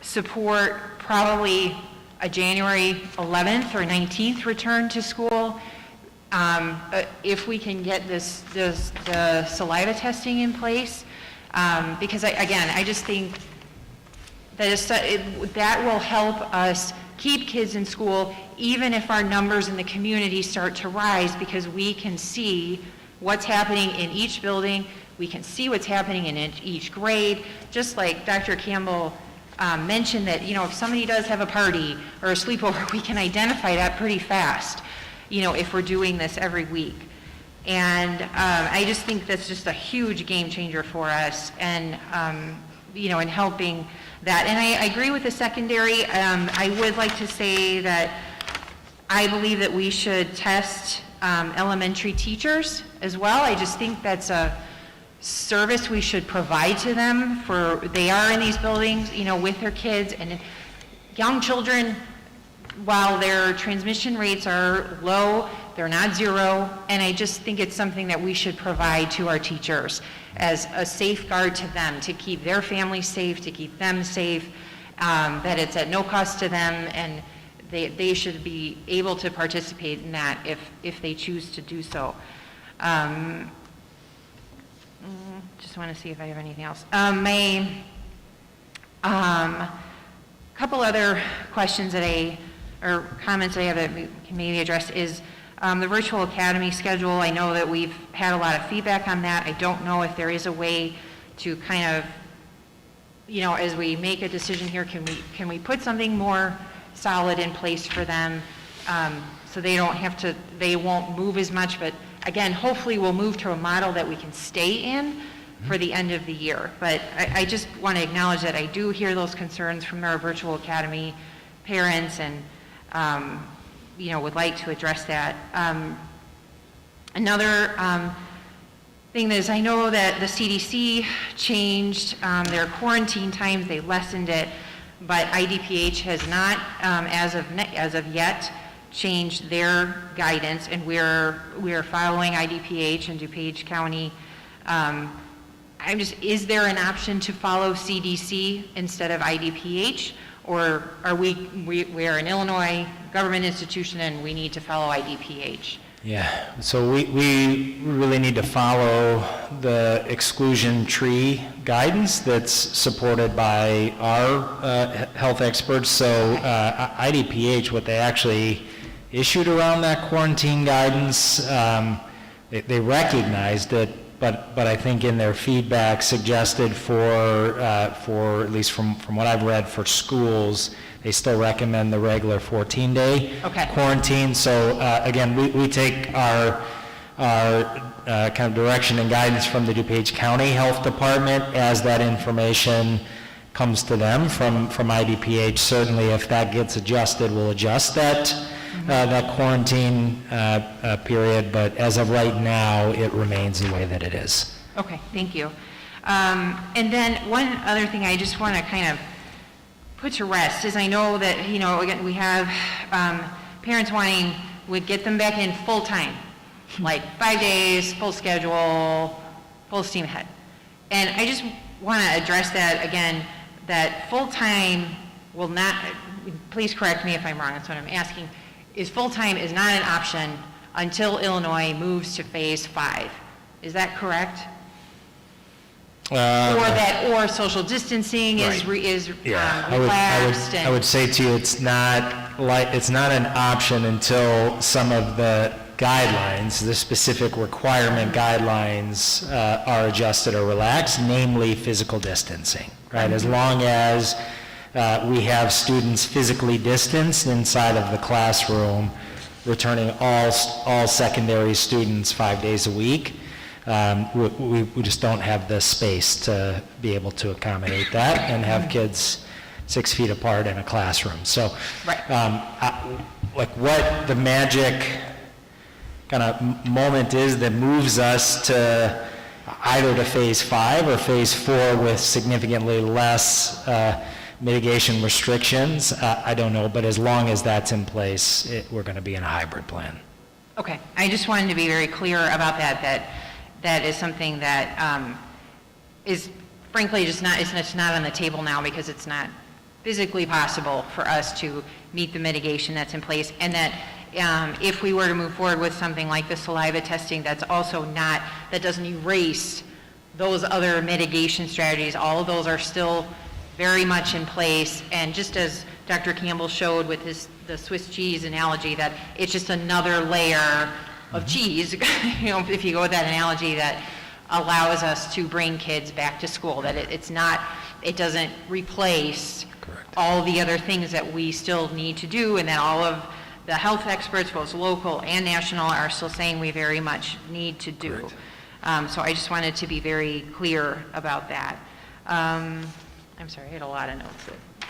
support probably a January 11th or 19th return to school. If we can get the saliva testing in place, because I just think that will help us keep kids in school, even if our numbers in the community start to rise, because we can see what's happening in each building. We can see what's happening in each grade. Just like Dr. Campbell mentioned that, if somebody does have a party or a sleepover, we can identify that pretty fast, if we're doing this every week. And I just think that's just a huge game changer for us, and, in helping that. And I agree with the secondary. I would like to say that I believe that we should test elementary teachers as well. I just think that's a service we should provide to them, they are in these buildings, with their kids, and young children, while their transmission rates are low, they're not zero, and I just think it's something that we should provide to our teachers as a safeguard to them, to keep their families safe, to keep them safe, that it's at no cost to them, and they should be able to participate in that if they choose to do so. Just want to see if I have anything else. Couple other questions or comments that I have that we can maybe address is the virtual academy schedule. I know that we've had a lot of feedback on that. I don't know if there is a way to kind of, as we make a decision here, can we put something more solid in place for them, so they won't move as much, but again, hopefully we'll move to a model that we can stay in for the end of the year. But I just want to acknowledge that I do hear those concerns from our virtual academy parents, and would like to address that. Another thing is, I know that the CDC changed their quarantine times, they lessened it, but IDPH has not, as of yet, changed their guidance, and we're following IDPH and DuPage County. Is there an option to follow CDC instead of IDPH, or are we're an Illinois government institution and we need to follow IDPH? Yeah, so we really need to follow the exclusion tree guidance that's supported by our health experts. So IDPH, what they actually issued around that quarantine guidance, they recognized it, but I think in their feedback suggested for at least from what I've read for schools, they still recommend the regular 14-day quarantine. So again, we take our kind of direction and guidance from the DuPage County Health Department as that information comes to them from IDPH. Certainly, if that gets adjusted, we'll adjust that that quarantine period. But as of right now, it remains the way that it is. Okay, thank you. And then one other thing I just want to kind of put to rest is I know that, again, we have parents wanting, would get them back in full time, like 5 days, full schedule, full steam ahead. And I just want to address that again, that full time will not, please correct me if I'm wrong, that's what I'm asking, is full time is not an option until Illinois moves to phase 5. Is that correct? Or social distancing is relaxed. I would say to you, it's not an option until some of the guidelines, the specific requirement guidelines, are adjusted or relaxed, namely physical distancing. Right, as long as we have students physically distanced inside of the classroom, returning all secondary students 5 days a week. We just don't have the space to be able to accommodate that and have kids 6 feet apart in a classroom. So, like what the magic kind of moment is that moves us to either to phase 5 or phase 4 with significantly less mitigation restrictions, I don't know, but as long as that's in place, we're going to be in a hybrid plan. Okay, I just wanted to be very clear about that is something that is frankly just not, it's not on the table now because it's not physically possible for us to meet the mitigation that's in place, and that if we were to move forward with something like the saliva testing, that's also not, that doesn't erase those other mitigation strategies. All of those are still very much in place, and just as Dr. Campbell showed with the Swiss cheese analogy, that it's just another layer of cheese, if you go with that analogy, that allows us to bring kids back to school, that it's not it doesn't replace all the other things that we still need to do, and that all of the health experts, both local and national, are still saying we very much need to do. So I just wanted to be very clear about that. I'm sorry, I had a lot of notes.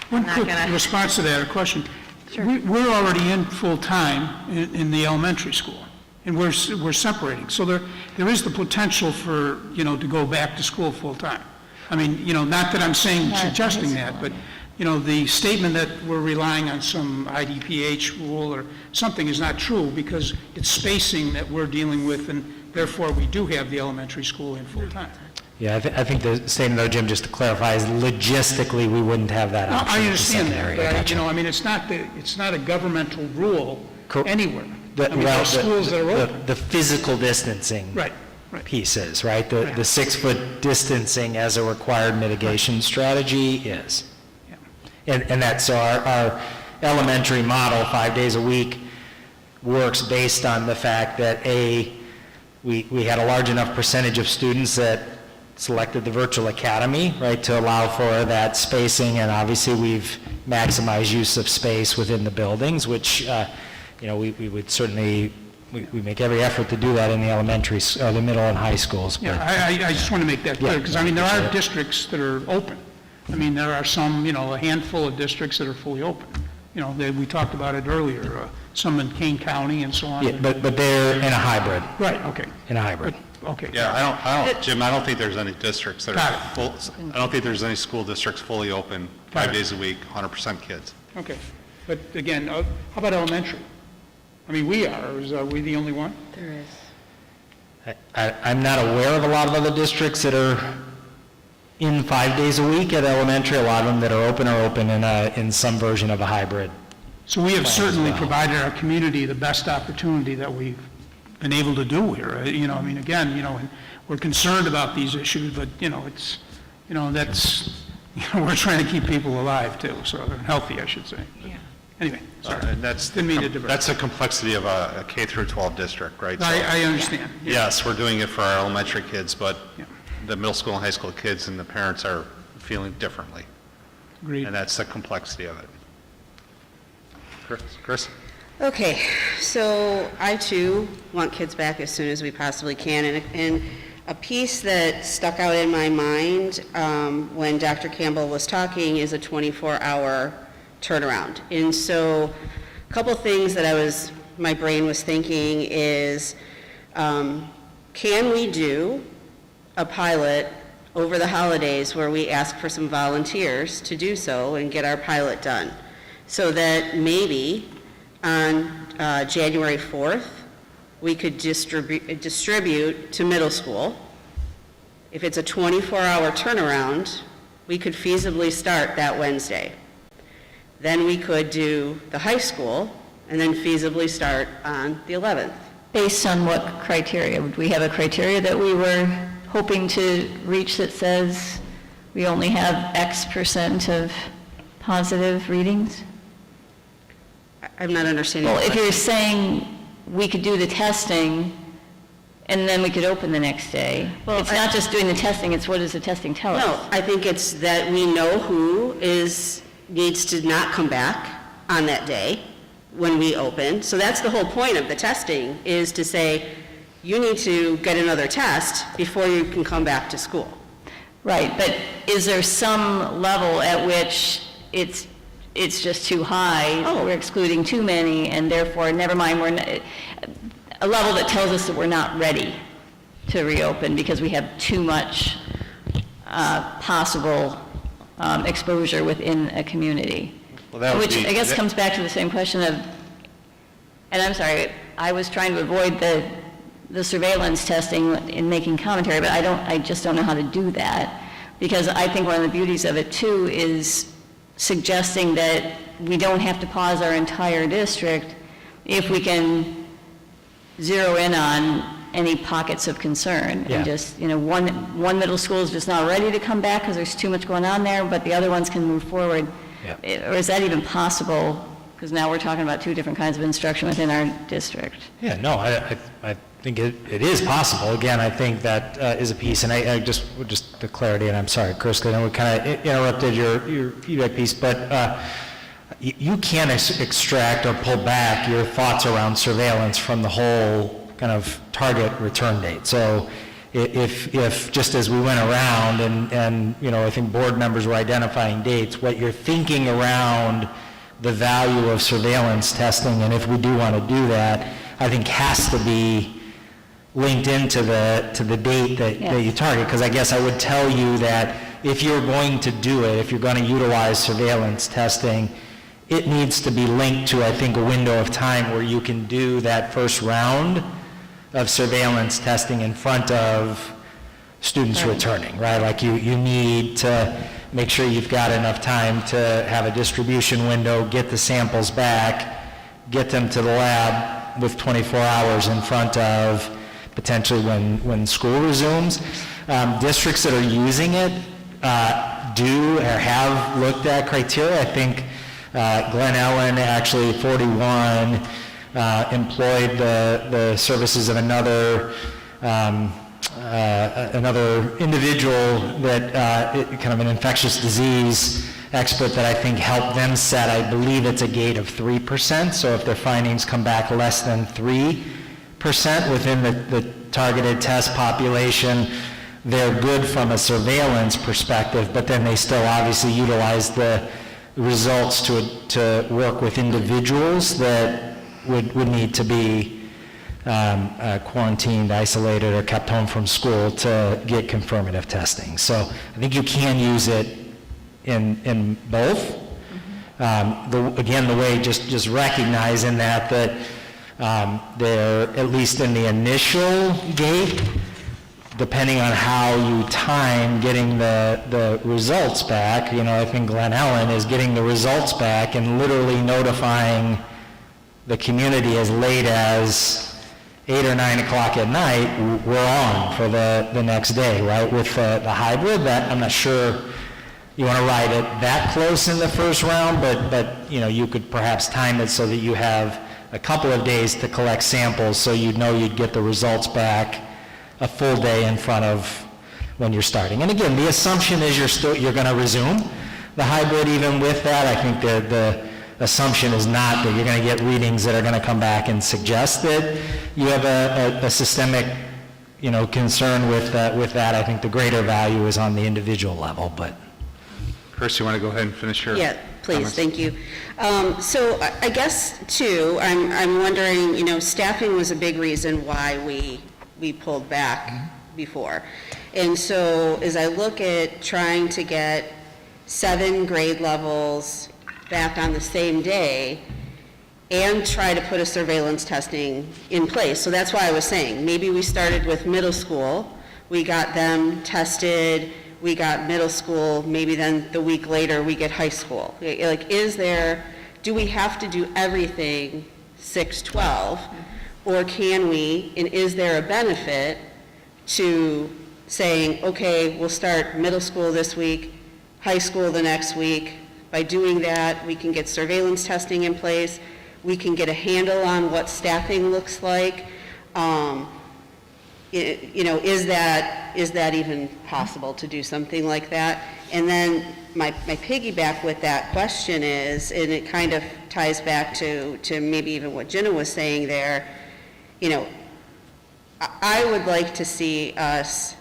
One quick response to that, a question. Sure. We're already in full-time in the elementary school, and we're separating. So there is the potential for, to go back to school full-time. I mean, not that I'm suggesting that, but, the statement that we're relying on some IDPH rule or something is not true, because it's spacing that we're dealing with, and therefore we do have the elementary school in full-time. Yeah, I think the statement though, Jim, just to clarify, is logistically, we wouldn't have that No, option. I understand that, Secondary. but, Gotcha. I mean, it's not a governmental rule anywhere. The- I mean, there well, are schools that are open. The physical distancing. Right. Pieces, right? The 6-foot distancing as a required mitigation strategy is. And that's, so our elementary model, 5 days a week, works based on the fact that, we had a large enough percentage of students that selected the virtual academy, right, to allow for that spacing, and obviously we've maximized use of space within the buildings, which, we would certainly, we make every effort to do that in the elementary, the middle and high schools. Yeah, I just want to make that clear, because, I mean, there are districts that are open. I mean, there are some, a handful of districts that are fully open. We talked about it earlier, some in Kane County and so on. Yeah, but they're in a hybrid. Right, okay. In a hybrid. Okay. Yeah, Jim, I don't think there's any districts that are full, I don't think there's any school districts fully open 5 days a week, 100% kids. Okay. But again, how about elementary? I mean, we are. Are we the only one? There is. I'm not aware of a lot of other districts that are in 5 days a week at elementary. A lot of them that are open in some version of a hybrid. So we have certainly provided our community the best opportunity that we've been able to do here. I mean, again, and we're concerned about these issues, but, it's, that's, we're trying to keep people alive too, so they're healthy, I should say. Yeah. Anyway, sorry. And that's the complexity of a K through 12 district, right? So, I understand. yes, we're doing it for our elementary kids, but the middle school and high school kids and the parents are feeling differently. Agreed. And that's the complexity of it. Chris? Okay, so I too want kids back as soon as we possibly can, and a piece that stuck out in my mind when Dr. Campbell was talking is a 24-hour turnaround. And so a couple things that my brain was thinking is, can we do a pilot over the holidays where we ask for some volunteers to do so and get our pilot done, so that maybe on January 4th, we could distribute to middle school. If it's a 24-hour turnaround, we could feasibly start that Wednesday. Then we could do the high school, and then feasibly start on the 11th. Based on what criteria? Would we have a criteria that we were hoping to reach that says we only have X percent of positive readings? I'm not understanding. Well, if you're saying we could do the testing and then we could open the next day, it's not just doing the testing, it's what does the testing tell us? No, I think it's that we know who needs to not come back on that day when we open. So that's the whole point of the testing, is to say, you need to get another test before you can come back to school. Right, but is there some level at which it's just too high, we're excluding too many, and therefore, never mind, a level that tells us that we're not ready to reopen because we have too much possible exposure within a community? Which I guess comes back to the same question of, and I'm sorry, I was trying to avoid the surveillance testing in making commentary, but I just don't know how to do that, because I think one of the beauties of it too is suggesting that we don't have to pause our entire district if we can zero in on any pockets of concern. Yeah. And just, one middle school is just not ready to come back because there's too much going on there, but the other ones can move forward. Yeah. Or is that even possible? Because now we're talking about two different kinds of instruction within our district. Yeah, no, I think it is possible. Again, I think that is a piece, and I just the clarity, and I'm sorry, Chris, because I know we kind of interrupted your feedback piece, but you can extract or pull back your thoughts around surveillance from the whole kind of target return date. So if just as we went around and I think board members were identifying dates, what you're thinking around the value of surveillance testing, and if we do want to do that, I think has to be linked into the date that you target. Because I guess I would tell you that if you're going to do it, if you're going to utilize surveillance testing, it needs to be linked to, I think, a window of time where you can do that first round of surveillance testing in front of students returning, right? Like you need to make sure you've got enough time to have a distribution window, get the samples back, get them to the lab with 24 hours in front of potentially when school resumes. Districts that are using it do or have looked at criteria. I think Glen Ellen, actually 41, employed the services of another individual that kind of an infectious disease expert that I think helped them set, I believe it's a gate of 3%. So if their findings come back less than 3% within the targeted test population, they're good from a surveillance perspective, but then they still obviously utilize the results to work with individuals that would need to be quarantined, isolated, or kept home from school to get confirmative testing. So I think you can use it in both. Again, the way just recognizing that they're, at least in the initial gate, depending on how you time getting the results back, I think Glen Ellen is getting the results back and literally notifying the community as late as 8 or 9 o'clock at night, we're on for the next day, right? With the hybrid, that I'm not sure you want to ride it that close in the first round, but you could perhaps time it so that you have a couple of days to collect samples so you'd get the results back a full day in front of when you're starting. And again, the assumption is you're going to resume the hybrid. Even with that, I think the assumption is not that you're going to get readings that are going to come back and suggest that you have a systemic, concern with that. I think the greater value is on the individual level. But Chris, you want to go ahead and finish your Please, comments? thank you. So I guess, too, I'm wondering, staffing was a big reason why we pulled back before. And so as I look at trying to get 7 grade levels back on the same day and try to put a surveillance testing in place. So that's why I was saying, maybe we started with middle school, we got them tested, we got middle school, maybe then the week later we get high school. Like, do we have to do everything 6-12? Or can we, and is there a benefit to saying, okay, we'll start middle school this week, high school the next week. By doing that, we can get surveillance testing in place. We can get a handle on what staffing looks like. Is that even possible to do something like that? And then my piggyback with that question is, and it kind of ties back to maybe even what Jenna was saying there, I would like to see us,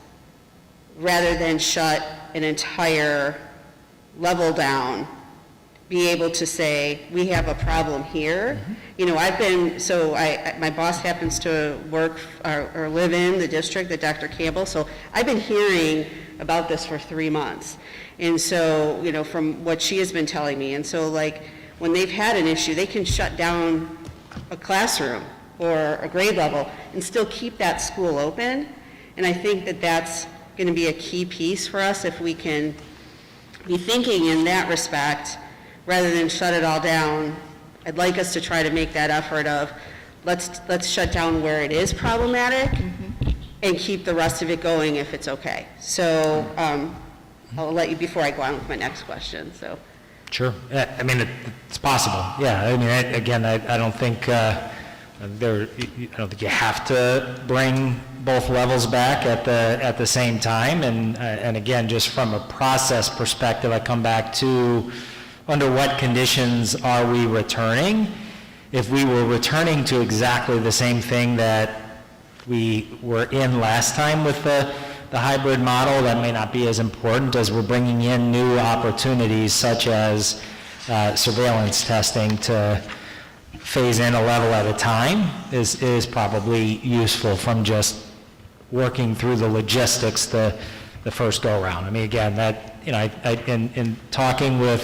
rather than shut an entire level down, be able to say, we have a problem here. My boss happens to work or live in the district, that Dr. Campbell, so I've been hearing about this for 3 months. And so, from what she has been telling me, and so when they've had an issue, they can shut down a classroom or a grade level and still keep that school open. And I think that that's going to be a key piece for us if we can be thinking in that respect rather than shut it all down. I'd like us to try to make that effort of let's shut down where it is problematic and keep the rest of it going if it's okay. So I'll let you before I go on with my next question. So. Sure. It's possible. Yeah. I don't think I don't think you have to bring both levels back at the same time. And again, just from a process perspective, I come back to under what conditions are we returning? If we were returning to exactly the same thing that we were in last time with the hybrid model, that may not be as important as we're bringing in new opportunities such as surveillance testing to phase in a level at a time is probably useful from just working through the logistics the first go around. I mean, again, that, in talking with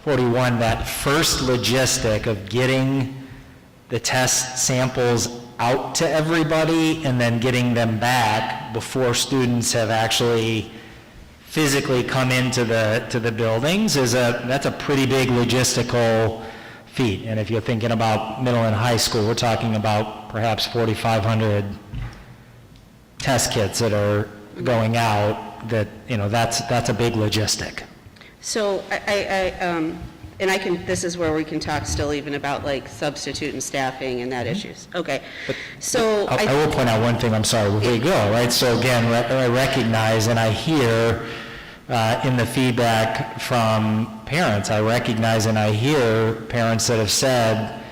41, that first logistic of getting the test samples out to everybody and then getting them back before students have actually physically come into the buildings that's a pretty big logistical feat. And if you're thinking about middle and high school, we're talking about perhaps 4,500 test kits that are going out. That's a big logistic. So this is where we can talk still even about like substitute and staffing and that issues. Okay. So I will point out one thing, I'm sorry, before you go, right? So again, I recognize and I hear in the feedback from parents, I recognize and I hear parents that have said,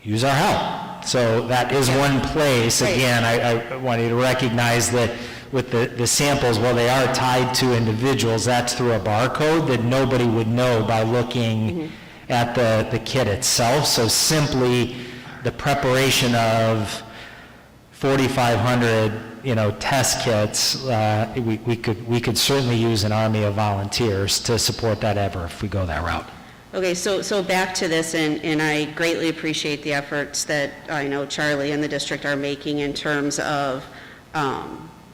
use our help. So that is one place, again, I want you to recognize that with the samples, while they are tied to individuals, that's through a barcode that nobody would know by looking at the kit itself. So simply the preparation of 4,500 test kits, we could certainly use an army of volunteers to support that effort if we go that route. Okay, so back to this, and I greatly appreciate the efforts that I know Charlie and the district are making in terms of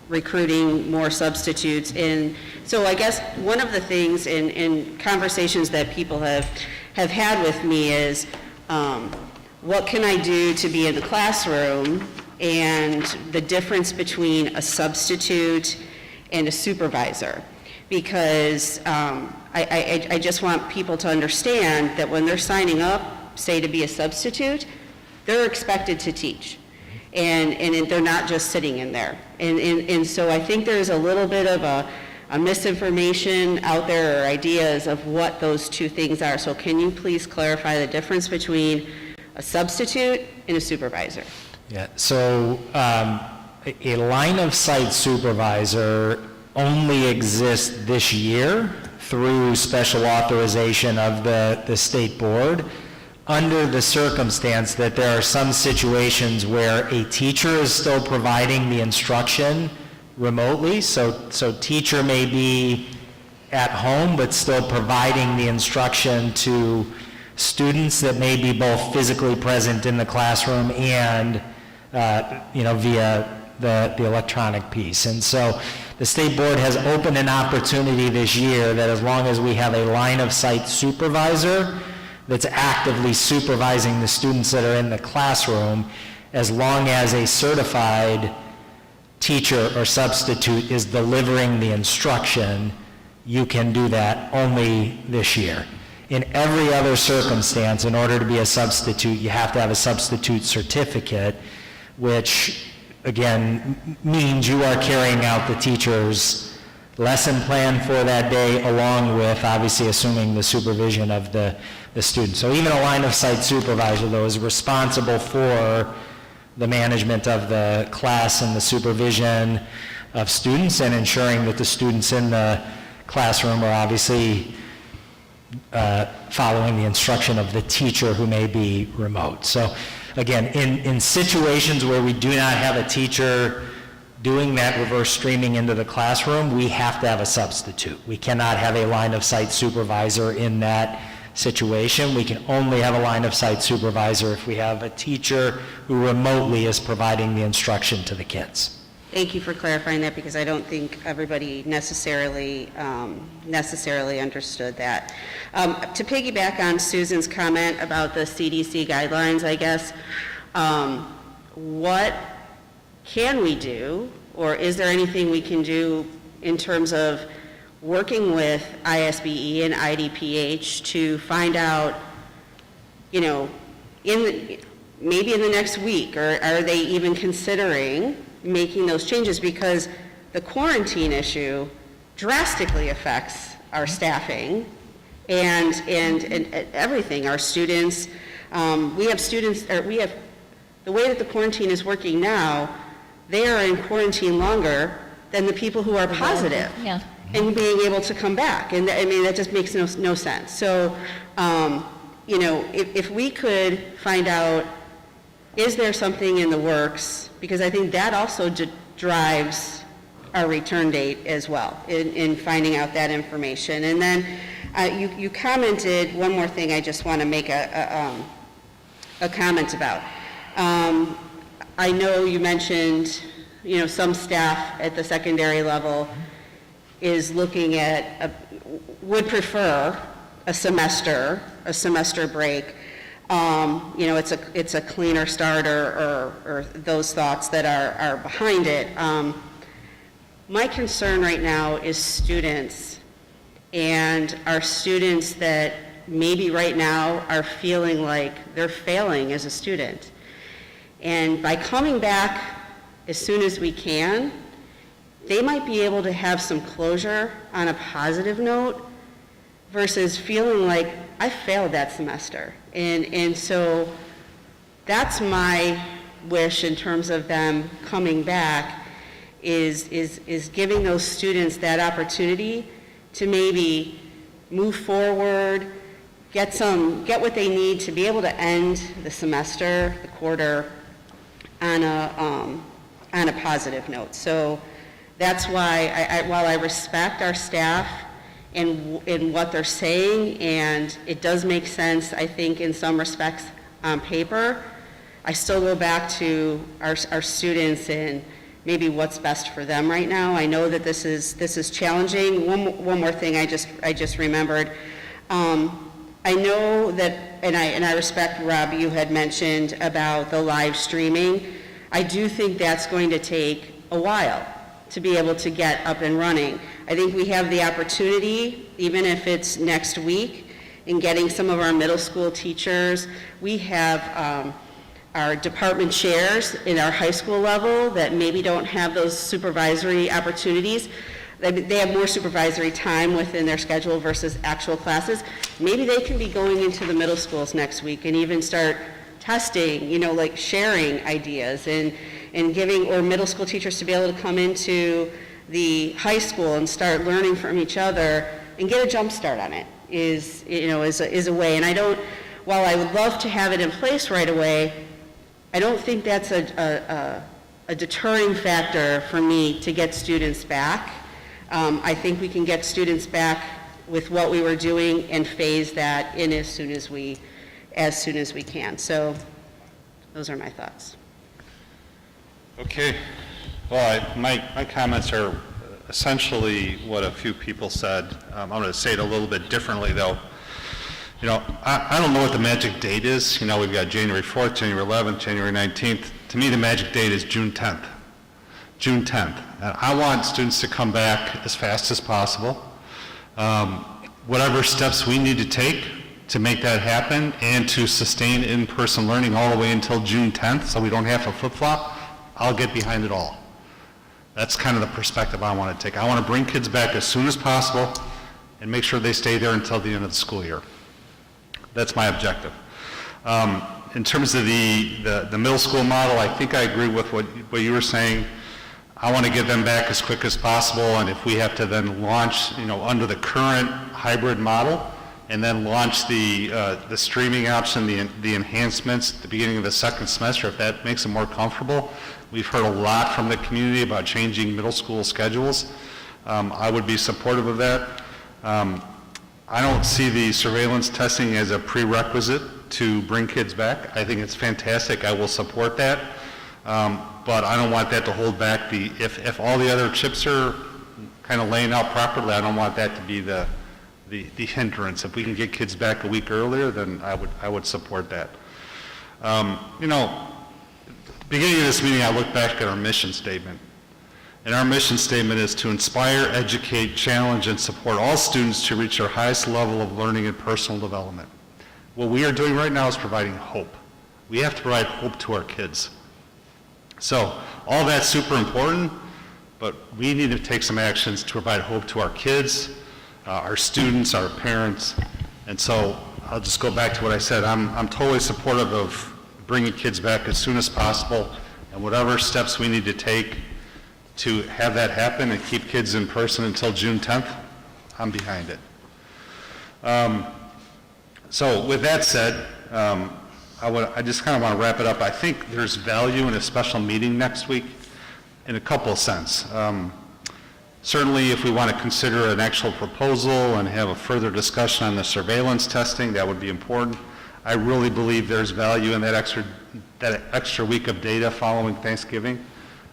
recruiting more substitutes. And so I guess one of the things in conversations that people have had with me is, what can I do to be in the classroom, and the difference between a substitute and a supervisor. Because I just want people to understand that when they're signing up, say to be a substitute, they're expected to teach. And they're not just sitting in there. And so I think there's a little bit of a misinformation out there or ideas of what those two things are. So can you please clarify the difference between a substitute and a supervisor? Yeah, so a line of sight supervisor only exists this year through special authorization of the state board, under the circumstance that there are some situations where a teacher is still providing the instruction remotely. So teacher may be at home but still providing the instruction to students that may be both physically present in the classroom and via the electronic piece. And so the state board has opened an opportunity this year that as long as we have a line of sight supervisor that's actively supervising the students that are in the classroom, as long as a certified teacher or substitute is delivering the instruction, you can do that only this year. In every other circumstance, in order to be a substitute, you have to have a substitute certificate, which again means you are carrying out the teacher's lesson plan for that day, along with obviously assuming the supervision of the student. So even a line of sight supervisor, though, is responsible for the management of the class and the supervision of students and ensuring that the students in the classroom are obviously following the instruction of the teacher who may be remote. So again, in situations where we do not have a teacher doing that reverse streaming into the classroom, we have to have a substitute. We cannot have a line of sight supervisor in that situation. We can only have a line of sight supervisor if we have a teacher who remotely is providing the instruction to the kids. Thank you for clarifying that, because I don't think everybody necessarily understood that. To piggyback on Susan's comment about the CDC guidelines, I guess, what can we do, or is there anything we can do in terms of working with ISBE and IDPH to find out, maybe in the next week, or are they even considering making those changes? Because the quarantine issue drastically affects our staffing and everything, our students. We have students, or we have, the way that the quarantine is working now, they are in quarantine longer than the people who are positive. Yeah. And being able to come back. And I mean, that just makes no sense. So, you know, if we could find out, is there something in the works? Because I think that also drives our return date as well, in finding out that information. And then you commented, one more thing I just want to make a comment about. I know you mentioned, you know, some staff at the secondary level is looking at, would prefer a semester break. You know, it's a cleaner start, or those thoughts that are behind it. My concern right now is students, and our students that maybe right now are feeling like they're failing as a student. And by coming back as soon as we can, they might be able to have some closure on a positive note versus feeling like I failed that semester. And so that's my wish in terms of them coming back, is giving those students that opportunity to maybe move forward, get what they need to be able to end the semester, the quarter, on a positive note. So that's why, while I respect our staff and what they're saying, and it does make sense, I think, in some respects on paper, I still go back to our students and maybe what's best for them right now. I know that this is challenging. One more thing I just remembered. I know that, and I respect, Rob, you had mentioned about the live streaming. I do think that's going to take a while to be able to get up and running. I think we have the opportunity, even if it's next week, in getting some of our middle school teachers. We have our department chairs in our high school level that maybe don't have those supervisory opportunities. They have more supervisory time within their schedule versus actual classes. Maybe they can be going into the middle schools next week and even start testing, you know, like sharing ideas and giving, or middle school teachers to be able to come into the high school and start learning from each other and get a jump start on it is a way. And while I would love to have it in place right away, I don't think that's a deterring factor for me to get students back. I think we can get students back with what we were doing and phase that in as soon as we can. So those are my thoughts. Okay. Well, my comments are essentially what a few people said. I'm going to say it a little bit differently, though. You know, I don't know what the magic date is. You know, we've got January 4th, January 11th, January 19th. To me, the magic date is June 10th. June 10th. And I want students to come back as fast as possible. Whatever steps we need to take to make that happen and to sustain in-person learning all the way until June 10th so we don't have to flip-flop, I'll get behind it all. That's kind of the perspective I want to take. I want to bring kids back as soon as possible and make sure they stay there until the end of the school year. That's my objective. In terms of the middle school model, I think I agree with what you were saying. I want to get them back as quick as possible, and if we have to then launch, you know, under the current hybrid model, and then launch the streaming option, the enhancements at the beginning of the second semester, if that makes them more comfortable. We've heard a lot from the community about changing middle school schedules. I would be supportive of that. I don't see the surveillance testing as a prerequisite to bring kids back. I think it's fantastic. I will support that. But I don't want that to hold back if all the other chips are kind of laying out properly, I don't want that to be the hindrance. If we can get kids back a week earlier, then I would support that. You know, beginning of this meeting, I looked back at our mission statement. And our mission statement is to inspire, educate, challenge, and support all students to reach their highest level of learning and personal development. What we are doing right now is providing hope. we have to provide hope to our kids. So all that's super important, but we need to take some actions to provide hope to our kids, our students, our parents. And so I'll just go back to what I said. I'm totally supportive of bringing kids back as soon as possible, and whatever steps we need to take to have that happen and keep kids in person until June 10th, I'm behind it. So with that said, I just kind of want to wrap it up. I think there's value in a special meeting next week in a couple of sense. Certainly, if we want to consider an actual proposal and have a further discussion on the surveillance testing, that would be important. I really believe there's value in that extra week of data following Thanksgiving.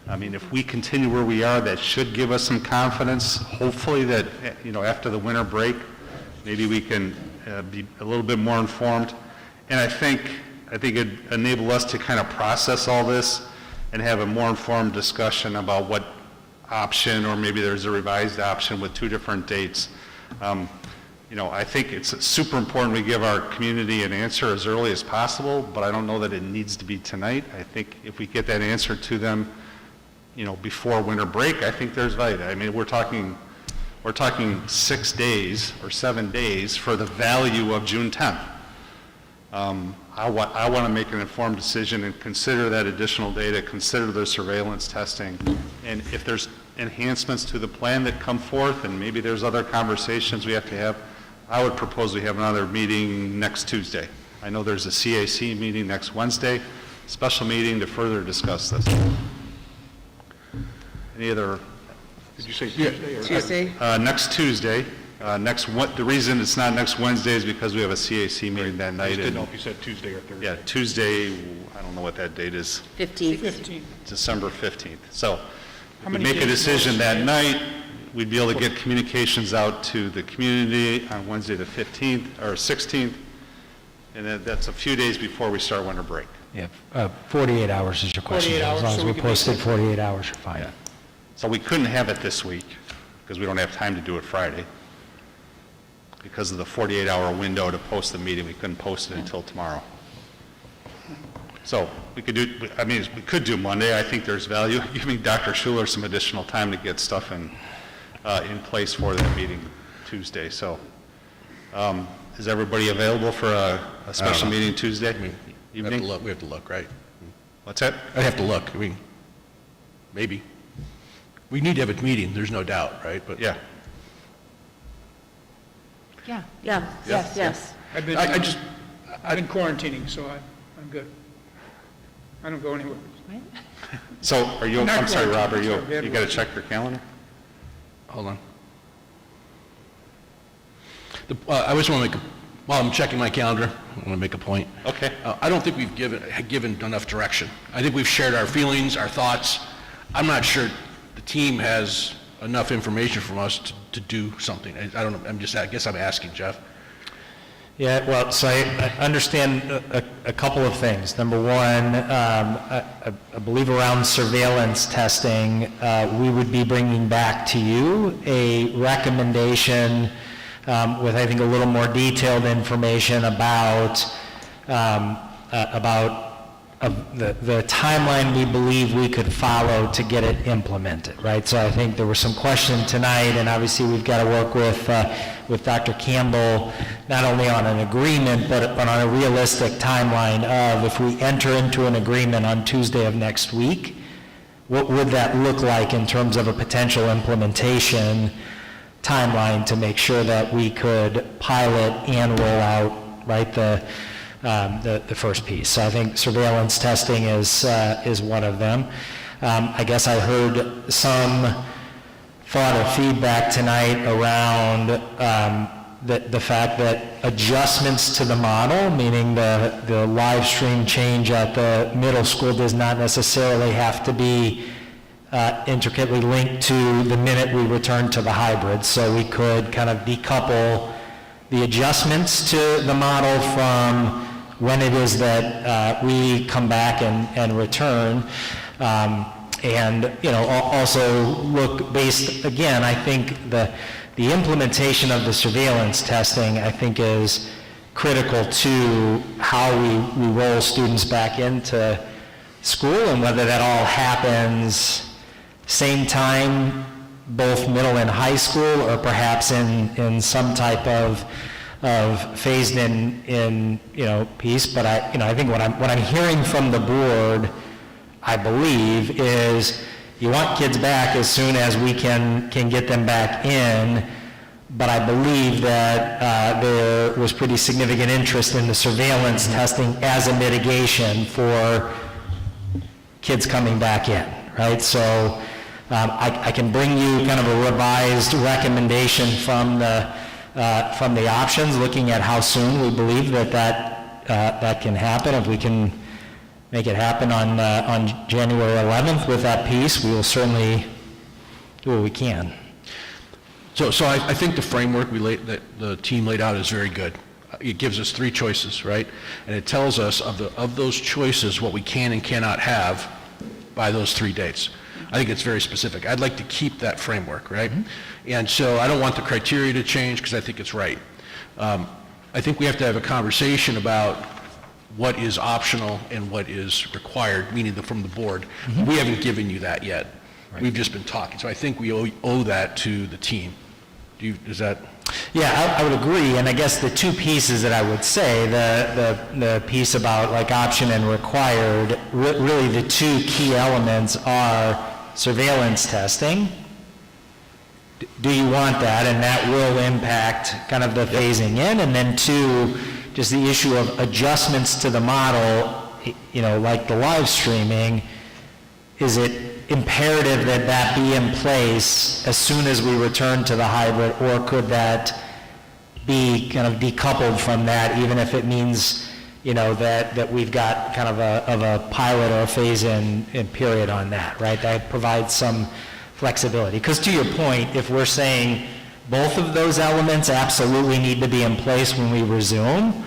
I mean, if we continue where we are, that should give us some confidence, hopefully, that, after the winter break, maybe we can be a little bit more informed. And I think it'd enable us to kind of process all this and have a more informed discussion about what option, or maybe there's a revised option with 2 different dates. I think it's super important we give our community an answer as early as possible, but I don't know that it needs to be tonight. I think if we get that answer to them, before winter break, I think there's value. I mean, we're talking 6 days or 7 days for the value of June 10th. I want to make an informed decision and consider that additional data, consider the surveillance testing, and if there's enhancements to the plan that come forth, and maybe there's other conversations we have to have, I would propose we have another meeting next Tuesday. I know there's a CAC meeting next Wednesday, special meeting to further discuss this. Any other? Did you say Tuesday? Or Tuesday? Next Tuesday. The reason it's not next Wednesday is because we have a CAC meeting that I night. just didn't know if you said Tuesday or Thursday. Yeah, Tuesday, I don't know what that date is, 15th. December 15th. So if we many make a days decision notice? that night, we'd be able to get communications out to the community on Wednesday the 15th or 16th, and that's a few days before we start winter break. Yeah, 48 hours is your question. 48 hours, As long so as we we can posted make 48 hours, you're fine. Yeah. So we couldn't have it this week because we don't have time to do it Friday. Because of the 48-hour window to post the meeting, we couldn't post it until tomorrow. So we could do Monday. I think there's value giving Dr. Schuler some additional time to get stuff in place for that meeting Tuesday. So is everybody available for a special meeting Tuesday evening? We have to look, right? What's that? I'd have to look. Maybe. We need to have a meeting, there's no doubt, right? But Yeah. Yeah. Yeah, yes. I've been quarantining, so I'm good. I don't go anywhere. So are you, Not I'm sorry, quite. Rob, Sorry, you got to check your calendar? hold on. I just want to while I'm checking my calendar, I want to make a point. Okay. I don't think we've given enough direction. I think we've shared our feelings, our thoughts. I'm not sure the team has enough information from us to do something. I don't know, I guess I'm asking, Jeff. Yeah, well, so I understand a couple of things. Number one, I believe around surveillance testing, we would be bringing back to you a recommendation with, I think, a little more detailed information about the timeline we believe we could follow to get it implemented, right? So I think there was some question tonight, and obviously we've got to work with Dr. Campbell, not only on an agreement, but on a realistic timeline of, if we enter into an agreement on Tuesday of next week, what would that look like in terms of a potential implementation timeline to make sure that we could pilot and roll out, right, the first piece. So I think surveillance testing is one of them. I guess I heard some thought or feedback tonight around the fact that adjustments to the model, meaning the live stream change at the middle school, does not necessarily have to be intricately linked to the minute we return to the hybrid. So we could kind of decouple the adjustments to the model from when it is that we come back and return. And, also look based, again, I think the implementation of the surveillance testing, I think, is critical to how we roll students back into school, and whether that all happens same time, both middle and high school, or perhaps in some type of phased in piece. But I think what I'm hearing from the board, I believe, is you want kids back as soon as we can get them back in. But I believe that there was pretty significant interest in the surveillance testing as a mitigation for kids coming back in, right? So I can bring you kind of a revised recommendation from the options, looking at how soon we believe that can happen. If we can make it happen on January 11th with that piece, we will certainly do what we can. So I think the framework that the team laid out is very good. It gives us 3 choices, right? And it tells us of those choices what we can and cannot have by those 3 dates. I think it's very specific. I'd like to keep that framework, right? Mm-hmm. And so I don't want the criteria to change because I think it's right. I think we have to have a conversation about what is optional and what is required, meaning from the board. Mm-hmm. We haven't given you that yet. Right. We've just been talking. So I think we owe that to the team. Is that? Yeah, I would agree. And I guess the 2 pieces that I would say, the piece about like option and required, really the 2 key elements are surveillance testing. Do you want that? And that will impact kind of the phasing in. And then 2, just the issue of adjustments to the model, like the live streaming. Is it imperative that be in place as soon as we return to the hybrid, or could that be kind of decoupled from that, even if it means, that we've got kind of a pilot or a phase-in period on that, right? That provides some flexibility. Because to your point, if we're saying both of those elements absolutely need to be in place when we resume,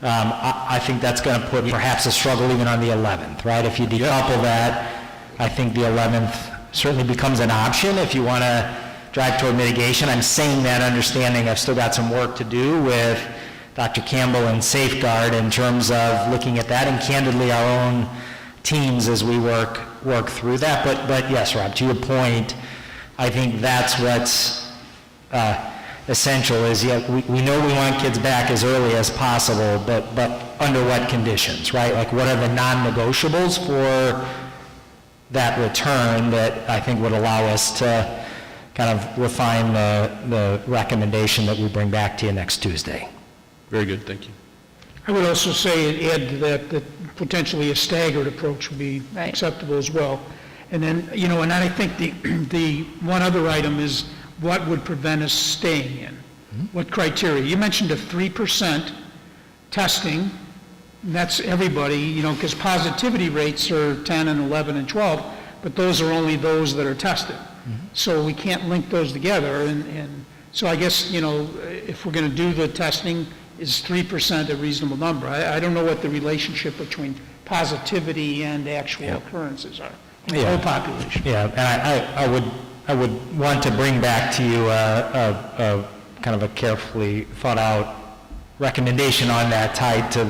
I think that's going to put perhaps a struggle even on the 11th, right? If you decouple that, I think the 11th certainly becomes an option if you want to drive toward mitigation. I'm saying that understanding I've still got some work to do with Dr. Campbell and Safeguard in terms of looking at that, and candidly our own teams as we work through that. But yes, Rob, to your point, I think that's what's essential is, we know we want kids back as early as possible, but under what conditions, right? Like what are the non-negotiables for that return that I think would allow us to kind of refine the recommendation that we bring back to you next Tuesday. Very good, thank you. I would also say, add to that potentially a staggered approach would be acceptable as well. And then, and I think the one other item is what would prevent us staying in? Mm-hmm. What criteria? You mentioned a 3% testing. And that's everybody, because positivity rates are 10 and 11 and 12, but those are only those that are tested. Mm-hmm. So we can't link those together. And so I guess, if we're going to do the testing, is 3% a reasonable number? I don't know what the relationship between positivity and actual occurrences are in the whole population. Yeah, and I would want to bring back to you a kind of a carefully thought out recommendation on that tied to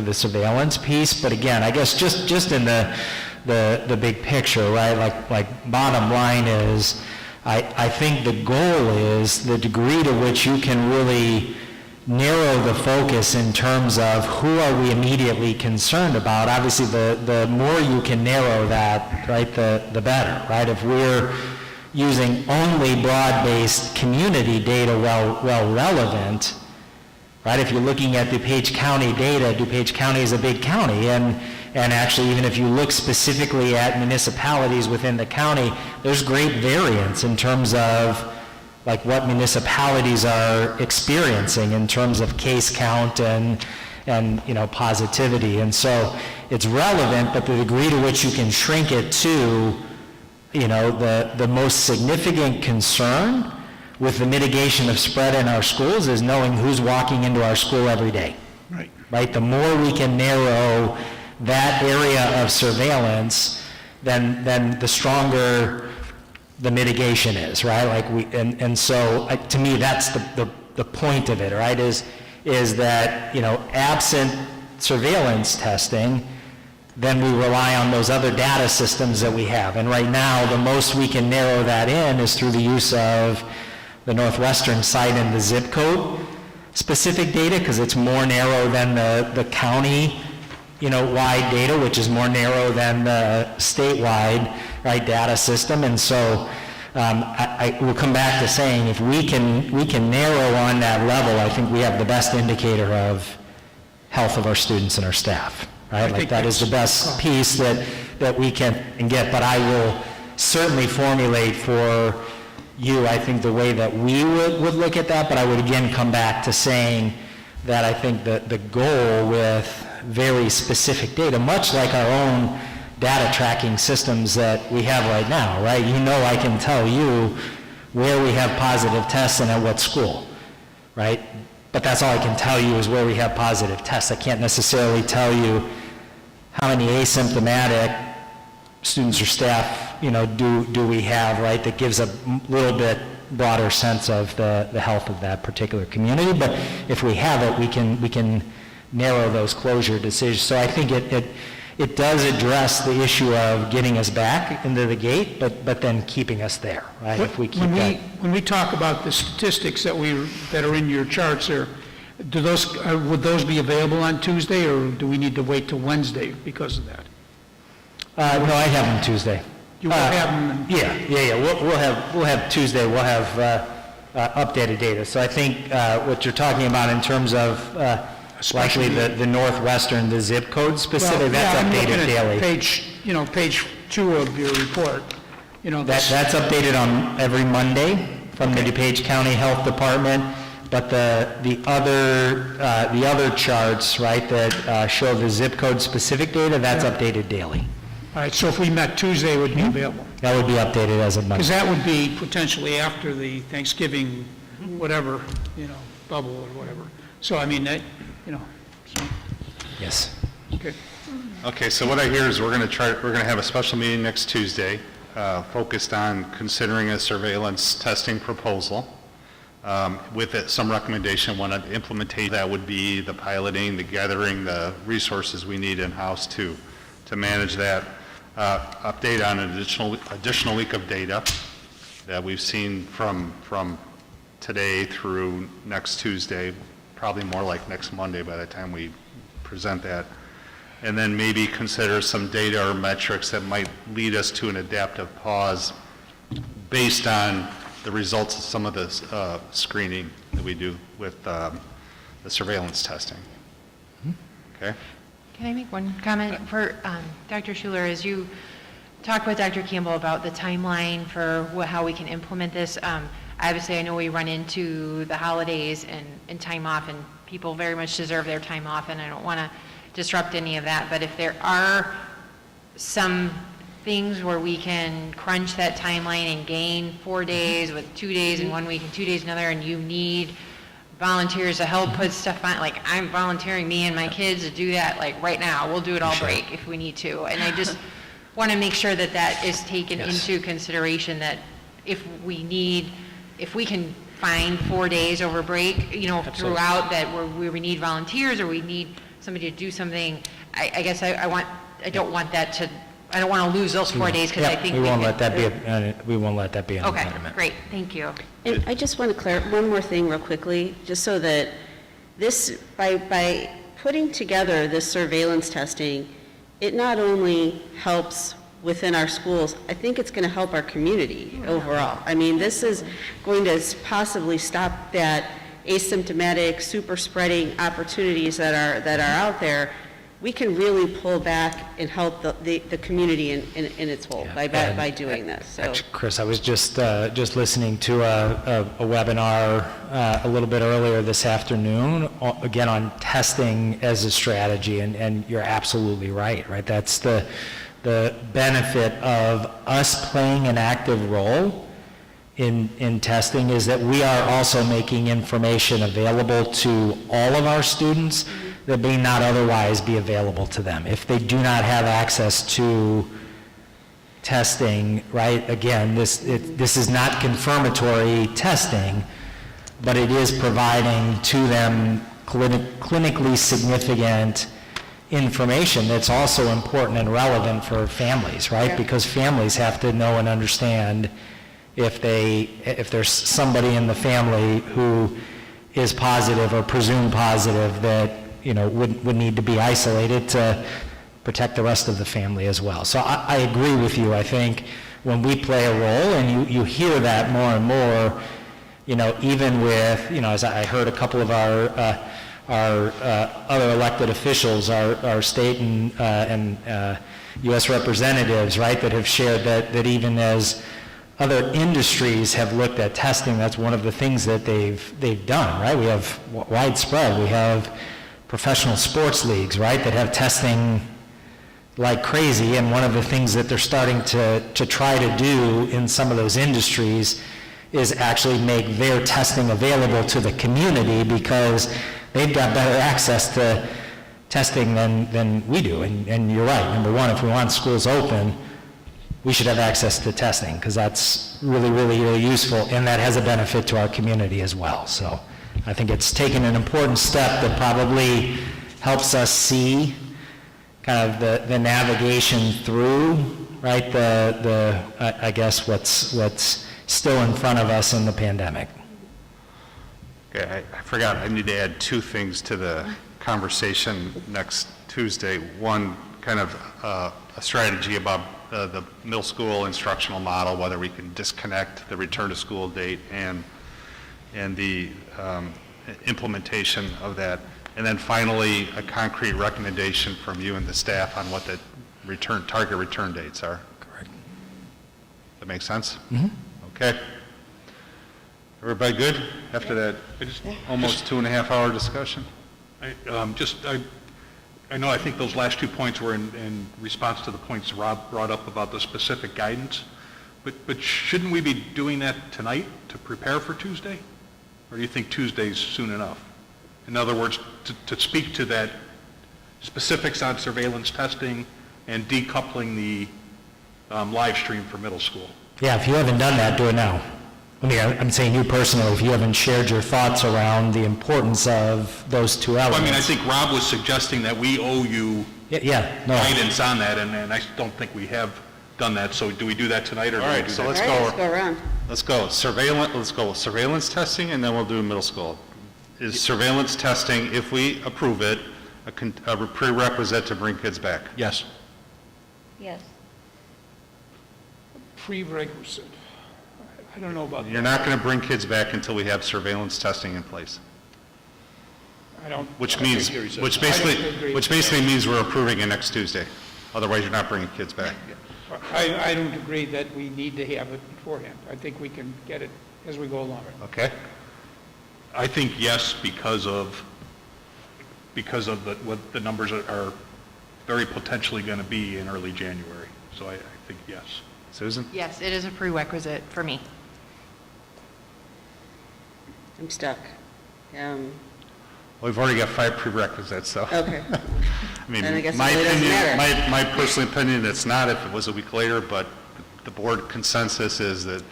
the surveillance piece. But again, I guess just in the big picture, right? Like bottom line is, I think the goal is the degree to which you can really narrow the focus in terms of who are we immediately concerned about. Obviously, the more you can narrow that, right, the better, right? If we're using only broad-based community data, well relevant, right? If you're looking at DuPage County data, DuPage County is a big county, and actually even if you look specifically at municipalities within the county, there's great variance in terms of like what municipalities are experiencing in terms of case count and positivity. And so it's relevant, but the degree to which you can shrink it to, the most significant concern with the mitigation of spread in our schools is knowing who's walking into our school every day. Right? The more we can narrow that area of surveillance, then the stronger the mitigation is, right? Like and so to me, that's the point of it, right? Is is that, absent surveillance testing, then we rely on those other data systems that we have. And right now, the most we can narrow that in is through the use of the Northwestern site and the zip code specific data, because it's more narrow than the county, wide data, which is more narrow than the statewide, right, data system. And so I will come back to saying if we can narrow on that level, I think we have the best indicator of health of our students and our staff, right? Like that is the best piece that we can get. But I will certainly formulate for you, I think, the way that we would look at that. But I would again come back to saying that I think that the goal with very specific data, much like our own data tracking systems that we have right now, right? I can tell you where we have positive tests and at what school, right? But that's all I can tell you is where we have positive tests. I can't necessarily tell you how many asymptomatic students or staff, do we have, right? That gives a little bit broader sense of the health of that particular community. But if we have it, we can narrow those closure decisions. So I think it does address the issue of getting us back into the gate, but then keeping us there, right? If we keep when we talk about the statistics that are in your charts there, would those be available on Tuesday, or do we need to wait till Wednesday because of that? No, I have them Tuesday. You will have them? Yeah. We'll have Tuesday. We'll have updated data. So I think what you're talking about in terms of likely the Northwestern, the zip code specific, that's updated daily. Page 2 of your report. That's updated on every Monday from the DuPage County Health Department. But the other charts, right, that show the zip code specific data, that's updated daily. All right, so if we met Tuesday, it would be available? That would be updated as of Monday. Because that would be potentially after the Thanksgiving, whatever, bubble or whatever. So, I mean, that, so. Yes. Okay. Okay, so what I hear is we're going to have a special meeting next Tuesday focused on considering a surveillance testing proposal with some recommendation. One of the implementation that would be the piloting, the gathering, the resources we need in-house to manage that. Update on an additional week of data that we've seen from today through next Tuesday, probably more like next Monday by the time we present that. And then maybe consider some data or metrics that might lead us to an adaptive pause based on the results of some of the screening that we do with the surveillance testing. Okay? Can I make one comment for Dr. Schuler? As you talk with Dr. Campbell about the timeline for how we can implement this, obviously I know we run into the holidays and time off, and people very much deserve their time off, and I don't want to disrupt any of that. But if there are some things where we can crunch that timeline and gain 4 days with 2 days in 1 week and 2 days another, and you need volunteers to help put stuff on, like I'm volunteering me and my kids to do that like right now. We'll do it all break if we need to. And I just want to make sure that that is taken into consideration, that if we can find 4 days over break, throughout that where we need volunteers or we need somebody to do something, I guess I don't want to lose those 4 days because I think we won't let that be an okay, impediment. great, thank you. And I just want to clarify one more thing real quickly, just so that this, by putting together this surveillance testing, it not only helps within our schools, I think it's going to help our community overall. I mean, this is going to possibly stop that asymptomatic, super spreading opportunities that are out there. We can really pull back and help the community in its whole by doing this. So. Actually, Chris, I was just listening to a webinar a little bit earlier this afternoon, again on testing as a strategy, and you're absolutely right? That's the benefit of us playing an active role in testing, is that we are also making information available to all of our students that may not otherwise be available to them. If they do not have access to testing, right, again, this is not confirmatory testing, but it is providing to them clinically significant information that's also important and relevant for families, right? Because families have to know and understand if there's somebody in the family who is positive or presumed positive that, would need to be isolated to protect the rest of the family as well. So I agree with you. I think when we play a role, and you hear that more and more, even with, as I heard a couple of our other elected officials, our state and U.S. representatives, right, that have shared that even as other industries have looked at testing, that's one of the things that they've done, right? We have widespread. We have professional sports leagues, right, that have testing like crazy, and one of the things that they're starting to try to do in some of those industries is actually make their testing available to the community, because they've got better access to testing than we do. And you're right, number one, if we want schools open, we should have access to testing, because that's really, really, really useful, and that has a benefit to our community as well. So I think it's taken an important step that probably helps us see kind of the navigation through, right, I guess what's still in front of us in the pandemic. Okay, I forgot, I need to add two things to the conversation next Tuesday. One, kind of a strategy about the middle school instructional model, whether we can disconnect the return to school date and the implementation of that. And then finally, a concrete recommendation from you and the staff on what the target return dates are. Correct. That make sense? Mm-hmm. Okay. Everybody good after that almost 2.5 hour discussion? I know, I think those last 2 points were in response to the points Rob brought up about the specific guidance, but shouldn't we be doing that tonight to prepare for Tuesday? Or do you think Tuesday's soon enough? In other words, to speak to that specifics on surveillance testing and decoupling the live stream for middle school. Yeah, if you haven't done that, do it now. I mean, I'm saying you personally, if you haven't shared your thoughts around the importance of those two elements. Well, I mean, I think Rob was suggesting that we owe you guidance on that, and I don't think we have done that. So do we do that tonight, or do we do that? Let's go around. Let's go surveillance testing, and then we'll do middle school. Is surveillance testing, if we approve it, a prerequisite to bring kids back? Yes. Yes. Prerequisite. I don't know about that. You're not going to bring kids back until we have surveillance testing in place. Which basically means we're approving it next Tuesday. Otherwise, you're not bringing kids back. I don't agree that we need to have it beforehand. I think we can get it as we go along. Okay. I think yes, because of what the numbers are very potentially going to be in early January. So I think yes. Susan? Yes, it is a prerequisite for me. I'm stuck. Well, we've already got 5 prerequisites, so. Okay. I mean, Then I guess my it really doesn't opinion, matter. my personal opinion, it's not if it was a week later, but the board consensus is that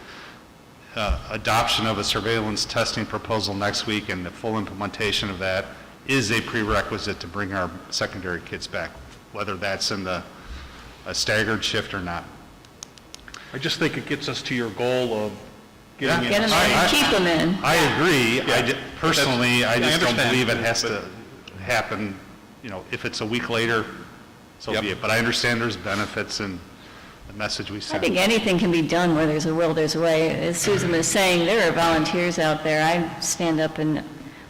adoption of a surveillance testing proposal next week and the full implementation of that is a prerequisite to bring our secondary kids back, whether that's in a staggered shift or not. I just think it gets us to your goal of getting in. Get them in and keep them in. I agree. Yeah. Personally, I just don't understand. believe it has to happen, if it's a week later, so be it. But I understand there's benefits in the message we I send. think anything can be done where there's a will, there's a way. As Susan was saying, there are volunteers out there. I stand up and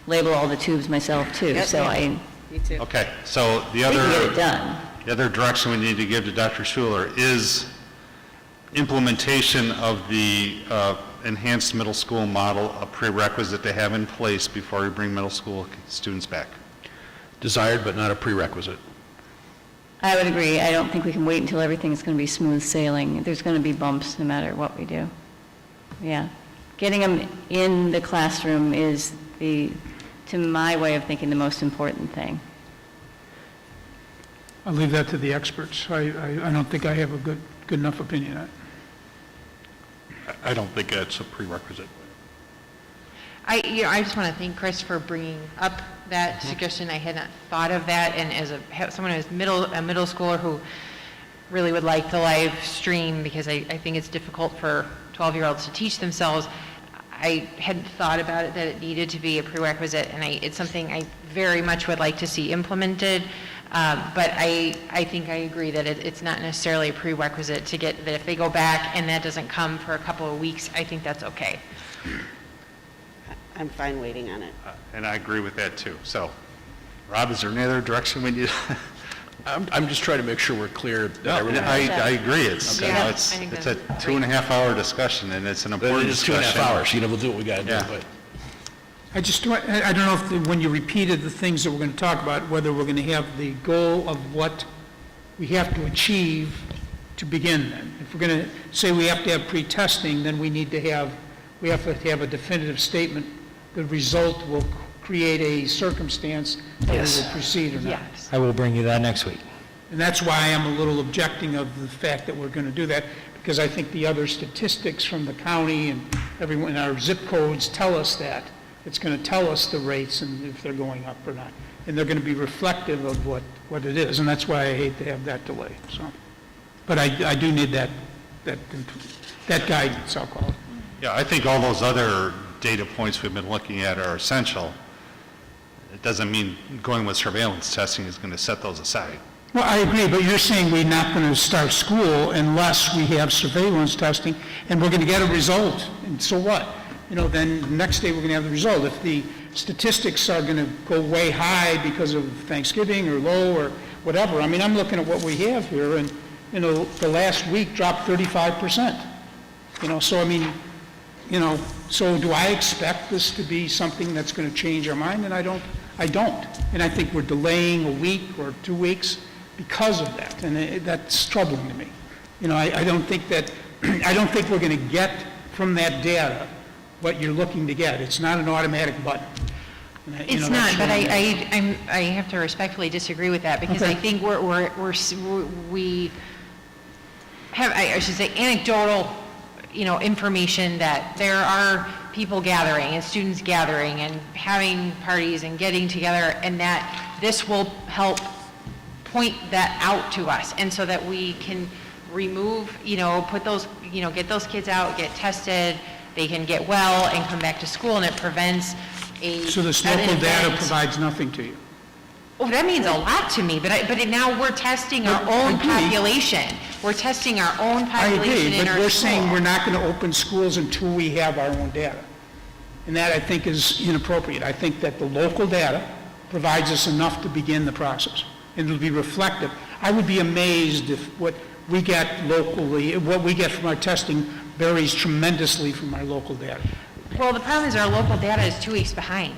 label all the tubes myself too, Yep, so yep. we Me too. Okay, so the can get it other, done. the other direction we need to give to Dr. Schuler is implementation of the enhanced middle school model, a prerequisite to have in place before we bring middle school students back. Desired, but not a prerequisite. I would agree. I don't think we can wait until everything's going to be smooth sailing. There's going to be bumps no matter what we do. Yeah. Getting them in the classroom is to my way of thinking, the most important thing. I'll leave that to the experts. I don't think I have a good enough opinion on it. I don't think that's a prerequisite. I just want to thank Chris for bringing up that suggestion. I had not thought of that, and as someone who's a middle schooler who really would like the live stream, because I think it's difficult for 12-year-olds to teach themselves, I hadn't thought about it, that it needed to be a prerequisite, and it's something I very much would like to see implemented. But I think I agree that it's not necessarily a prerequisite to get, that if they go back and that doesn't come for a couple of weeks, I think that's okay. I'm fine waiting on it. And I agree with that too. So, Rob, is there any other direction we need? I'm just trying to make sure we're clear. No, I agree. It's, you know, Yeah, it's I think a that's 2.5-hour discussion, and it's an important It's discussion. 2.5 hours, you know, we'll do what we got to do, Yeah. but. I don't know if, when you repeated the things that we're going to talk about, whether we're going to have the goal of what we have to achieve to begin then. If we're going to say we have to have pre-testing, then we have to have a definitive statement. The result will create a circumstance that we will proceed or not. Yes. I will bring you that next week. And that's why I'm a little objecting of the fact that we're going to do that, because I think the other statistics from the county and everyone, our zip codes tell us that. It's going to tell us the rates and if they're going up or not. And they're going to be reflective of what it is, and that's why I hate to have that delay, so. But I do need that guidance, I'll call it. Yeah, I think all those other data points we've been looking at are essential. It doesn't mean going with surveillance testing is going to set those aside. Well, I agree, but you're saying we're not going to start school unless we have surveillance testing, and we're going to get a result, and so what? You know, then the next day we're going to have the result. If the statistics are going to go way high because of Thanksgiving or low or whatever, I mean, I'm looking at what we have here, and, you know, the last week dropped 35%. You know, so I mean, you know, so do I expect this to be something that's going to change our mind? And I don't. And I think we're delaying a week or 2 weeks because of that, and that's troubling to me. You know, I don't think we're going to get from that data what you're looking to get. It's not an automatic button. It's not, but I have to respectfully disagree with that, because Okay. I think we have, I should say, anecdotal, you know, information that there are people gathering and students gathering and having parties and getting together, and that this will help point that out to us, and so that we can remove, you know, put those, you know, get those kids out, get tested, they can get well and come back to school, and it prevents So this local data provides nothing to you? Oh, that means a lot to me, but now we're testing our I own agree. population. We're testing our own I population agree, in but our we're saying school. we're not going to open schools until we have our own data. And that, I think, is inappropriate. I think that the local data provides us enough to begin the process, and it'll be reflective. I would be amazed if what we get locally, what we get from our testing varies tremendously from our local data. Well, the problem is our local data is 2 weeks behind.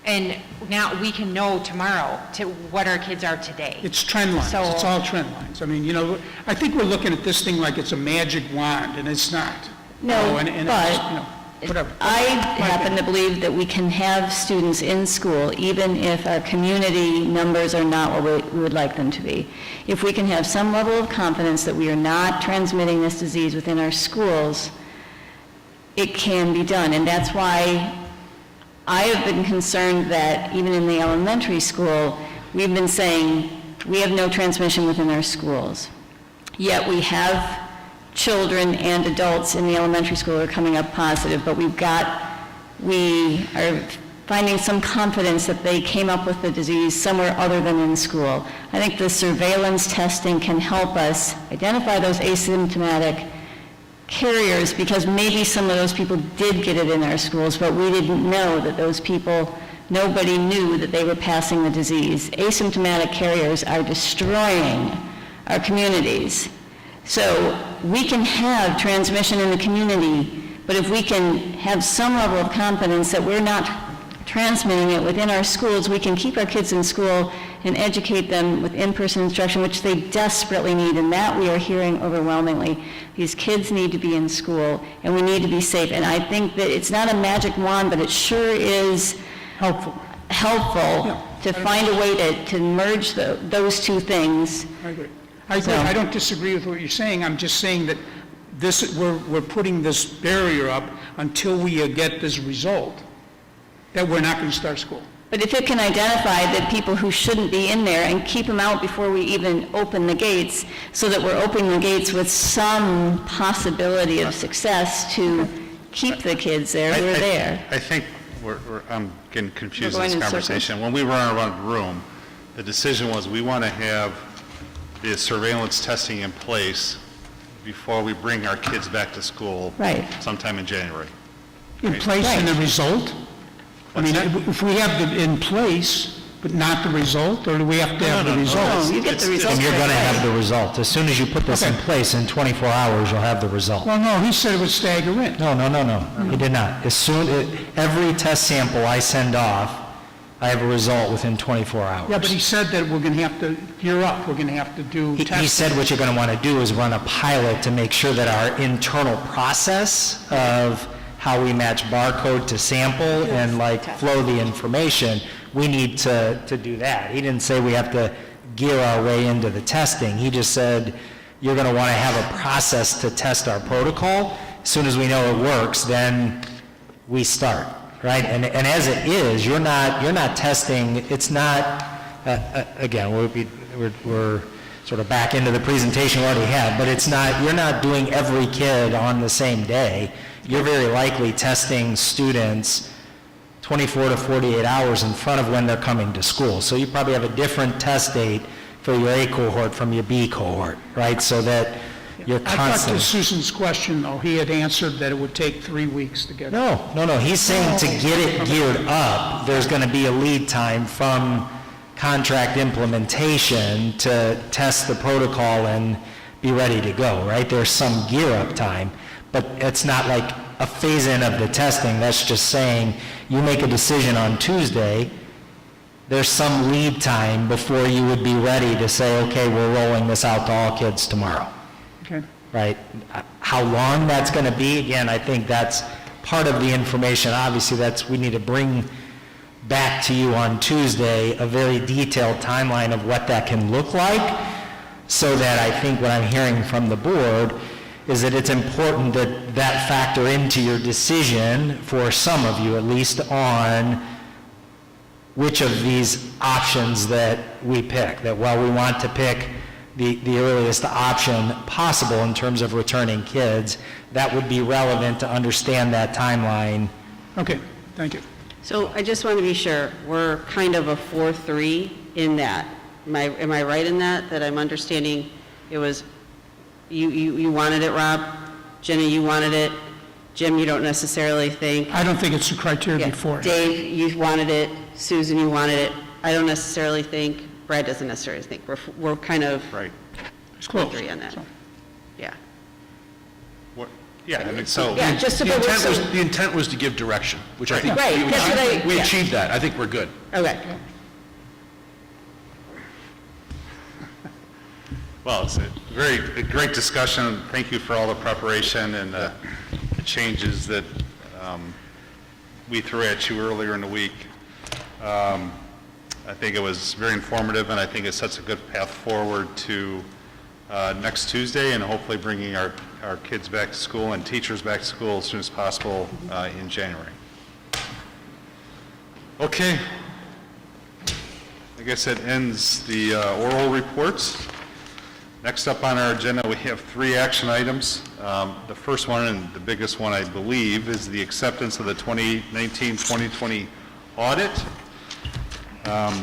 And now we can know tomorrow to what our kids are today. It's trend lines. So- It's all trend lines. I mean, you know, I think we're looking at this thing like it's a magic wand, and it's not. No, You know, and it's, but you know, whatever. I happen to believe that we can have students in school even if our community numbers are not what we would like them to be. If we can have some level of confidence that we are not transmitting this disease within our schools, it can be done. And that's why I have been concerned that even in the elementary school, we've been saying we have no transmission within our schools. Yet we have children and adults in the elementary school who are coming up positive, but we are finding some confidence that they came up with the disease somewhere other than in school. I think the surveillance testing can help us identify those asymptomatic carriers, because maybe some of those people did get it in our schools, but we didn't know that those people, nobody knew that they were passing the disease. Asymptomatic carriers are destroying our communities. So we can have transmission in the community, but if we can have some level of confidence that we're not transmitting it within our schools, we can keep our kids in school and educate them with in-person instruction, which they desperately need, and that we are hearing overwhelmingly. These kids need to be in school, and we need to be safe. And I think that it's not a magic wand, but it sure is Helpful. to find a way to merge those two things. I agree. I don't disagree with what you're saying. I'm just saying that we're putting this barrier up until we get this result, that we're not going to start school. But if it can identify the people who shouldn't be in there and keep them out before we even open the gates, so that we're opening the gates with some possibility of success to keep the kids there, we're there. I think I'm getting confused We're in going this in conversation. When we were around the room, the decision was we want to have the surveillance testing in place before we bring our kids back to school. Right. Sometime in January. In place and the result? I mean, if we have it in place, but not the result, or do we have to have the result? No, you get the result. And you're going to right have away. the result. As soon as you put this in Okay. place, in 24 hours, you'll have the result. Well, no, he said it would stagger in. No, he did not. Every test sample I send off, I have a result within 24 hours. Yeah, but he said that we're going to have to gear up, we're going to have to do testing. He said what you're going to want to do is run a pilot to make sure that our internal process of how we match barcode to sample and flow the information, we need to do that. He didn't say we have to gear our way into the testing. He just said you're going to want to have a process to test our protocol. As soon as we know it works, then we start, right? And as it is, you're not testing. It's not again. We're sort of back into the presentation we already had, but it's not. You're not doing every kid on the same day. You're very likely testing students 24 to 48 hours in front of when they're coming to school. So you probably have a different test date for your A cohort from your B cohort, right? So that you're I thought constantly... to Susan's question, though, he had answered that it would take 3 weeks to get it. No. He's saying to get it geared up, there's going to be a lead time from contract implementation to test the protocol and be ready to go, right? There's some gear up time, but it's not like a phase-in of the testing. That's just saying you make a decision on Tuesday, there's some lead time before you would be ready to say, okay, we're rolling this out to all kids tomorrow, Okay. right? How long that's going to be, again, I think that's part of the information. Obviously, we need to bring back to you on Tuesday a very detailed timeline of what that can look like, so that I think what I'm hearing from the board is that it's important that that factor into your decision, for some of you at least, on which of these options that we pick. That while we want to pick the earliest option possible in terms of returning kids, that would be relevant to understand that timeline. Okay, thank you. So I just want to be sure, we're kind of a 4-3 in that. Am I right in that I'm understanding it was, you wanted it, Rob? Jenny, you wanted it? Jim, you don't necessarily think? I don't think it's the criteria Yeah. before. Dave, you wanted it. Susan, you wanted it. I don't necessarily think. Brad doesn't necessarily think. We're kind of Right. It's close. 4-3 on that. So, Yeah. Yeah, I mean, so... Yeah, just to The put intent the intent was to give direction, which I think Right, that's what we yeah. achieved that. I think we're good. Okay. Well, it's a great discussion. Thank you for all the preparation and the changes that we threw at you earlier in the week. I think it was very informative, and I think it sets a good path forward to next Tuesday, and hopefully bringing our kids back to school and teachers back to school as soon as possible in January. Okay. I guess that ends the oral reports. Next up on our agenda, we have 3 action items. The first one, and the biggest one, I believe, is the acceptance of the 2019-2020 audit. I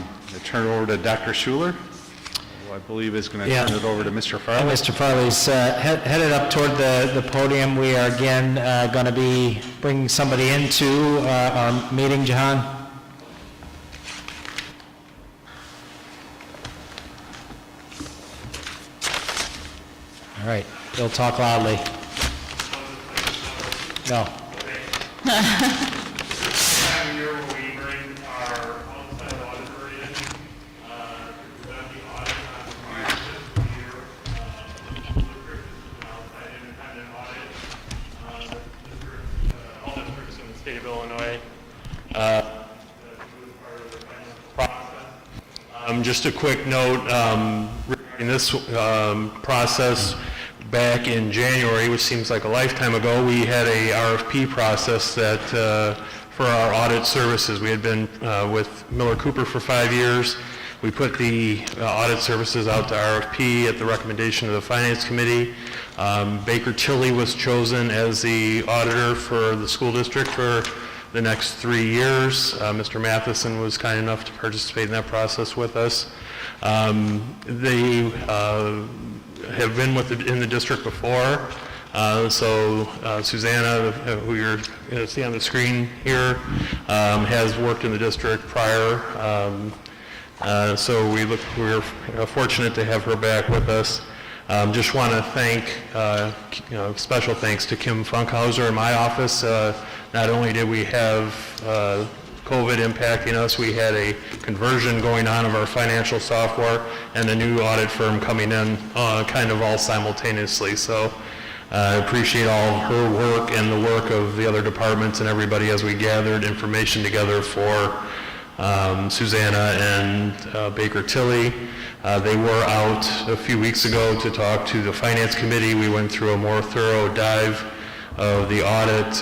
turn it over to Dr. Schuler, who I believe is going to turn it over to Mr. Farley. Mr. Farley's headed up toward the podium. We are again going to be bringing somebody into our meeting, John. All right, he'll talk loudly. No. Time of year where we bring our outside auditor in to present the audit on our fiscal year. This is an outside independent audit. All districts in the state of Illinois. That was part of the financial process. Just a quick note regarding this process. back in January, which seems like a lifetime ago, we had a RFP process that for our audit services. We had been with Miller Cooper for 5 years. We put the audit services out to RFP at the recommendation of the Finance Committee. Baker Tilly was chosen as the auditor for the school district for the next 3 years. Mr. Matheson was kind enough to participate in that process with us. They have been in the district before. So Susanna, who you're going to see on the screen here, has worked in the district prior. So we're fortunate to have her back with us. Just want to thank, special thanks to Kim Funkhauser in my office. Not only did we have COVID impacting us, we had a conversion going on of our financial software and a new audit firm coming in kind of all simultaneously. So I appreciate all of her work and the work of the other departments and everybody as we gathered information together for Susanna and Baker Tilly. They were out a few weeks ago to talk to the Finance Committee. We went through a more thorough dive of the audit,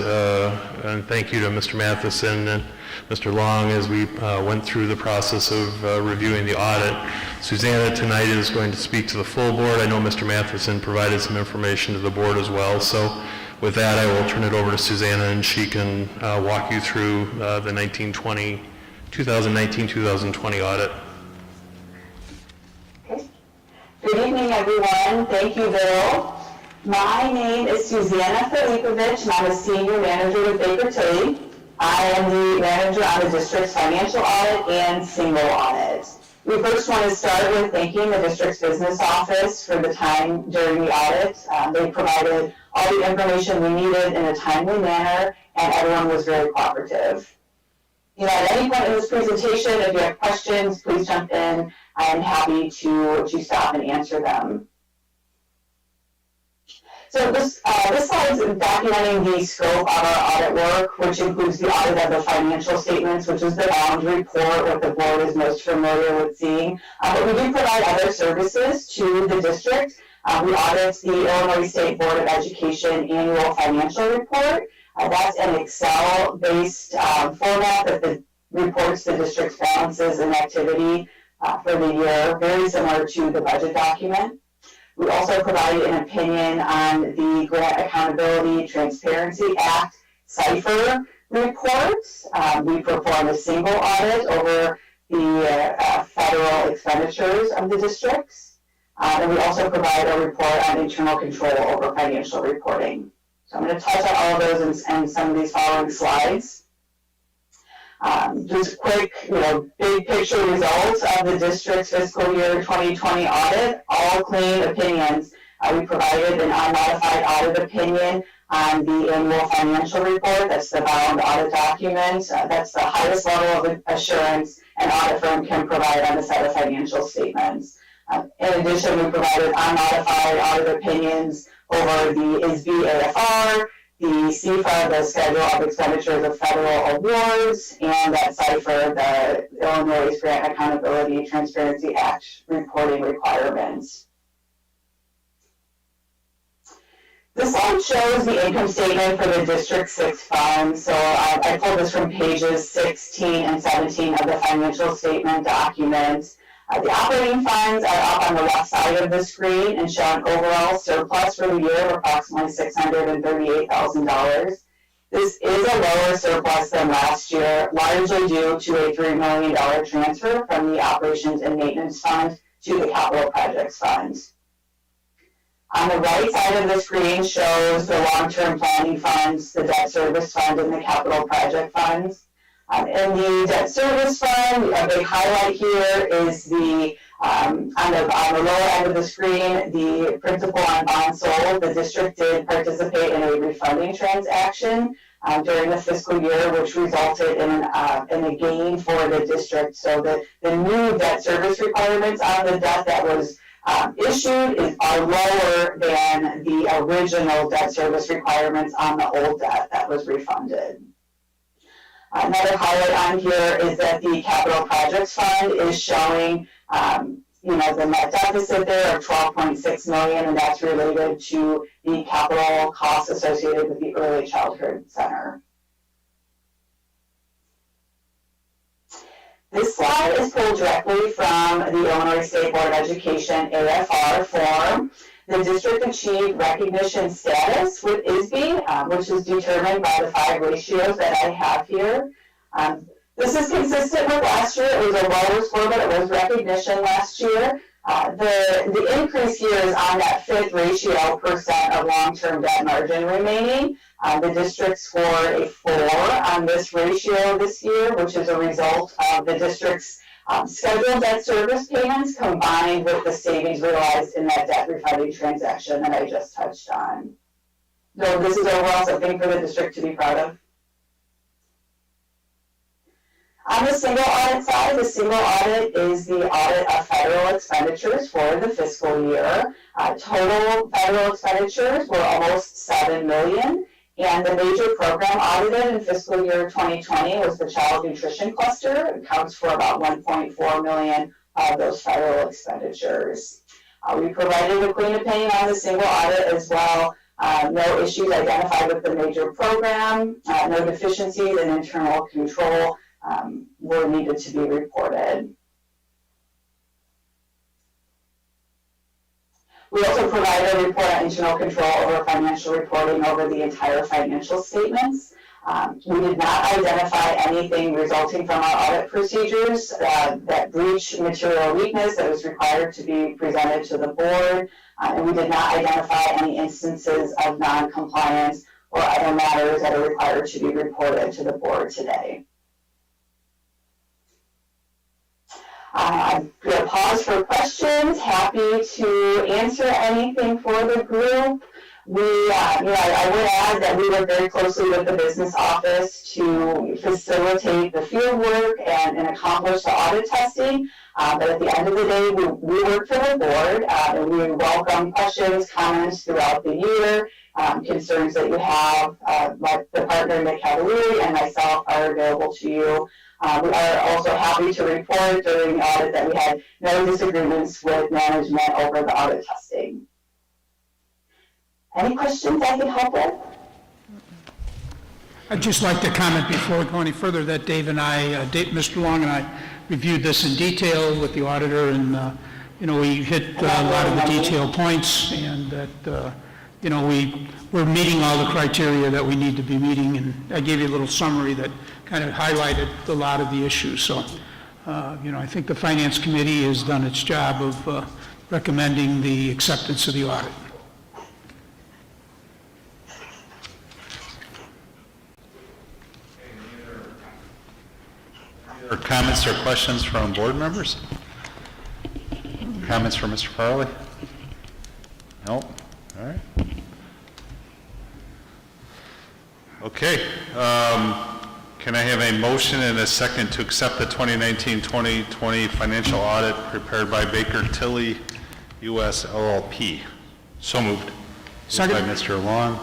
and thank you to Mr. Matheson and Mr. Long as we went through the process of reviewing the audit. Susanna tonight is going to speak to the full board. I know Mr. Matheson provided some information to the board as well. So with that, I will turn it over to Susanna and she can walk you through the 2019-2020 audit. Good evening, everyone. Thank you, Bill. My name is Susanna Filipovic, and I'm a senior manager with Baker Tilly. I am the manager on the district's financial audit and single audit. We first want to start with thanking the district's business office for the time during the audit. They provided all the information we needed in a timely manner, and everyone was very cooperative. At any point in this presentation, if you have questions, please jump in. I'm happy to stop and answer them. So this slide is documenting the scope of our audit work, which includes the audit of the financial statements, which is the bound report, what the board is most familiar with seeing. But we do provide other services to the district. We audit the Illinois State Board of Education annual financial report. That's an Excel-based format that reports the district's balances and activity for the year, very similar to the budget document. We also provide an opinion on the Grant Accountability Transparency Act CIPHER reports. We perform a single audit over the federal expenditures of the districts. And we also provide a report on internal control over financial reporting. So I'm going to touch on all of those in some of these following slides. Just quick, big picture results of the district's fiscal year 2020 audit, all clean opinions. We provided an unmodified audit opinion on the annual financial report. That's the bound audit document. That's the highest level of assurance an audit firm can provide on a set of financial statements. In addition, we provided unmodified audit opinions over the ISB AFR, the CFA, the Schedule of Expenditures of Federal Awards, and that CIPHER, the Illinois Grant Accountability Transparency Act reporting requirements. This slide shows the income statement for the District 6 fund. So I pulled this from pages 16 and 17 of the financial statement document. The operating funds are up on the left side of the screen and show an overall surplus for the year of approximately $638,000. This is a lower surplus than last year, largely due to a $3 million transfer from the Operations and Maintenance Fund to the Capital Projects Fund. On the right side of the screen shows the long-term planning funds, the debt service fund, and the capital project funds. In the debt service fund, a big highlight here is the, on the lower end of the screen, the principal on bonds sold. The district did participate in a refunding transaction during the fiscal year, which resulted in a gain for the district. So the new debt service requirements on the debt that was issued are lower than the original debt service requirements on the old debt that was refunded. Another highlight on here is that the Capital Projects Fund is showing, the net deficit there of $12.6 million, and that's related to the capital costs associated with the Early Childhood Center. This slide is pulled directly from the Illinois State Board of Education AFR form. The district achieved recognition status with ISB, which is determined by the 5 ratios that I have here. This is consistent with last year. It was a lower score, but it was recognition last year. The increase here is on that 5th ratio % of long-term debt margin remaining. The district scored a 4 on this ratio this year, which is a result of the district's scheduled debt service payments combined with the savings realized in that debt refunding transaction that I just touched on. So this is overall something for the district to be proud of. On the single audit side, the single audit is the audit of federal expenditures for the fiscal year. Total federal expenditures were almost $7 million, and the major program audited in fiscal year 2020 was the child nutrition cluster. It accounts for about $1.4 million of those federal expenditures. We provided a clean opinion on the single audit as well. No issues identified with the major program, no deficiencies in internal control were needed to be reported. We also provided a report on internal control over financial reporting over the entire financial statements. We did not identify anything resulting from our audit procedures that breach material weakness that was required to be presented to the board, and we did not identify any instances of non-compliance or other matters that are required to be reported to the board today. I'm going to pause for questions. Happy to answer anything for the group. I would add that we work very closely with the business office to facilitate the field work and accomplish the audit testing. But at the end of the day, we work for the board, and we welcome questions, comments throughout the year. Concerns that you have, the partner, Nick Cavalieri, and myself are available to you. We are also happy to report during the audit that we had no disagreements with management over the audit testing. Any questions I can help with? I'd just like to comment before we go any further that Mr. Long and I reviewed this in detail with the auditor, and we hit a lot of the detail points, and that we're meeting all the criteria that we need to be meeting, and I gave you a little summary that kind of highlighted a lot of the issues. So, I think the Finance Committee has done its job of recommending the acceptance of the audit. Or comments or questions from board members? Comments from Mr. Farley? No? All right. Okay. Can I have a motion and a second to accept the 2019-2020 financial audit prepared by Baker Tilly US LLP? So moved. Second. Moved by Mr. Long.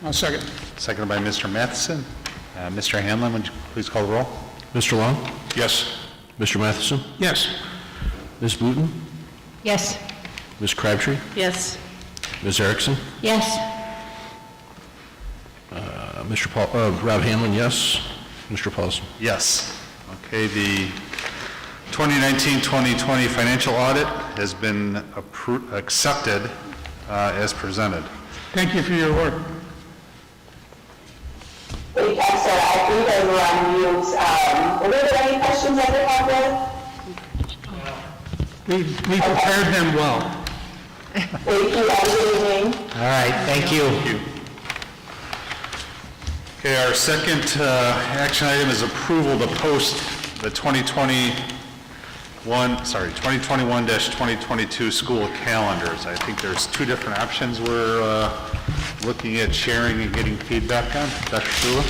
I'll second. Seconded by Mr. Matheson. Mr. Hanlon, would you please call the roll? Mr. Long? Yes. Mr. Matheson? Yes. Ms. Wheaton? Yes. Ms. Crabtree? Yes. Ms. Erickson? Yes. Rob Hanlon, yes. Mr. Paulson? Yes. Okay, the 2019-2020 financial audit has been accepted as presented. Thank you for your work. Wait, I'm sorry, I think I were on mute. Were there any questions I could help with? We prepared them well. Thank you, have a good evening. All right, thank you. Thank you. Okay, our second action item is approval to post the 2021-2022 school calendars. I think there's 2 different options we're looking at sharing and getting feedback on. Dr. Shula?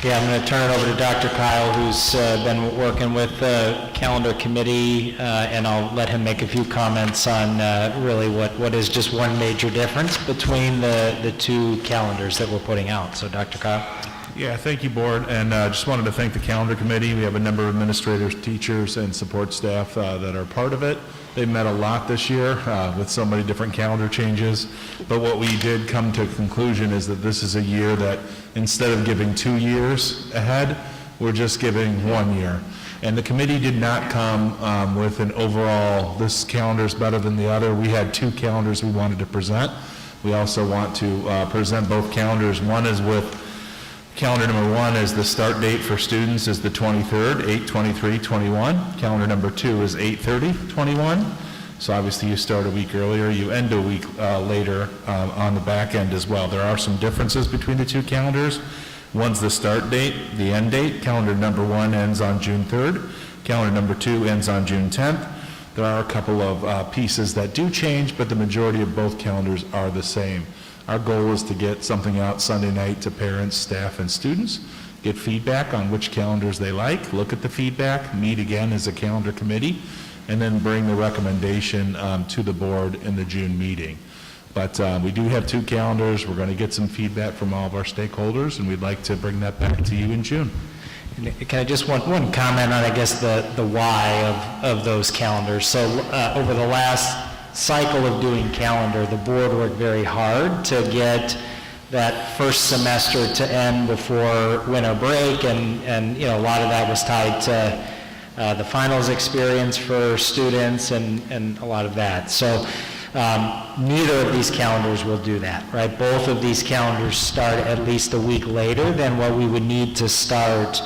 Yeah, I'm going to turn it over to Dr. Kyle, who's been working with the calendar committee, and I'll let him make a few comments on really what is just one major difference between the 2 calendars that we're putting out. So, Dr. Kyle? Yeah, thank you, Board, and just wanted to thank the calendar committee. We have a number of administrators, teachers, and support staff that are part of it. They met a lot this year with so many different calendar changes, but what we did come to a conclusion is that this is a year that instead of giving 2 years ahead, we're just giving 1 year. And the committee did not come with an overall, this calendar is better than the other. We had 2 calendars we wanted to present. We also want to present both calendars. One is with calendar number 1 is the start date for students is the 23rd, 8/23/21. Calendar number 2 is 8/30/21. So obviously you start a week earlier, you end a week later on the back end as well. There are some differences between the 2 calendars. One's the start date, the end date. Calendar number 1 ends on June 3rd. Calendar number 2 ends on June 10th. There are a couple of pieces that do change, but the majority of both calendars are the same. Our goal is to get something out Sunday night to parents, staff, and students, get feedback on which calendars they like, look at the feedback, meet again as a calendar committee, and then bring the recommendation to the board in the June meeting. But we do have 2 calendars. We're going to get some feedback from all of our stakeholders, and we'd like to bring that back to you in June. Can I just one comment on, I guess, the why of those calendars? So over the last cycle of doing calendar, the board worked very hard to get that first semester to end before winter break, and you know, a lot of that was tied to the finals experience for students and a lot of that. So neither of these calendars will do that, right? Both of these calendars start at least a week later than what we would need to start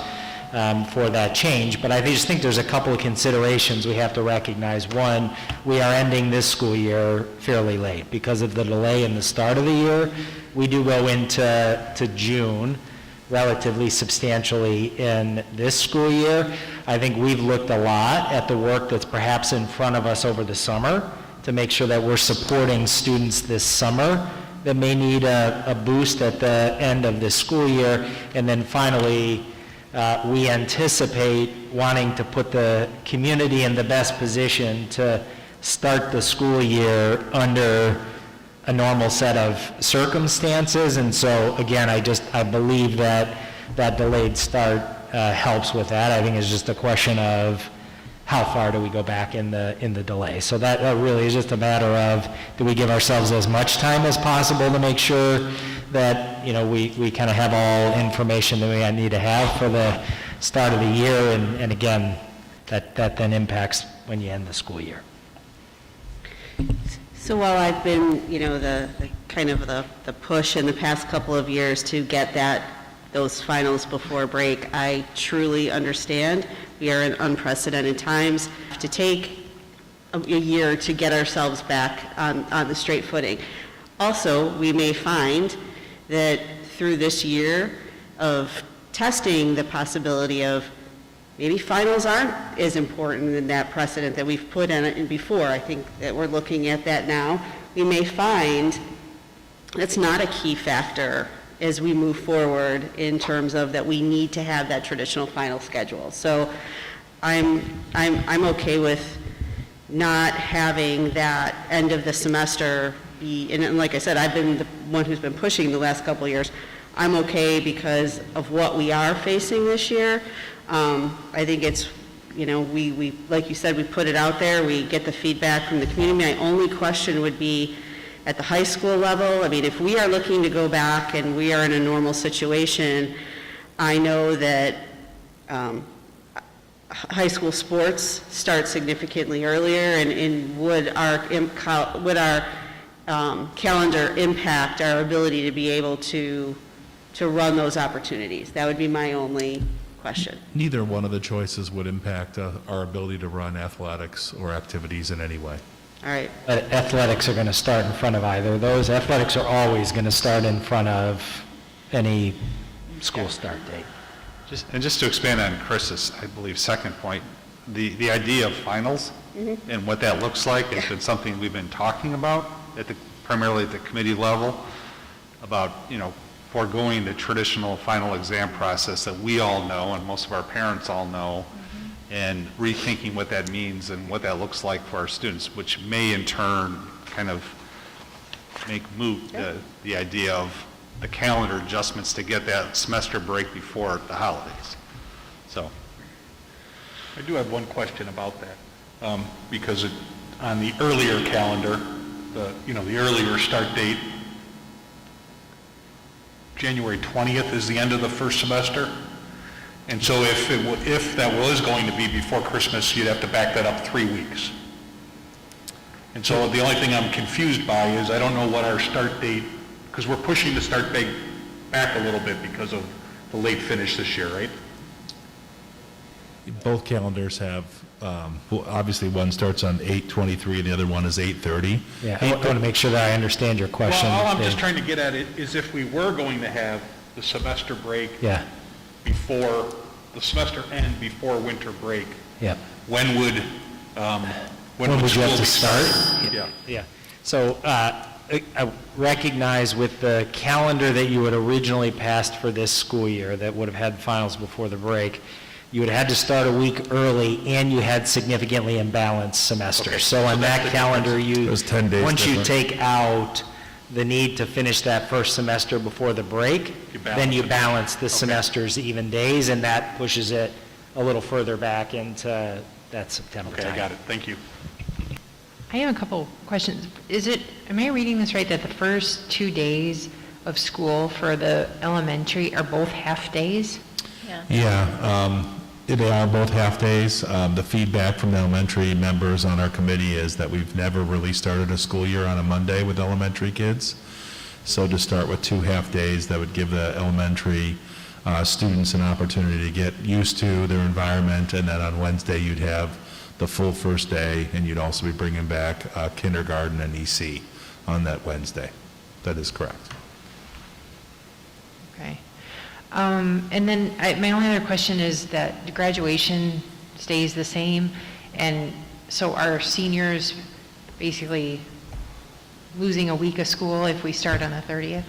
for that change. But I just think there's a couple of considerations we have to recognize. One, we are ending this school year fairly late because of the delay in the start of the year. We do go into June relatively substantially in this school year. I think we've looked a lot at the work that's perhaps in front of us over the summer to make sure that we're supporting students this summer that may need a boost at the end of this school year. And then finally, we anticipate wanting to put the community in the best position to start the school year under a normal set of circumstances. And so again, I believe that delayed start helps with that. I think it's just a question of how far do we go back in the delay. So that really is just a matter of, do we give ourselves as much time as possible to make sure that, you know, we kind of have all information that we need to have for the start of the year, and again, that then impacts when you end the school year. So while I've been, you know, the kind of the push in the past couple of years to get those finals before break, I truly understand we are in unprecedented times. To take a year to get ourselves back on the straight footing. Also, we may find that through this year of testing the possibility of maybe finals aren't as important in that precedent that we've put in it before. I think that we're looking at that now. We may find that's not a key factor as we move forward in terms of that we need to have that traditional final schedule. So I'm okay with not having that end of the semester be, and like I said, I've been the one who's been pushing the last couple of years. I'm okay because of what we are facing this year. I think it's, you know, we like you said, we put it out there, we get the feedback from the community. My only question would be at the high school level. I mean, if we are looking to go back and we are in a normal situation, I know that high school sports start significantly earlier, and would our calendar impact our ability to be able to run those opportunities? That would be my only question. Neither one of the choices would impact our ability to run athletics or activities in any way. All right. But athletics are going to start in front of either of those. Athletics are always going to start in front of any school start date. Just to expand on Chris's, I believe, second point, the idea of finals and what that looks like has been something we've been talking about primarily at the committee level, about, you know, foregoing the traditional final exam process that we all know and most of our parents all know, and rethinking what that means and what that looks like for our students, which may in turn kind of make moot the idea of the calendar adjustments to get that semester break before the holidays. So, I do have one question about that, because on the earlier calendar, the earlier start date, January 20th is the end of the first semester. And so if that was going to be before Christmas, you'd have to back that up 3 weeks. And so the only thing I'm confused by is I don't know what our start date, because we're pushing the start date back a little bit because of the late finish this year, right? Both calendars have, well, obviously one starts on 8/23 and the other one is 8/30. Yeah, I want to make sure that I understand your question. Well, all I'm just trying to get at it is if we were going to have the semester break Yeah, before, the semester end before winter break, yeah. when would When would you have school to be start? Yeah. Yeah. So I recognize with the calendar that you had originally passed for this school year that would have had finals before the break, you would have had to start a week early and you had significantly imbalanced semesters. Okay. So on that calendar, It was 10 days once you different. take out the need to finish that first semester before the break, then you balance the semesters even days, and that pushes it a little further back into that September Okay, time. I got it. Thank you. I have a couple questions. Am I reading this right, that the first 2 days of school for the elementary are both half-days? Yeah, they are both half-days. The feedback from the elementary members on our committee is that we've never really started a school year on a Monday with elementary kids. So to start with 2 half-days, that would give the elementary students an opportunity to get used to their environment, and then on Wednesday you'd have the full first day, and you'd also be bringing back kindergarten and EC on that Wednesday. That is correct. Okay. And then my only other question is that the graduation stays the same, and so are seniors basically losing a week of school if we start on the 30th?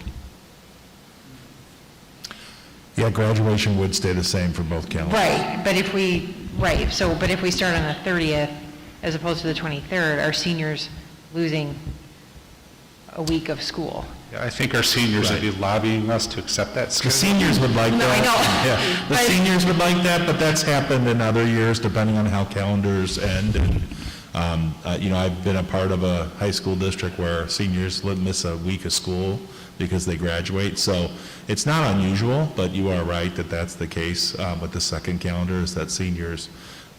Yeah, graduation would stay the same for both calendars. Right, but if we start on the 30th as opposed to the 23rd, are seniors losing a week of school? I think our seniors would be lobbying us to accept that The schedule. seniors would like No, that. I know. Yeah, the But- seniors would like that, but that's happened in other years, depending on how calendars end. And, I've been a part of a high school district where seniors miss a week of school because they graduate. So it's not unusual, but you are right that that's the case with the second calendar, is that seniors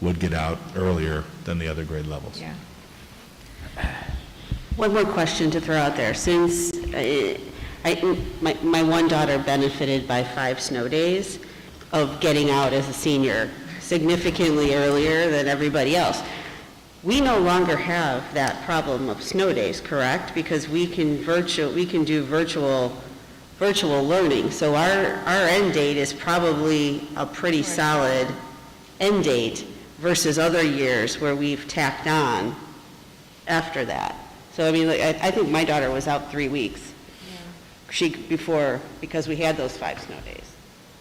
would get out earlier than the other grade levels. Yeah. One more question to throw out there. Since my one daughter benefited by 5 snow days of getting out as a senior significantly earlier than everybody else, we no longer have that problem of snow days, correct? Because we can do virtual learning. So our end date is probably a pretty solid end date versus other years where we've tacked on after that. So I mean, I think my daughter was out 3 weeks. Because we had those 5 snow days.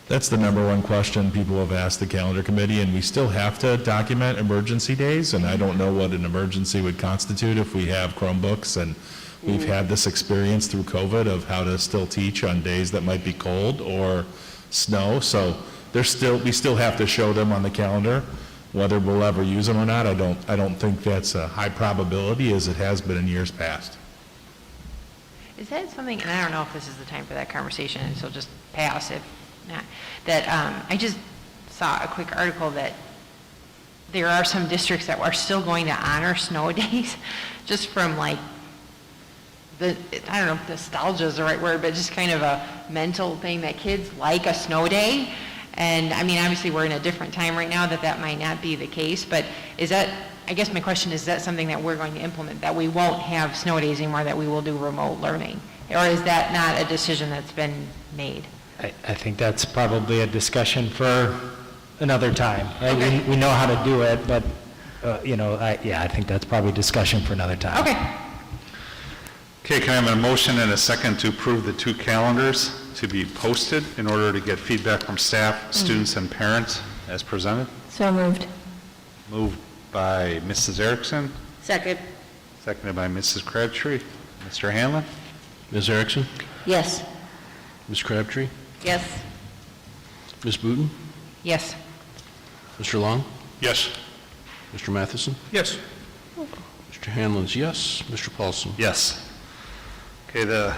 That's the number one question people have asked the calendar committee, and we still have to document emergency days, and I don't know what an emergency would constitute if we have Chromebooks, and we've had this experience through COVID of how to still teach on days that might be cold or snow, so we still have to show them on the calendar. Whether we'll ever use them or not, I don't think that's a high probability as it has been in years past. Is that something, and I don't know if this is the time for that conversation, so just pass if not, that I just saw a quick article that there are some districts that are still going to honor snow days just from I don't know if nostalgia is the right word, but just kind of a mental thing that kids like a snow day. And I mean, obviously we're in a different time right now that might not be the case, but I guess my question is that something that we're going to implement, that we won't have snow days anymore, that we will do remote learning? Or is that not a decision that's been made? I think that's probably a discussion for another time. Okay. We know how to do it, but, I think that's probably a discussion for another time. Okay. Okay, can I have a motion and a second to approve the 2 calendars to be posted in order to get feedback from staff, students, and parents as presented? So moved. Moved by Mrs. Erickson, Second. seconded by Mrs. Crabtree. Mr. Hanlon? Ms. Erickson? Yes. Ms. Crabtree? Yes. Ms. Booten? Yes. Mr. Long? Yes. Mr. Matheson? Yes. Mr. Hanlon's yes. Mr. Paulson? Yes. Okay, the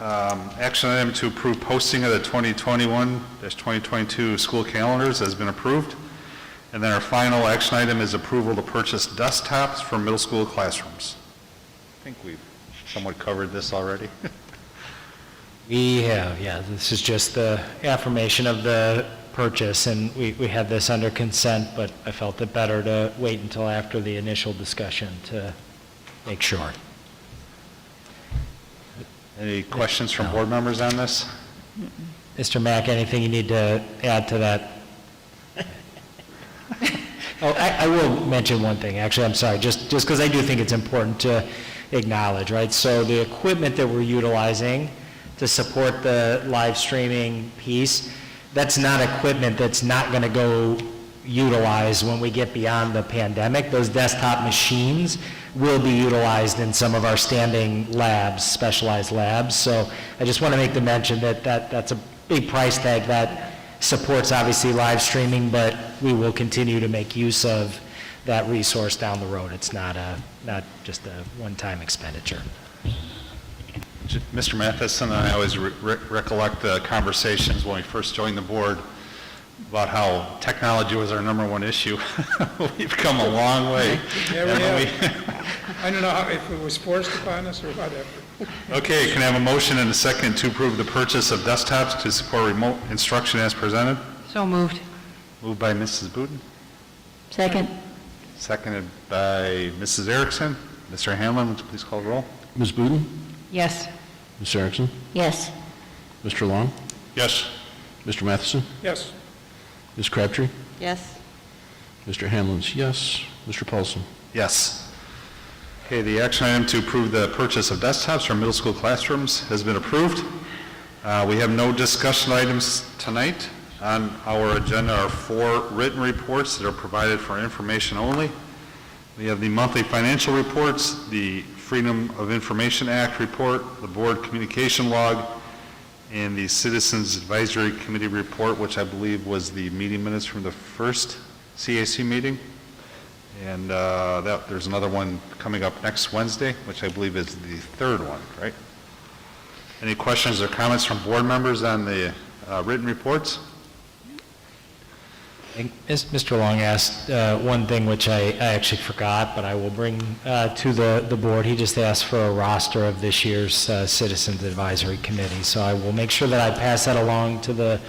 action item to approve posting of the 2021-2022 school calendars has been approved. And then our final action item is approval to purchase desktops for middle school classrooms. I think we've somewhat covered this already. We have, yeah. This is just the affirmation of the purchase, and we had this under consent, but I felt it better to wait until after the initial discussion to make sure. Any questions from board members on this? Mr. Mack, anything you need to add to that? Oh, I will mention one thing, actually, I'm sorry, just because I do think it's important to acknowledge, right? So the equipment that we're utilizing to support the live streaming piece, that's not equipment that's not going to go utilized when we get beyond the pandemic. Those desktop machines will be utilized in some of our standing labs, specialized labs. So I just want to make the mention that that's a big price tag that supports obviously live streaming, but we will continue to make use of that resource down the road. It's not just a one-time expenditure. Mr. Matheson and I always recollect the conversations when we first joined the board about how technology was our number one issue. We've come a long way. Yeah, we have. I don't know if it was forced upon us or whatever. Okay, can I have a motion and a second to approve the purchase of desktops to support remote instruction as presented? So moved. Moved by Mrs. Booten, Second. seconded by Mrs. Erickson. Mr. Hanlon, would you please call the roll? Ms. Booten? Yes. Ms. Erickson? Yes. Mr. Long? Yes. Mr. Matheson? Yes. Ms. Crabtree? Yes. Mr. Hanlon's yes. Mr. Paulson? Yes. Okay, the action item to approve the purchase of desktops for middle school classrooms has been approved. We have no discussion items tonight. On our agenda are 4 written reports that are provided for information only. We have the monthly financial reports, the Freedom of Information Act report, the board communication log, and the Citizens Advisory Committee report, which I believe was the meeting minutes from the first CAC meeting. And there's another one coming up next Wednesday, which I believe is the third one, right? Any questions or comments from board members on the written reports? Mr. Long asked one thing which I actually forgot, but I will bring to the board. He just asked for a roster of this year's Citizens Advisory Committee. So I will make sure that I pass that along to the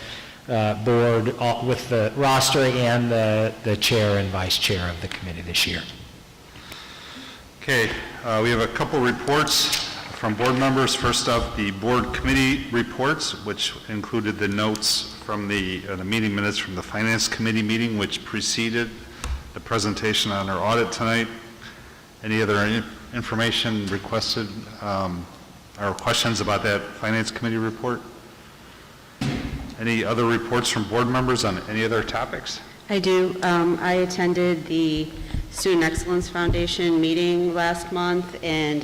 board with the roster and the chair and vice chair of the committee this year. Okay, we have a couple reports from board members. First up, the board committee reports, which included the notes from the meeting minutes from the Finance Committee meeting, which preceded the presentation on our audit tonight. Any other information requested or questions about that Finance Committee report? Any other reports from board members on any other topics? I do. I attended the Student Excellence Foundation meeting last month, and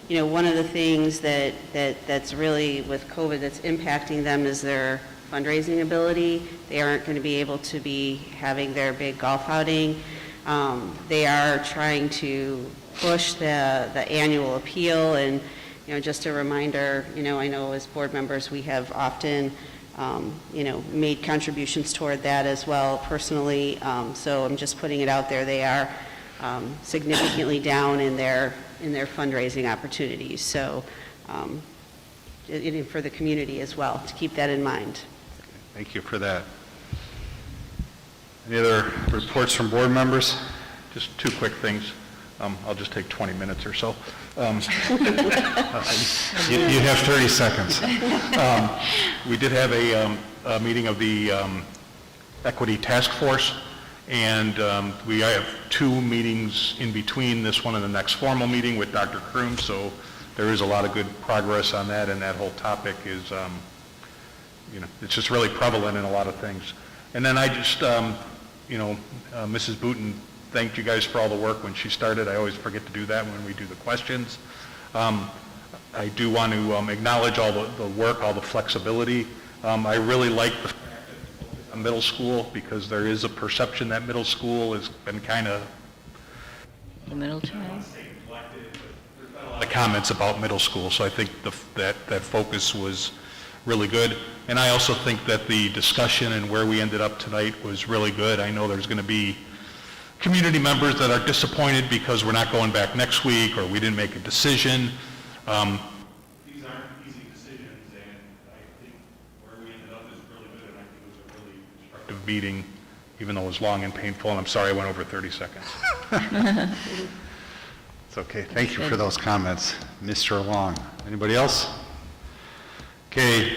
one of the things that's really with COVID that's impacting them is their fundraising ability. They aren't going to be able to be having their big golf outing. They are trying to push the annual appeal, and just a reminder, I know as board members we have often made contributions toward that as well personally. So I'm just putting it out there. They are significantly down in their fundraising opportunities. So for the community as well, to keep that in mind. Thank you for that. Any other reports from board members? Just 2 quick things. I'll just take 20 minutes or so. You have 30 seconds. We did have a meeting of the Equity Task Force, and we have 2 meetings in between this one and the next formal meeting with Dr. Kroom, so there is a lot of good progress on that, and that whole topic is, it's just really prevalent in a lot of things. And then I just, Mrs. Booten thanked you guys for all the work when she started. I always forget to do that when we do the questions. I do want to acknowledge all the work, all the flexibility. I really like the fact that you focus on middle school, because there is a perception that middle school has been kind of The middle child. the comments about middle school, so I think that focus was really good. And I also think that the discussion and where we ended up tonight was really good. I know there's going to be community members that are disappointed because we're not going back next week, or we didn't make a decision. These aren't easy decisions, and I think where we ended up is really good, and I think it was a really constructive meeting, even though it was long and painful, and I'm sorry I went over 30 seconds. It's okay. Thank you for those comments, Mr. Long. Anybody else? Okay,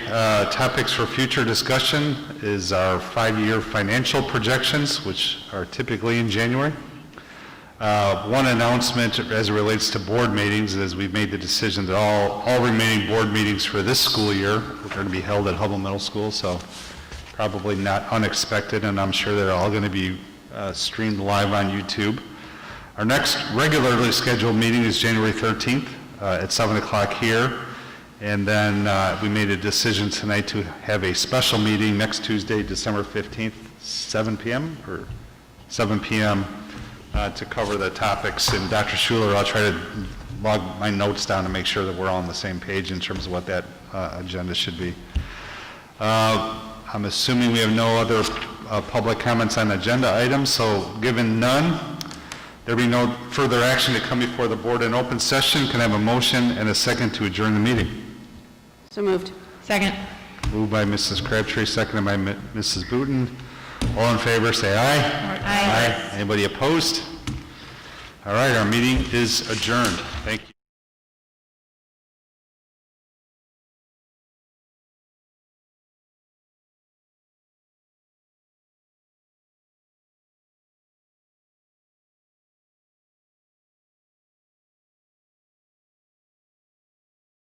topics for future discussion is our 5-year financial projections, which are typically in January. One announcement as it relates to board meetings is we've made the decision that all remaining board meetings for this school year are going to be held at Hubble Middle School, so probably not unexpected, and I'm sure they're all going to be streamed live on YouTube. Our next regularly scheduled meeting is January 13th at 7 o'clock here. And then we made a decision tonight to have a special meeting next Tuesday, December 15th, 7 p.m. or 7 p.m. To cover the topics. And Dr. Schuler, I'll try to log my notes down to make sure that we're all on the same page in terms of what that agenda should be. I'm assuming we have no other public comments on agenda items, so given none, there be no further action to come before the board in open session. Can I have a motion and a second to adjourn the meeting? So moved. Second. Moved by Mrs. Crabtree, seconded by Mrs. Booten. All in favor, say aye. Aye. Anybody opposed? All right, our meeting is adjourned. Thank you.